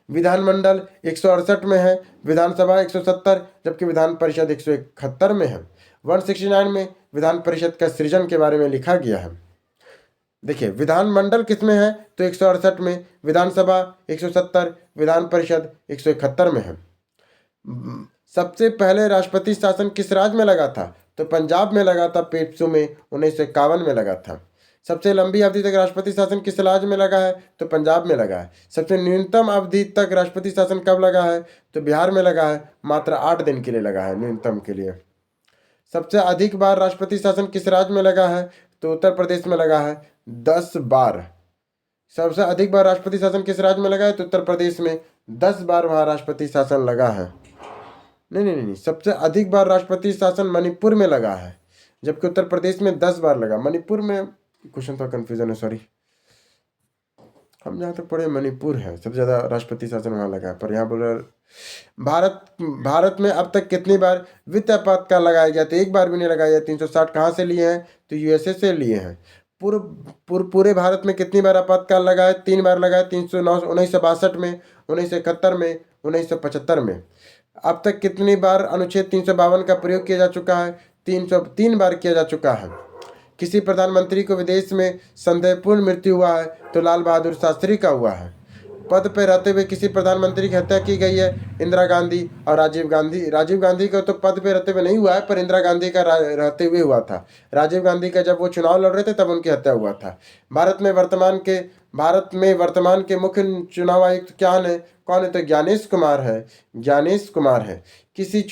S1: विधानमंडल 168 में है, विधानसभा 170, जबकि विधान परिषद 171 में है। 169 में विधान परिषद का सृजन के बारे में लिखा गया है। देखिए विधानमंडल किसमें है? तो 168 में, विधानसभा 170, विधान परिषद 171 में है। सबसे पहले राष्ट्रपति शासन किस राज्य में लगा था? तो पंजाब में लगा था, पेप्सू में 1951 में लगा था। सबसे लंबी अवधि तक राष्ट्रपति शासन किस राज्य में लगा है? तो पंजाब में लगा है। सबसे न्यूनतम अवधि तक राष्ट्रपति शासन कब लगा है? तो बिहार में लगा है, मात्र 8 दिन के लिए लगा है, न्यूनतम के लिए। सबसे अधिक बार राष्ट्रपति शासन किस राज्य में लगा है? तो उत्तर प्रदेश में लगा है, 10 बार। सबसे अधिक बार राष्ट्रपति शासन किस राज्य में लगा है? तो उत्तर प्रदेश में 10 बार वहाँ राष्ट्रपति शासन लगा है। नहीं, सबसे अधिक बार राष्ट्रपति शासन मणिपुर में लगा है, जबकि उत्तर प्रदेश में 10 बार लगा। मणिपुर में क्वेश्चन थोड़ा कंफ्यूजन है, सॉरी। हम जहाँ तक पढ़े मणिपुर है सबसे ज़्यादा राष्ट्रपति शासन वहाँ लगा है, पर यहाँ बोल रहा भारत में अब तक कितनी बार वित्त आपातकाल लगाया गया? तो 1 बार भी नहीं लगाया गया। 360 कहाँ से लिए हैं? तो यूएसए से लिए हैं। पूरे भारत में कितनी बार आपातकाल लगा है? 3 बार लगा है। 1962 में, 1971 में, 1975 में। अब तक कितनी बार अनुच्छेद 352 का प्रयोग किया जा चुका है? 303 बार किया जा चुका है। किसी प्रधानमंत्री को विदेश में संदेहपूर्ण मृत्यु हुआ है? तो लाल बहादुर शास्त्री का हुआ है। पद पर रहते हुए किसी प्रधानमंत्री की हत्या की गई है? इंदिरा गांधी और राजीव गांधी। राजीव गांधी का तो पद पर रहते हुए नहीं हुआ है, पर इंदिरा गांधी का रहते हुए हुआ था। राजीव गांधी का जब वो चुनाव लड़ रहे थे तब उनकी हत्या हुआ था। भारत में वर्तमान के मुख्य चुनाव आयुक्त क्या है? कौन है? तो ज्ञानेश कुमार है। किस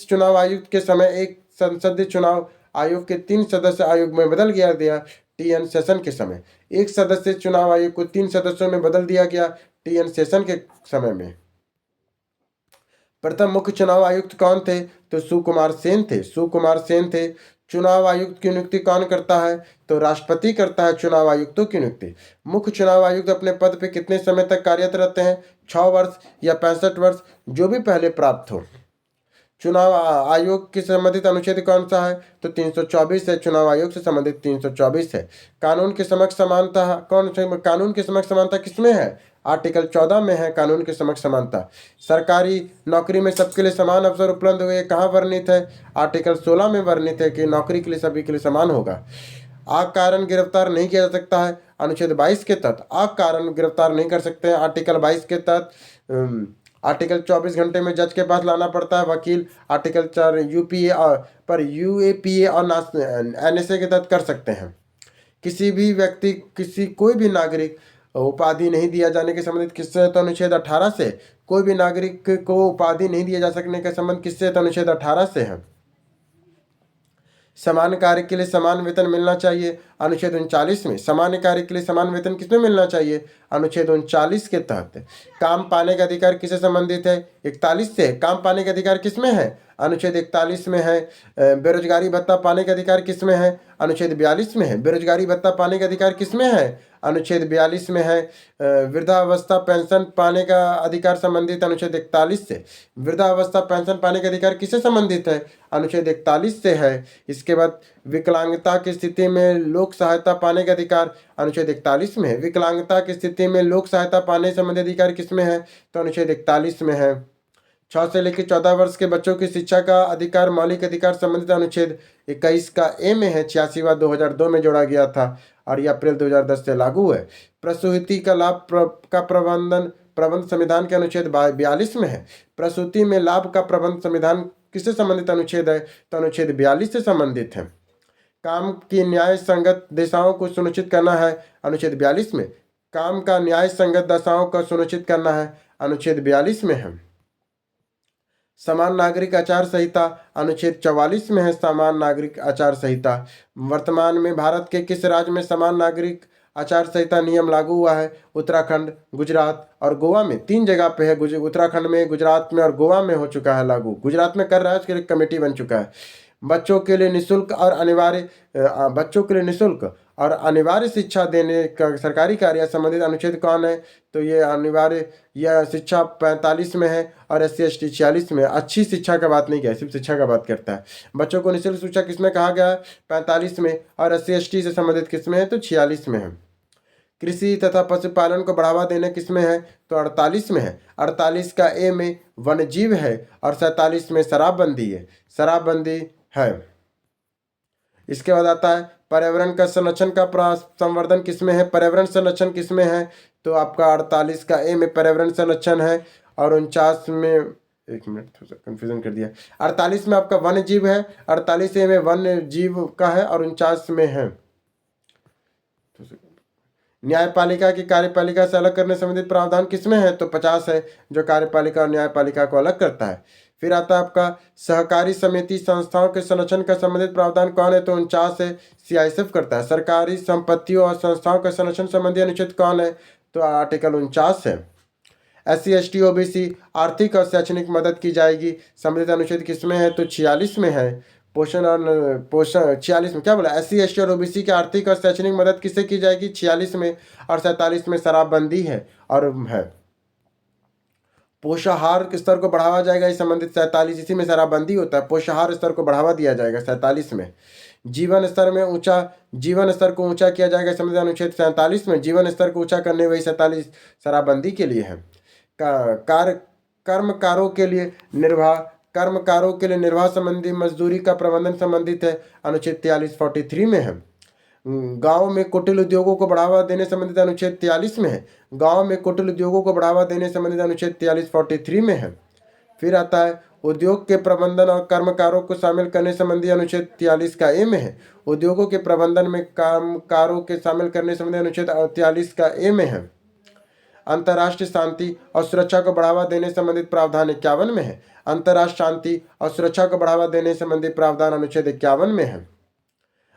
S1: चुनाव आयुक्त के समय एक संसदीय चुनाव आयोग के 3 सदस्य आयोग में बदल गया टीएन सेशन के समय। एक सदस्य चुनाव आयोग को 3 सदस्यों में बदल दिया गया टीएन सेशन के समय में। प्रथम मुख्य चुनाव आयुक्त कौन थे? तो सुकुमार सेन थे। चुनाव आयुक्त की नियुक्ति कौन करता है? तो राष्ट्रपति करता है चुनाव आयुक्तों की नियुक्ति। मुख्य चुनाव आयुक्त अपने पद पर कितने समय तक कार्यरत रहते हैं? 6 वर्ष या 65 वर्ष, जो भी पहले प्राप्त हो। चुनाव आयोग के संबंधित अनुच्छेद कौन सा है? तो 324 है। चुनाव आयोग से संबंधित 324 है। कानून के समक्ष समानता कानून के समक्ष समानता किसमें है? आर्टिकल 14 में है कानून के समक्ष समानता। सरकारी नौकरी में सबके लिए समान अवसर उपलब्ध हुए, कहाँ वर्णित है? आर्टिकल 16 में वर्णित है कि नौकरी के लिए सभी के लिए समान होगा। आग कारण गिरफ्तार नहीं किया जा सकता है, अनुच्छेद 22 के तहत आग कारण गिरफ्तार नहीं कर सकते हैं। आर्टिकल 22 के तहत आर्टिकल 24 घंटे में जज के पास लाना पड़ता है वकील। आर्टिकल 4 यूपीए पर यूएपीए और एनएसए के तहत कर सकते हैं। किसी भी व्यक्ति कोई भी नागरिक उपाधि नहीं दिया जाने के संबंधित किससे? तो अनुच्छेद 18 से। कोई भी नागरिक को उपाधि नहीं दिया जा सकने का संबंध किससे? तो अनुच्छेद 18 से है। समान कार्य के लिए समान वेतन मिलना चाहिए, अनुच्छेद 39 में। सामान्य कार्य के लिए समान वेतन किसमें मिलना चाहिए, अनुच्छेद 39 के तहत। काम पाने का अधिकार किससे संबंधित है, 41 से। काम पाने का अधिकार किसमें है, अनुच्छेद 41 में है। बेरोजगारी भत्ता पाने का अधिकार किसमें है, अनुच्छेद 42 में है। बेरोजगारी भत्ता पाने का अधिकार किसमें है, अनुच्छेद 42 में है। वृद्धावस्था पेंशन पाने का अधिकार संबंधित अनुच्छेद 41 से। वृद्धावस्था पेंशन पाने का अधिकार किससे संबंधित है, अनुच्छेद 41 से है। इसके बाद विकलांगता की स्थिति में लोक सहायता पाने का अधिकार अनुच्छेद 41 में है। विकलांगता की स्थिति में लोक सहायता पाने संबंधी अधिकार किसमें है, तो अनुच्छेद 41 में है। 6 से लेकर 14 वर्ष के बच्चों की शिक्षा का अधिकार मौलिक अधिकार संबंधित अनुच्छेद 21 का ए में है। 86वां 2002 में जोड़ा गया था और यह अप्रैल 2010 से लागू है। प्रसूति का लाभ का प्रबंध संविधान के अनुच्छेद 42 में है। प्रसूति में लाभ का प्रबंध संविधान किससे संबंधित अनुच्छेद है, तो अनुच्छेद 42 से संबंधित है। काम की न्याय संगत दिशाओं को सुनिश्चित करना है, अनुच्छेद 42 में। काम का न्याय संगत दशाओं को सुनिश्चित करना है, अनुच्छेद 42 में है। समान नागरिक आचार संहिता अनुच्छेद 44 में है। समान नागरिक आचार संहिता वर्तमान में भारत के किस राज्य में समान नागरिक आचार संहिता नियम लागू हुआ है, उत्तराखंड, गुजरात और गोवा में। 3 जगह पे है, उत्तराखंड में, गुजरात में और गोवा में हो चुका है लागू। गुजरात में कर रहा है, उसके लिए कमेटी बन चुका है। बच्चों के लिए निःशुल्क और अनिवार्य शिक्षा देने का सरकारी कार्य संबंधित अनुच्छेद कौन है, तो ये अनिवार्य यह शिक्षा 45 में है और SC/ST 46 में। अच्छी शिक्षा का बात नहीं किया, सिर्फ शिक्षा का बात करता है। बच्चों को निःशुल्क शिक्षा किसमें कहा गया है, 45 में। और SC/ST से संबंधित किसमें है, तो 46 में है। कृषि तथा पशुपालन को बढ़ावा देने किसमें है, तो 48 में है। 48 का ए में वन्यजीव है और 47 में शराबबंदी है, शराबबंदी है। इसके बाद आता है पर्यावरण का संरक्षण का संवर्धन किसमें है, पर्यावरण संरक्षण किसमें है, तो आपका 48 का ए में पर्यावरण संरक्षण है और 49 में, एक मिनट थोड़ा सा कंफ्यूजन कर दिया, 48 में आपका वन्य जीव है, 48 ए में वन्य जीव का है और 49 में है। न्यायपालिका की कार्यपालिका से अलग करने संबंधित प्रावधान किसमें है, तो 50 है, जो कार्यपालिका और न्यायपालिका को अलग करता है। फिर आता है आपका सहकारी समिति संस्थाओं के संरक्षण का संबंधित प्रावधान कौन है, तो 49 है, CISF करता है। सरकारी संपत्तियों और संस्थाओं का संरक्षण संबंधी अनुच्छेद कौन है, तो आर्टिकल 49 है। SC/ST OBC आर्थिक और शैक्षणिक मदद की जाएगी संबंधित अनुच्छेद किसमें है, तो 46 में है। पोषण 46 में क्या बोला, SC/ST और OBC की आर्थिक और शैक्षणिक मदद किससे की जाएगी, 46 में। और 47 में शराबबंदी है और है। पोषाहार के स्तर को बढ़ावा जाएगा इस संबंधित 47, इसी में शराबबंदी होता है। पोषाहार स्तर को बढ़ावा दिया जाएगा 47 में। जीवन स्तर को ऊंचा किया जाएगा संबंधित अनुच्छेद 47 में। जीवन स्तर को ऊंचा करने वही 47 शराबबंदी के लिए है। कर्मकारों के लिए निर्वाह संबंधी मजदूरी का प्रबंधन संबंधित है, अनुच्छेद 43 में है। गांव में कुटीर उद्योगों को बढ़ावा देने संबंधित अनुच्छेद 43 में है। गांव में कुटीर उद्योगों को बढ़ावा देने संबंधित अनुच्छेद 43 में है। फिर आता है उद्योग के प्रबंधन और कर्मकारों को शामिल करने संबंधी अनुच्छेद 43 का ए में है। उद्योगों के प्रबंधन में कामकारों के शामिल करने संबंधी अनुच्छेद 43 का ए में है। अंतर्राष्ट्रीय शांति और सुरक्षा को बढ़ावा देने संबंधित प्रावधान 51 में है। अंतर्राष्ट्रीय शांति और सुरक्षा को बढ़ावा देने संबंधी प्रावधान अनुच्छेद 51 में है।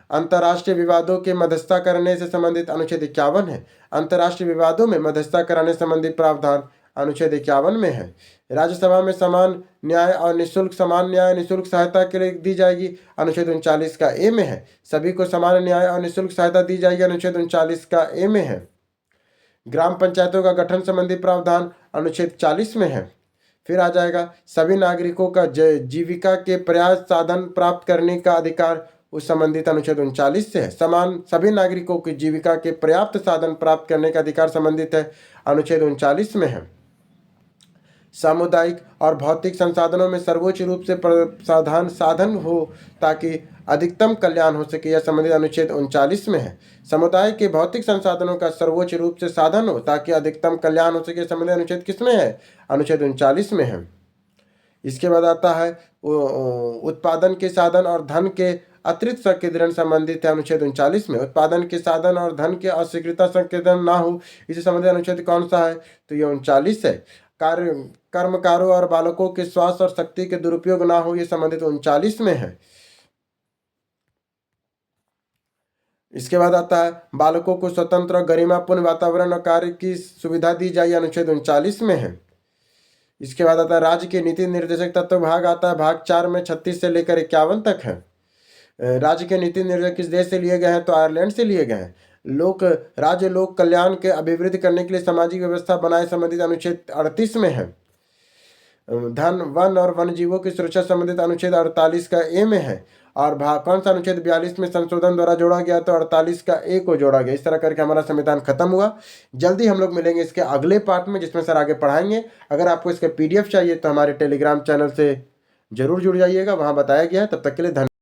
S1: अंतर्राष्ट्रीय विवादों के मध्यस्थता करने से संबंधित अनुच्छेद 51 है। अंतर्राष्ट्रीय विवादों में मध्यस्थता कराने संबंधी प्रावधान अनुच्छेद 51 में है। राज्यसभा में समान न्याय निःशुल्क सहायता के लिए दी जाएगी, अनुच्छेद 39 का ए में है। सभी को समान न्याय और निःशुल्क सहायता दी जाएगी, अनुच्छेद 39 का ए में है। ग्राम पंचायतों का गठन संबंधी प्रावधान अनुच्छेद 40 में है। फिर आ जाएगा सभी नागरिकों का जीविका के पर्याप्त साधन प्राप्त करने का अधिकार, उस संबंधित अनुच्छेद 39 से है। सभी नागरिकों की जीविका के पर्याप्त साधन प्राप्त करने का अधिकार संबंधित है, अनुच्छेद 39 में है। सामुदायिक और भौतिक संसाधनों में सर्वोच्च रूप से साधन हो ताकि अधिकतम कल्याण हो सके, यह संबंधित अनुच्छेद 39 में है। समुदाय के भौतिक संसाधनों का सर्वोच्च रूप से साधन हो ताकि अधिकतम कल्याण हो सके, संबंधित अनुच्छेद किसमें है, अनुच्छेद 39 में है। इसके बाद आता है उत्पादन के साधन और धन के अतिरिक्त संकेंद्रण संबंधित है, अनुच्छेद 39 में। उत्पादन के साधन और धन के अस्वीकृता संकेंद्रण ना हो, इसे संबंधित अनुच्छेद कौन सा है, तो ये 39 है। कर्मकारों और बालकों के स्वास्थ्य और शक्ति के दुरुपयोग ना हो, ये संबंधित 39 में है। इसके बाद आता है बालकों को स्वतंत्र और गरिमापूर्ण वातावरण और कार्य की सुविधा दी जाए, अनुच्छेद 39 में है। इसके बाद आता है राज्य के नीति निर्देशक तत्व भाग आता है, भाग 4 में 36 से लेकर 51 तक है। राज्य के नीति निर्देशक किस देश से लिए गए हैं? तो आयरलैंड से लिए गए हैं। राज्य लोक कल्याण के अभिवृद्धि करने के लिए सामाजिक व्यवस्था बनाए संबंधित अनुच्छेद 38 में है। धन वन और वन्य जीवों की सुरक्षा संबंधित अनुच्छेद 48 का ए में है। और कौन सा अनुच्छेद 42 में संशोधन द्वारा जोड़ा गया? तो 48 का ए को जोड़ा गया। इस तरह करके हमारा संविधान खत्म हुआ। जल्दी हम लोग मिलेंगे इसके अगले पार्ट में, जिसमें सर आगे पढ़ाएंगे। अगर आपको इसका PDF चाहिए तो हमारे टेलीग्राम चैनल से जरूर जुड़ जाइएगा, वहाँ बताया गया है। तब तक के लिए धन्यवाद।